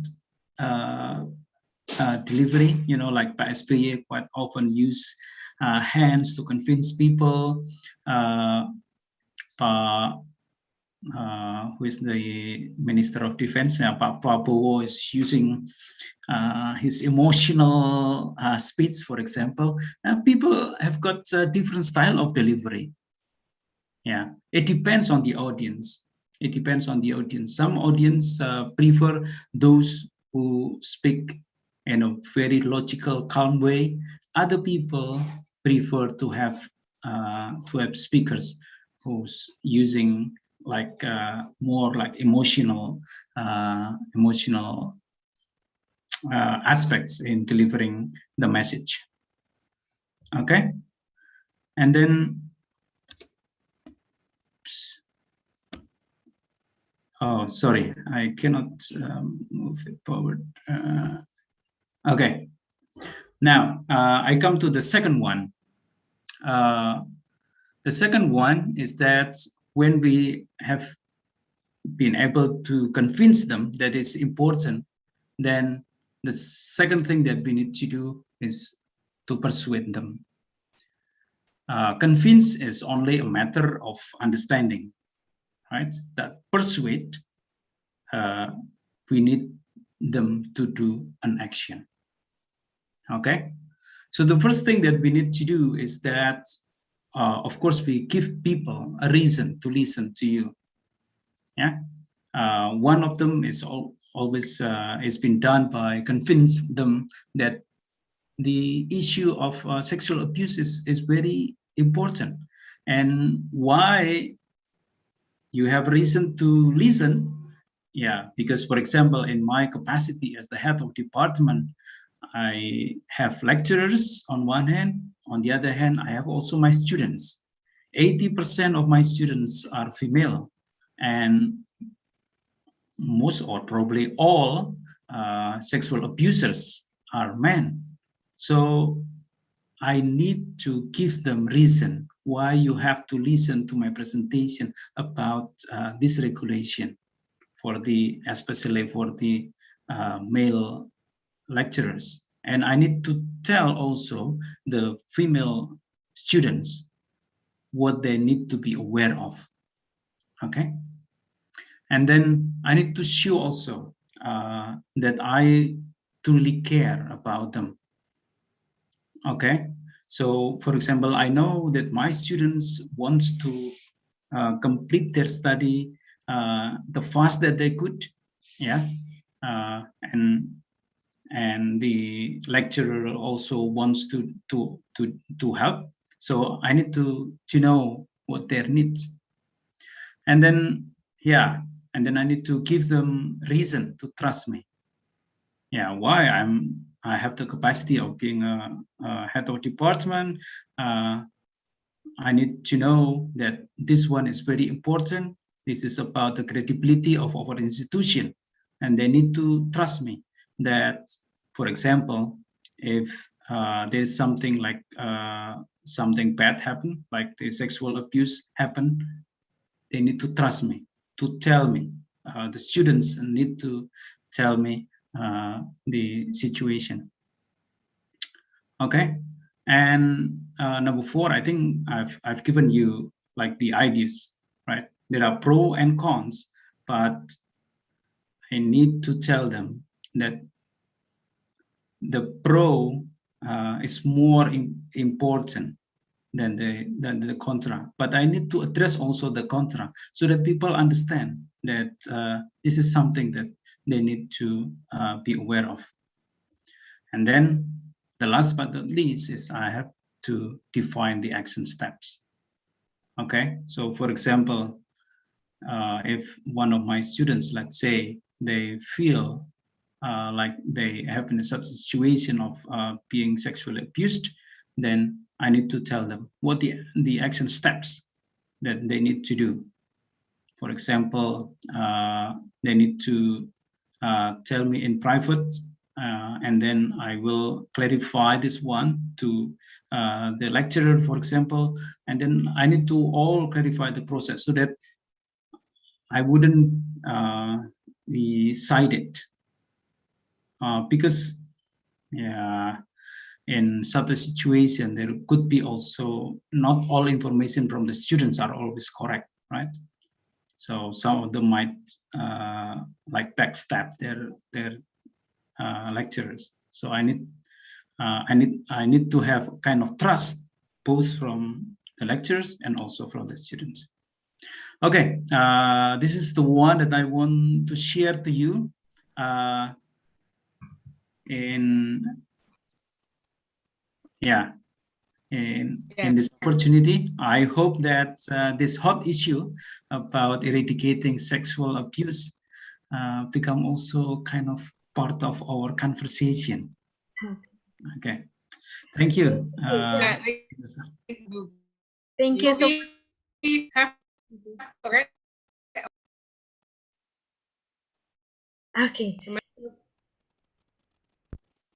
S9: delivery, like Pak SBY quite often use hands to convince people. Pak who is the Minister of Defense, Pak Prabowo, is using his emotional speech, for example, people have got a different style of delivery. Yeah, it depends on the audience. It depends on the audience. Some audience prefer those who speak in a very logical, calm way. Other people prefer to have speakers who's using like more like emotional aspects in delivering the message. Okay, and then oh, sorry, I cannot move it forward. Okay, now I come to the second one. The second one is that when we have been able to convince them that it's important, then the second thing that we need to do is to persuade them. Convince is only a matter of understanding, right? That persuade, we need them to do an action. Okay, so the first thing that we need to do is that, of course, we give people a reason to listen to you. Yeah, one of them is always has been done by convince them that the issue of sexual abuse is very important, and why you have reason to listen. Yeah, because for example, in my capacity as the head of department, I have lecturers on one hand. On the other hand, I have also my students. 80% of my students are female, and most or probably all sexual abusers are men. So I need to give them reason why you have to listen to my presentation about this regulation for the, especially for the male lecturers. And I need to tell also the female students what they need to be aware of. Okay. And then I need to show also that I truly care about them. Okay. So for example, I know that my students want to complete their study the fast that they could. Yeah. And the lecturer also wants to help. So I need to know what their needs. And then, yeah, and then I need to give them reason to trust me. Yeah, why I have the capacity of being a head of department. I need to know that this one is very important. This is about the credibility of our institution, and they need to trust me that, for example, if there's something like something bad happen, like the sexual abuse happen, they need to trust me, to tell me. The students need to tell me the situation. Okay, and number 4, I think I've given you like the ideas, right? There are pros and cons, but I need to tell them that the pro is more important than the contra. But I need to address also the contra so that people understand that this is something that they need to be aware of. And then the last but not least is I have to define the action steps. Okay, so for example, if one of my students, let's say, they feel like they have in such a situation of being sexually abused, then I need to tell them what the action steps that they need to do. For example, they need to tell me in private, and then I will clarify this one to the lecturer, for example, and then I need to all clarify the process so that I wouldn't be sided, because yeah, in such a situation there could be also not all information from the students are always correct, right? So some of them might like backstab their lecturers. So I need to have kind of trust both from the lecturers and also from the students. Okay, this is the one that I want to share to you. In this opportunity, I hope that this hot issue about eradicating sexual abuse become also kind of part of our conversation. Okay, thank you.
S6: Thank you so Okay.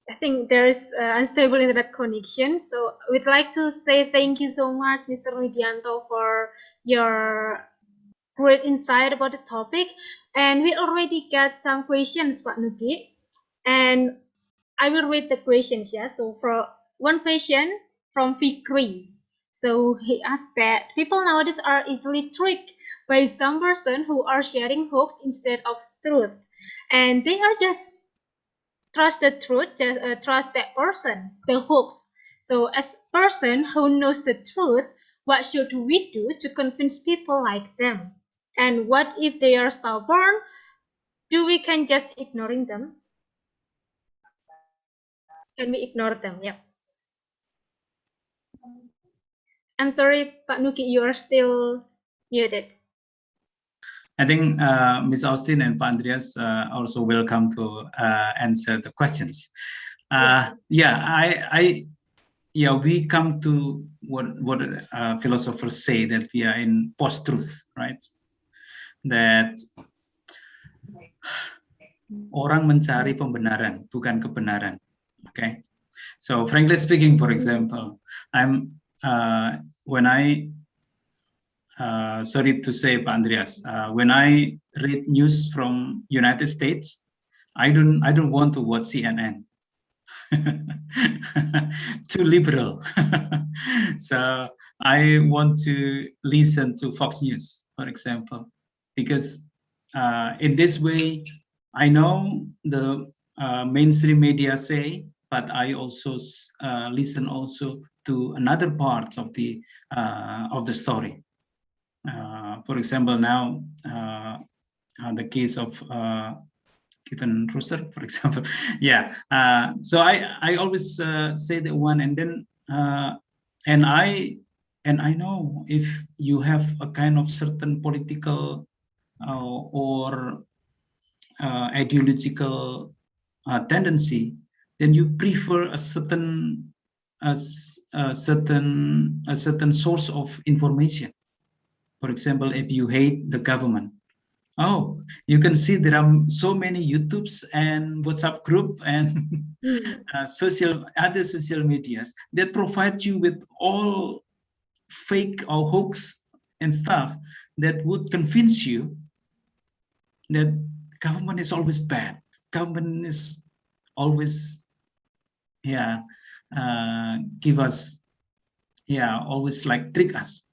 S6: I think there is unstable internet connection, so we'd like to say thank you so much, Mr. Widianto, for your great insight about the topic. And we already got some questions, Pak Nuki, and I will read the questions. Yeah. So for one question from Fikri. So he asked that people nowadays are easily tricked by some person who are sharing hoax instead of truth, and they are just trust the truth, just trust that person, the hoax. So as person who knows the truth, what should we do to convince people like them? And what if they are stubborn? Do we can just ignoring them? Can we ignore them? Yeah. I'm sorry, Pak Nuki, you are still muted.
S9: I think Ms. Austin and Pak Andreas also welcome to answer the questions. We come to what philosophers say, that we are in post-truth, right? That orang mencari pembenaran, bukan kebenaran. Okay, so frankly speaking, for example, sorry to say, Pak Andreas, when I read news from United States, I don't want to watch CNN. Too liberal. So I want to listen to Fox News, for example, because in this way, I know the mainstream media say, but I also listen also to another part of the story. For example, now the case of Kitten Rooster, for example. So I always say that one, and then and I know if you have a kind of certain political or ideological tendency, then you prefer a certain source of information. For example, if you hate the government, you can see there are so many YouTubes and WhatsApp group and other social medias that provide you with all fake or hoax and stuff that would convince you that government is always bad. Government is always give us always like trick us.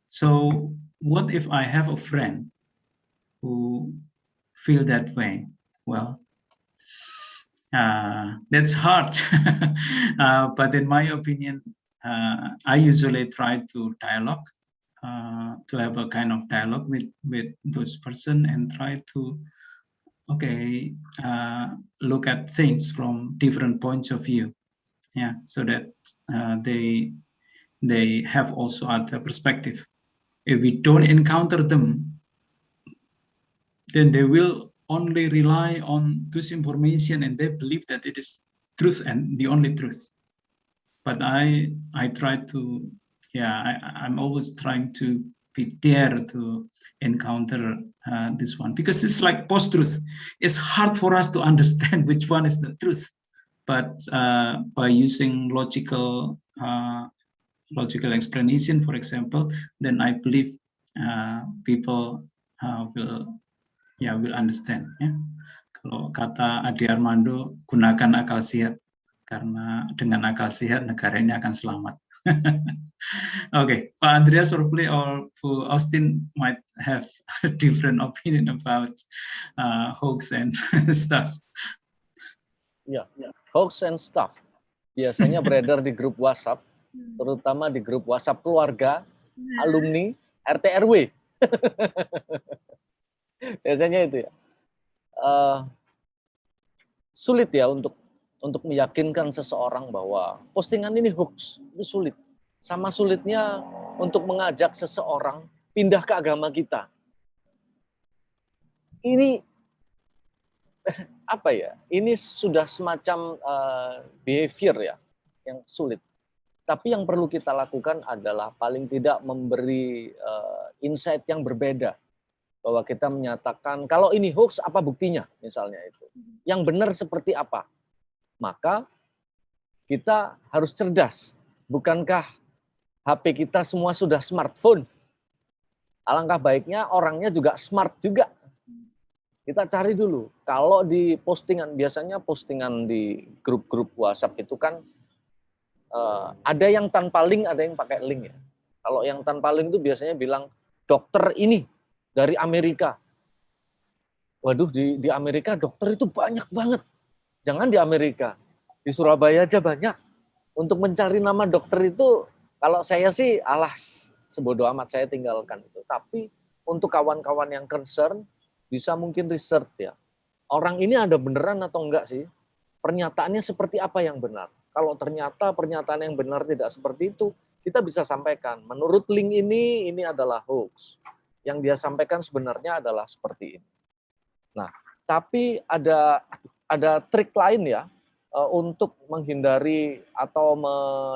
S9: So what if I have a friend who feel that way? Well, that's hard. But in my opinion, I usually try to dialogue, to have a kind of dialogue with those person and try to look at things from different points of view. So that they have also other perspective. If we don't encounter them, then they will only rely on this information and they believe that it is truth and the only truth. But I try to, I'm always trying to be there to encounter this one, because it's like post-truth. It's hard for us to understand which one is the truth. But by using logical explanation, for example, then I believe people will understand. Kalau kata Ade Armando, gunakan akal sehat, karena dengan akal sehat negara ini akan selamat. Okay, Pak Andreas probably or for Austin might have a different opinion about hoax and stuff.
S14: Ya, hoax and stuff. Biasanya beredar di grup WhatsApp, terutama di grup WhatsApp keluarga, alumni, RT RW. Biasanya itu ya. Sulit ya untuk meyakinkan seseorang bahwa postingan ini hoax, itu sulit. Sama sulitnya untuk mengajak seseorang pindah ke agama kita. Ini apa ya? Ini sudah semacam behavior ya yang sulit. Tapi yang perlu kita lakukan adalah paling tidak memberi insight yang berbeda. Bahwa kita menyatakan kalau ini hoax apa buktinya misalnya itu. Yang benar seperti apa? Maka kita harus cerdas. Bukankah HP kita semua sudah smartphone? Alangkah baiknya orangnya juga smart juga. Kita cari dulu. Kalau di postingan, biasanya postingan di grup-grup WhatsApp itu kan ada yang tanpa link, ada yang pakai link ya. Kalau yang tanpa link itu biasanya bilang dokter ini dari Amerika. Waduh, di Amerika dokter itu banyak banget. Jangan di Amerika, di Surabaya aja banyak. Untuk mencari nama dokter itu, kalau saya sih alas, sebodoh amat saya tinggalkan itu. Tapi untuk kawan-kawan yang concern, bisa mungkin research ya. Orang ini ada beneran atau enggak sih? Pernyataannya seperti apa yang benar? Kalau ternyata pernyataan yang benar tidak seperti itu, kita bisa sampaikan. Menurut link ini adalah hoax. Yang dia sampaikan sebenarnya adalah seperti ini. Nah, tapi ada trik lain ya untuk menghindari atau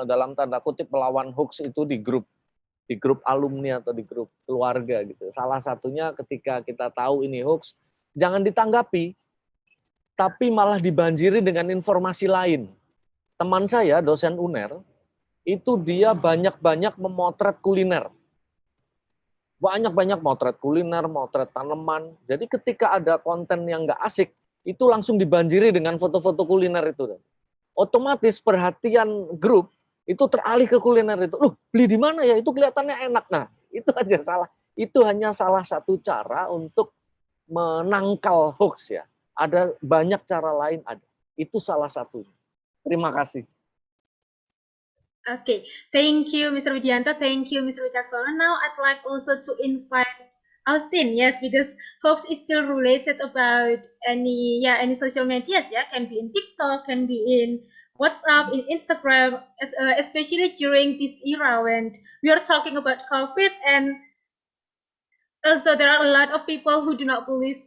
S14: dalam tanda kutip melawan hoax itu di grup alumni atau di grup keluarga gitu. Salah satunya ketika kita tahu ini hoax, jangan ditanggapi, tapi malah dibanjiri dengan informasi lain. Teman saya, dosen UNER, itu dia banyak-banyak memotret kuliner. Banyak-banyak motret kuliner, motret tanaman. Jadi ketika ada konten yang nggak asik, itu langsung dibanjiri dengan foto-foto kuliner itu. Otomatis perhatian grup itu teralih ke kuliner itu. Loh, beli di mana ya? Itu kelihatannya enak. Nah, itu aja salah. Itu hanya salah satu cara untuk menangkal hoax ya. Ada banyak cara lain ada. Itu salah satunya. Terima kasih.
S6: Okay, thank you, Mr. Widianto. Thank you, Mr. Wicaksono. Now, I'd like also to invite Austin. Yes, because hoax is still related about any social medias. Yeah, can be in TikTok, can be in WhatsApp, in Instagram, especially during this era when we are talking about COVID, and also there are a lot of people who do not believe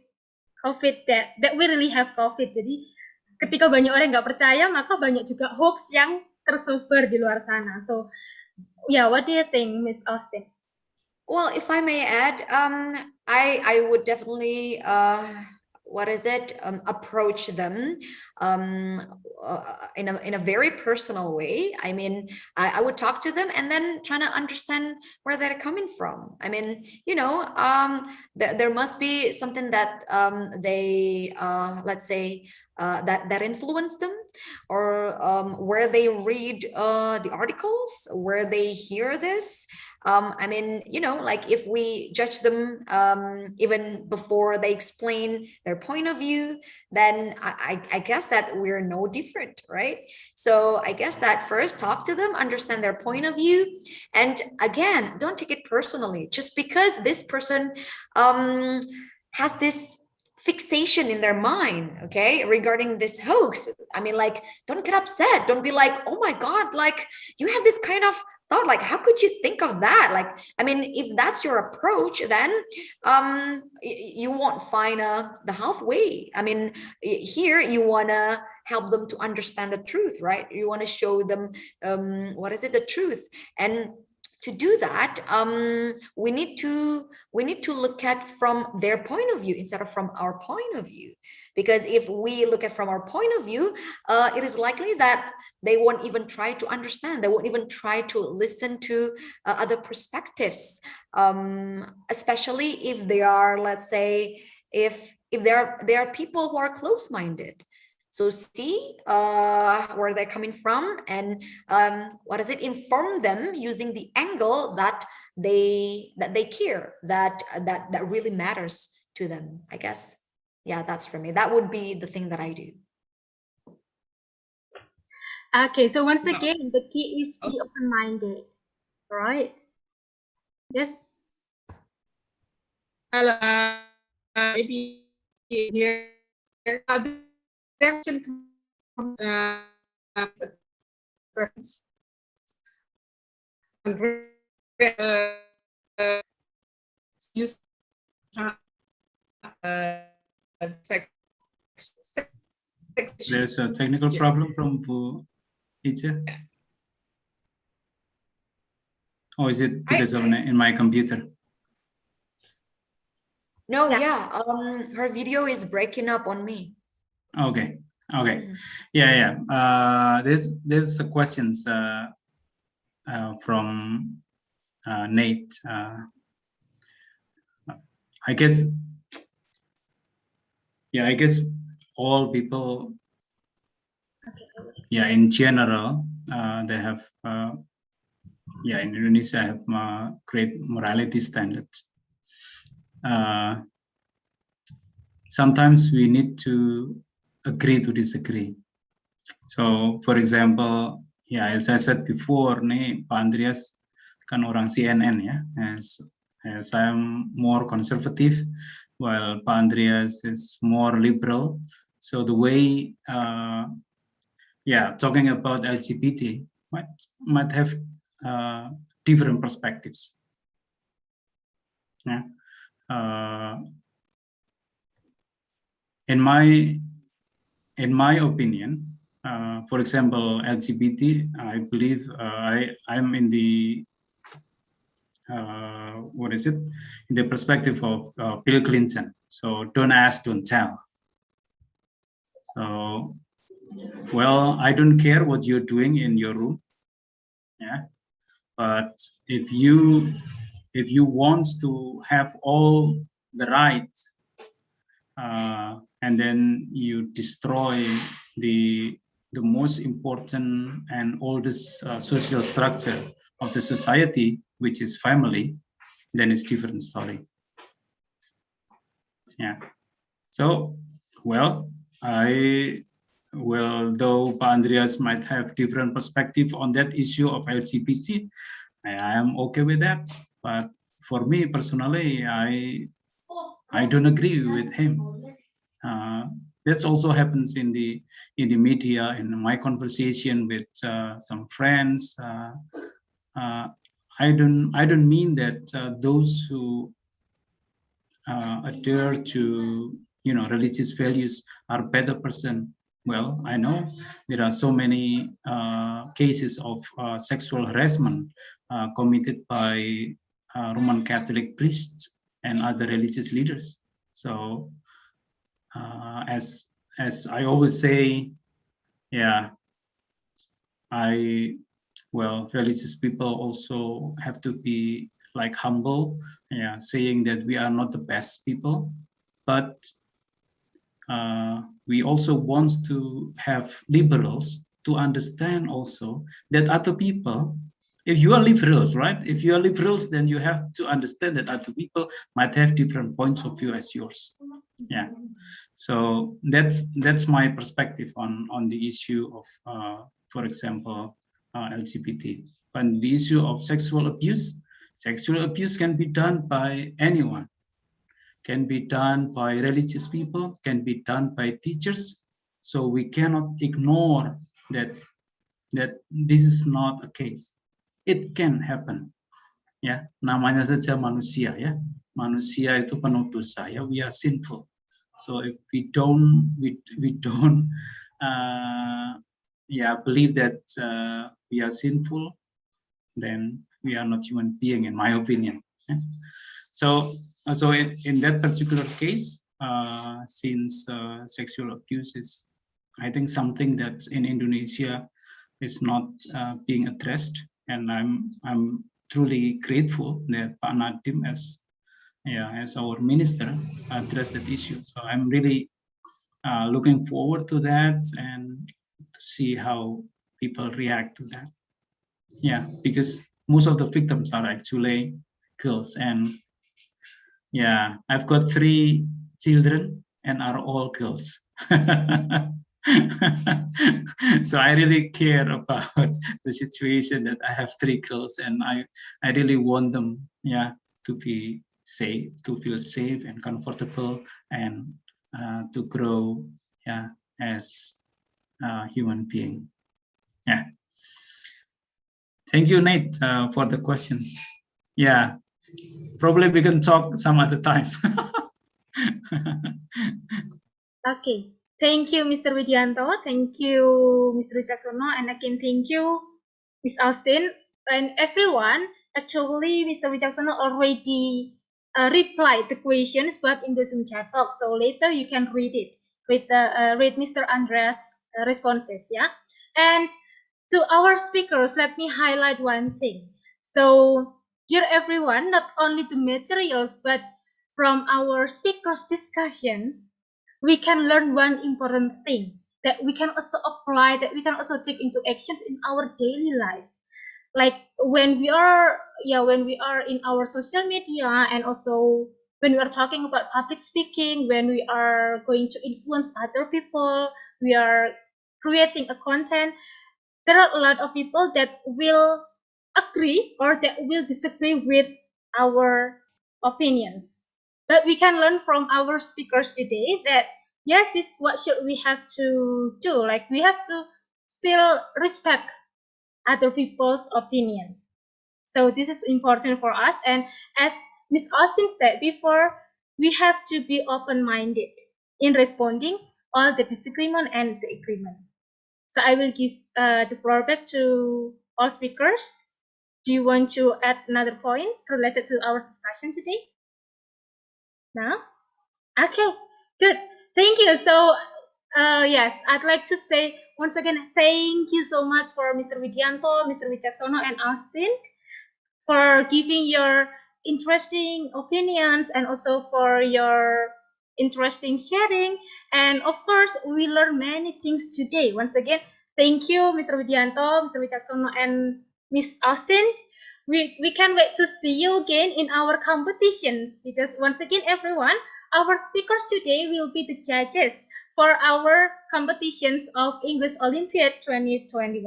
S6: COVID that we really have COVID. Jadi ketika banyak orang nggak percaya, maka banyak juga hoax yang tersebar di luar sana. So, yeah, what do you think, Miss Austin?
S10: Well, if I may add, I would definitely approach them in a very personal way. I mean, I would talk to them and then trying to understand where they're coming from. I mean, there must be something that they let's say that influenced them, or where they read the articles, where they hear this. I mean, like if we judge them even before they explain their point of view, then I guess that we're no different, right? So I guess that first talk to them, understand their point of view, and again, don't take it personally. Just because this person has this fixation in their mind, okay, regarding this hoax. I mean, like, don't get upset. Don't be like, oh my God, like you have this kind of thought, like, how could you think of that? Like, I mean, if that's your approach, then you won't find the halfway. I mean, here you want to help them to understand the truth, right? You want to show them the truth. And to do that, we need to look at from their point of view instead of from our point of view. Because if we look at from our point of view, it is likely that they won't even try to understand. They won't even try to listen to other perspectives, especially if they are, let's say, if there are people who are close-minded. So see where they're coming from, and what does it inform them using the angle that they care, that really matters to them, I guess. Yeah, that's for me. That would be the thing that I do.
S6: Okay, so once again, the key is be open-minded, right? Yes.
S15: Hello, maybe here. The question comes, reference. Use
S9: There's a technical problem from Icha. Or is it because of in my computer?
S10: No, yeah, her video is breaking up on me.
S9: Okay, okay, yeah. There's a questions from Nate. I guess, yeah, I guess all people, yeah, in general, they have, yeah, in Indonesia have great morality standards. Sometimes we need to agree to disagree. So, for example, yeah, as I said before, nih, Pak Andreas kan orang CNN ya, as I'm more conservative, while Pak Andreas is more liberal. So the way, yeah, talking about LGBT might have different perspectives. Yeah. In my opinion, for example, LGBT, I believe I'm in the what is it? In the perspective of Bill Clinton. So don't ask, don't tell. So, well, I don't care what you're doing in your room, yeah. But if you want to have all the rights, and then you destroy the most important and oldest social structure of the society, which is family, then it's different story. Yeah. So, well, though Pak Andreas might have different perspective on that issue of LGBT, I am okay with that. But for me personally, I don't agree with him. That also happens in the media, in my conversation with some friends. I don't mean that those who adhere to religious values are better person. Well, I know there are so many cases of sexual harassment committed by Roman Catholic priests and other religious leaders. So as I always say, yeah, religious people also have to be like humble, yeah, saying that we are not the best people, but we also want to have liberals to understand also that other people, if you are liberals, right? If you are liberals, then you have to understand that other people might have different points of view as yours. Yeah. So that's my perspective on the issue of, for example, LGBT. But the issue of sexual abuse can be done by anyone. Can be done by religious people, can be done by teachers. So we cannot ignore that this is not a case. It can happen. Ya, namanya saja manusia ya. Manusia itu penuh dosa ya. We are sinful. So if we don't believe that we are sinful, then we are not human being, in my opinion. Yeah? So in that particular case, since sexual abuse is, I think, something that in Indonesia is not being addressed, and I'm truly grateful that Pak Nadiem as our minister addressed that issue. So I'm really looking forward to that and to see how people react to that. Yeah, because most of the victims are actually girls, and yeah, I've got 3 children and are all girls. So I really care about the situation that I have 3 girls, and I really want them, yeah, to be safe, to feel safe and comfortable, and to grow, yeah, as a human being. Yeah. Thank you, Nate, for the questions. Yeah, probably we can talk some other time.
S6: Okay, thank you, Mr. Widianto. Thank you, Mr. Wicaksono, and again, thank you, Miss Austin, and everyone. Actually, Mr. Wicaksono already replied the questions, but in the Zoom chat box. So later you can read it, read Mr. Andreas' responses. Yeah, and to our speakers, let me highlight one thing. So, dear everyone, not only the materials, but from our speakers' discussion, we can learn one important thing that we can also apply, that we can also take into actions in our daily life. Like when we are in our social media, and also when we are talking about public speaking, when we are going to influence other people, we are creating a content, there are a lot of people that will agree or that will disagree with our opinions. But we can learn from our speakers today that yes, this is what should we have to do. Like we have to still respect other people's opinion. So this is important for us. And as Miss Austin said before, we have to be open-minded in responding all the disagreement and the agreement. So I will give the floor back to all speakers. Do you want to add another point related to our discussion today? No? Okay, good. Thank you. So, yes, I'd like to say once again, thank you so much for Mr. Widianto, Mr. Wicaksono, and Austin for giving your interesting opinions and also for your interesting sharing. And of course, we learned many things today. Once again, thank you, Mr. Widianto, Mr. Wicaksono, and Miss Austin. We can't wait to see you again in our competitions, because once again, everyone, our speakers today will be the judges for our competitions of English Olympiad 2021.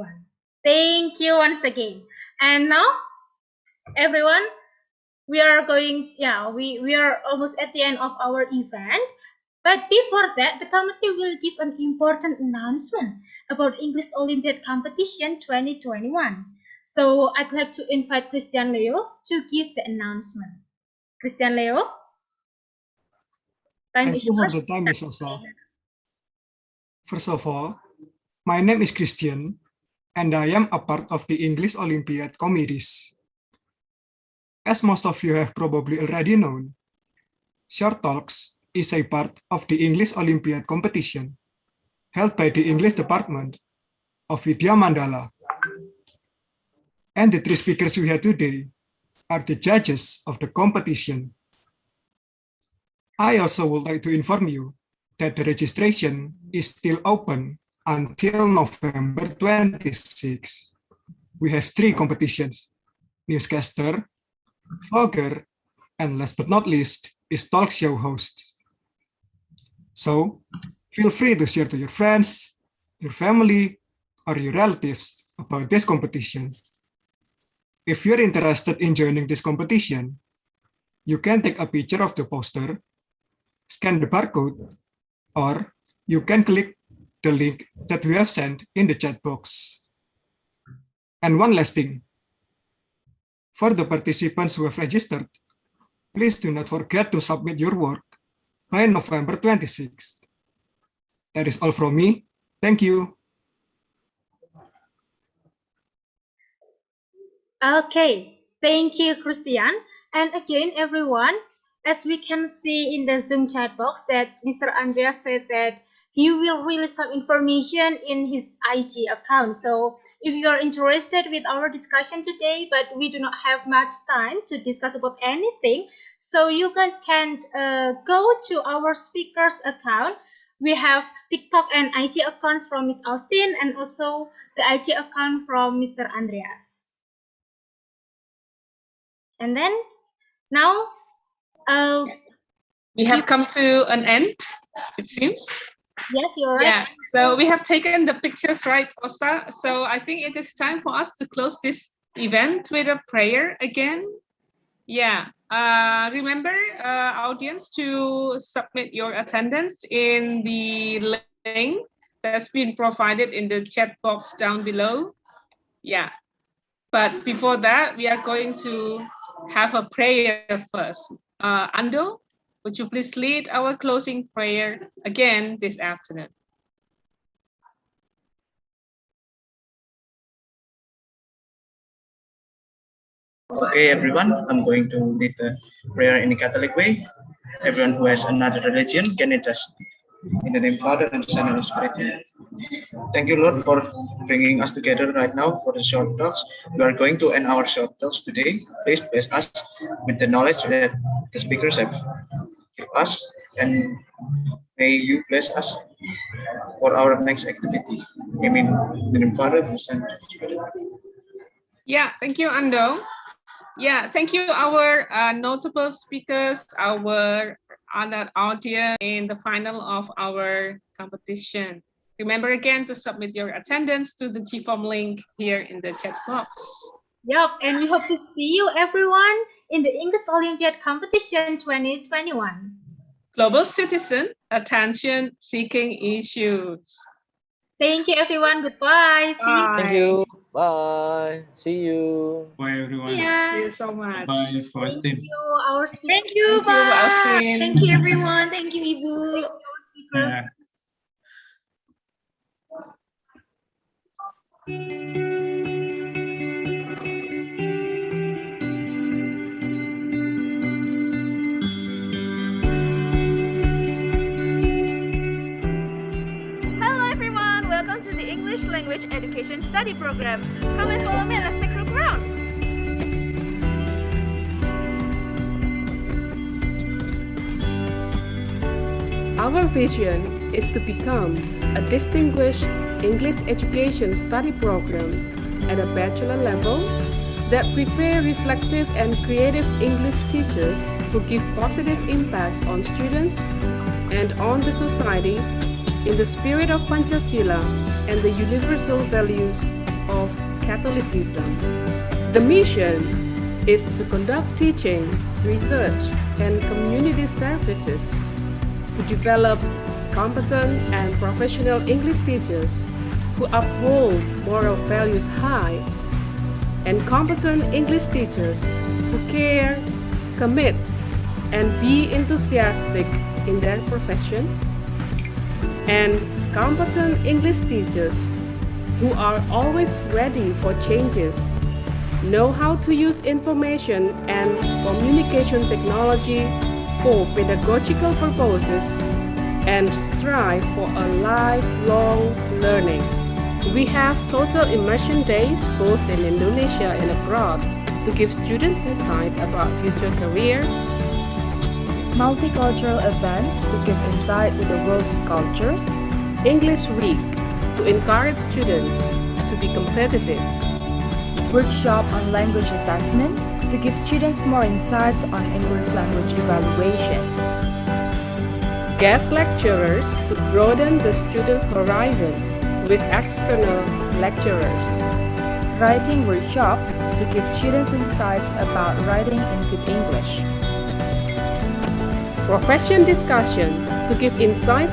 S6: Thank you once again. And now, everyone, we are almost at the end of our event. But before that, the committee will give an important announcement about English Olympiad Competition 2021. So I'd like to invite Christian Leo to give the announcement. Christian Leo, time
S18: Thank
S6: is
S18: you for
S6: yours.
S18: the time, Ms. Osa. First of all, my name is Christian, and I am a part of the English Olympiad committees. As most of you have probably already known, Short Talks is a part of the English Olympiad competition held by the English department of Vidya Mandala. And the 3 speakers we had today are the judges of the competition. I also would like to inform you that the registration is still open until November 26. We have 3 competitions: newscaster, vlogger, and last but not least is talk show host. So feel free to share to your friends, your family, or your relatives about this competition. If you're interested in joining this competition, you can take a picture of the poster, scan the barcode, or you can click the link that we have sent in the chat box. And one last thing, for the participants who have registered, please do not forget to submit your work by November 26th. That is all from me. Thank you.
S6: Okay, thank you, Christian. And again, everyone, as we can see in the Zoom chat box that Mr. Andreas said that he will release some information in his IG account. So if you are interested with our discussion today, but we do not have much time to discuss about anything, so you guys can go to our speaker's account We have TikTok and IG accounts from Miss Austin and also the IG account from Mr. Andreas. And then now
S15: we have come to an end, it seems.
S6: Yes, you're right.
S15: Yeah, so we have taken the pictures, right, Osta? So I think it is time for us to close this event with a prayer again. Yeah, remember, audience, to submit your attendance in the link that's been provided in the chat box down below. Yeah, but before that, we are going to have a prayer first. Ando, would you please lead our closing prayer again this afternoon?
S8: Okay, everyone, I'm going to lead the prayer in the Catholic way. Everyone who has another religion can adjust. In the name of Father and Son and Spirit. Thank you, Lord, for bringing us together right now for the short talks. We are going to end our short talks today. Please bless us with the knowledge that the speakers have given us, and may you bless us for our next activity. Amen. In the name of Father and Son and Spirit.
S15: Yeah, thank you, Ando. Yeah, thank you, our notable speakers, our honored audience in the final of our competition. Remember again to submit your attendance to the GFORM link here in the chat box.
S6: Yep, and we hope to see you everyone in the English Olympiad competition 2021.
S15: Global citizen, attention seeking issues.
S6: Thank you, everyone. Goodbye. See you.
S14: Thank you. Bye. See you.
S9: Bye, everyone.
S6: Yeah.
S15: Thank you so much.
S9: Bye, Faustin.
S6: Thank you, our speakers.
S10: Thank you,
S15: Thank you, Austin.
S10: Thank you, everyone. Thank you, Ibu.
S6: Thank you, our speakers.
S9: Yeah.
S2: Hello everyone, welcome to the English Language Education Study Program. Come and follow me and let's take a look around.
S5: Our vision is to become a distinguished English education study program at a bachelor level that prepare reflective and creative English teachers who give positive impacts on students and on the society in the spirit of Pancasila and the universal values of Catholicism. The mission is to conduct teaching, research, and community services to develop competent and professional English teachers who uphold moral values high, and competent English teachers who care, commit, and be enthusiastic in their profession, and competent English teachers who are always ready for changes, know how to use information and communication technology for pedagogical purposes, and strive for a lifelong learning. We have total immersion days both in Indonesia and abroad to give students insight about future careers,
S4: multicultural events to give insight to the world's cultures,
S5: English Week to encourage students to be competitive,
S4: workshop on language assessment to give students more insights on English language evaluation,
S5: guest lecturers to broaden the students' horizon with external lecturers,
S4: writing workshop to give students insights about writing in good English,
S5: profession discussion to give insights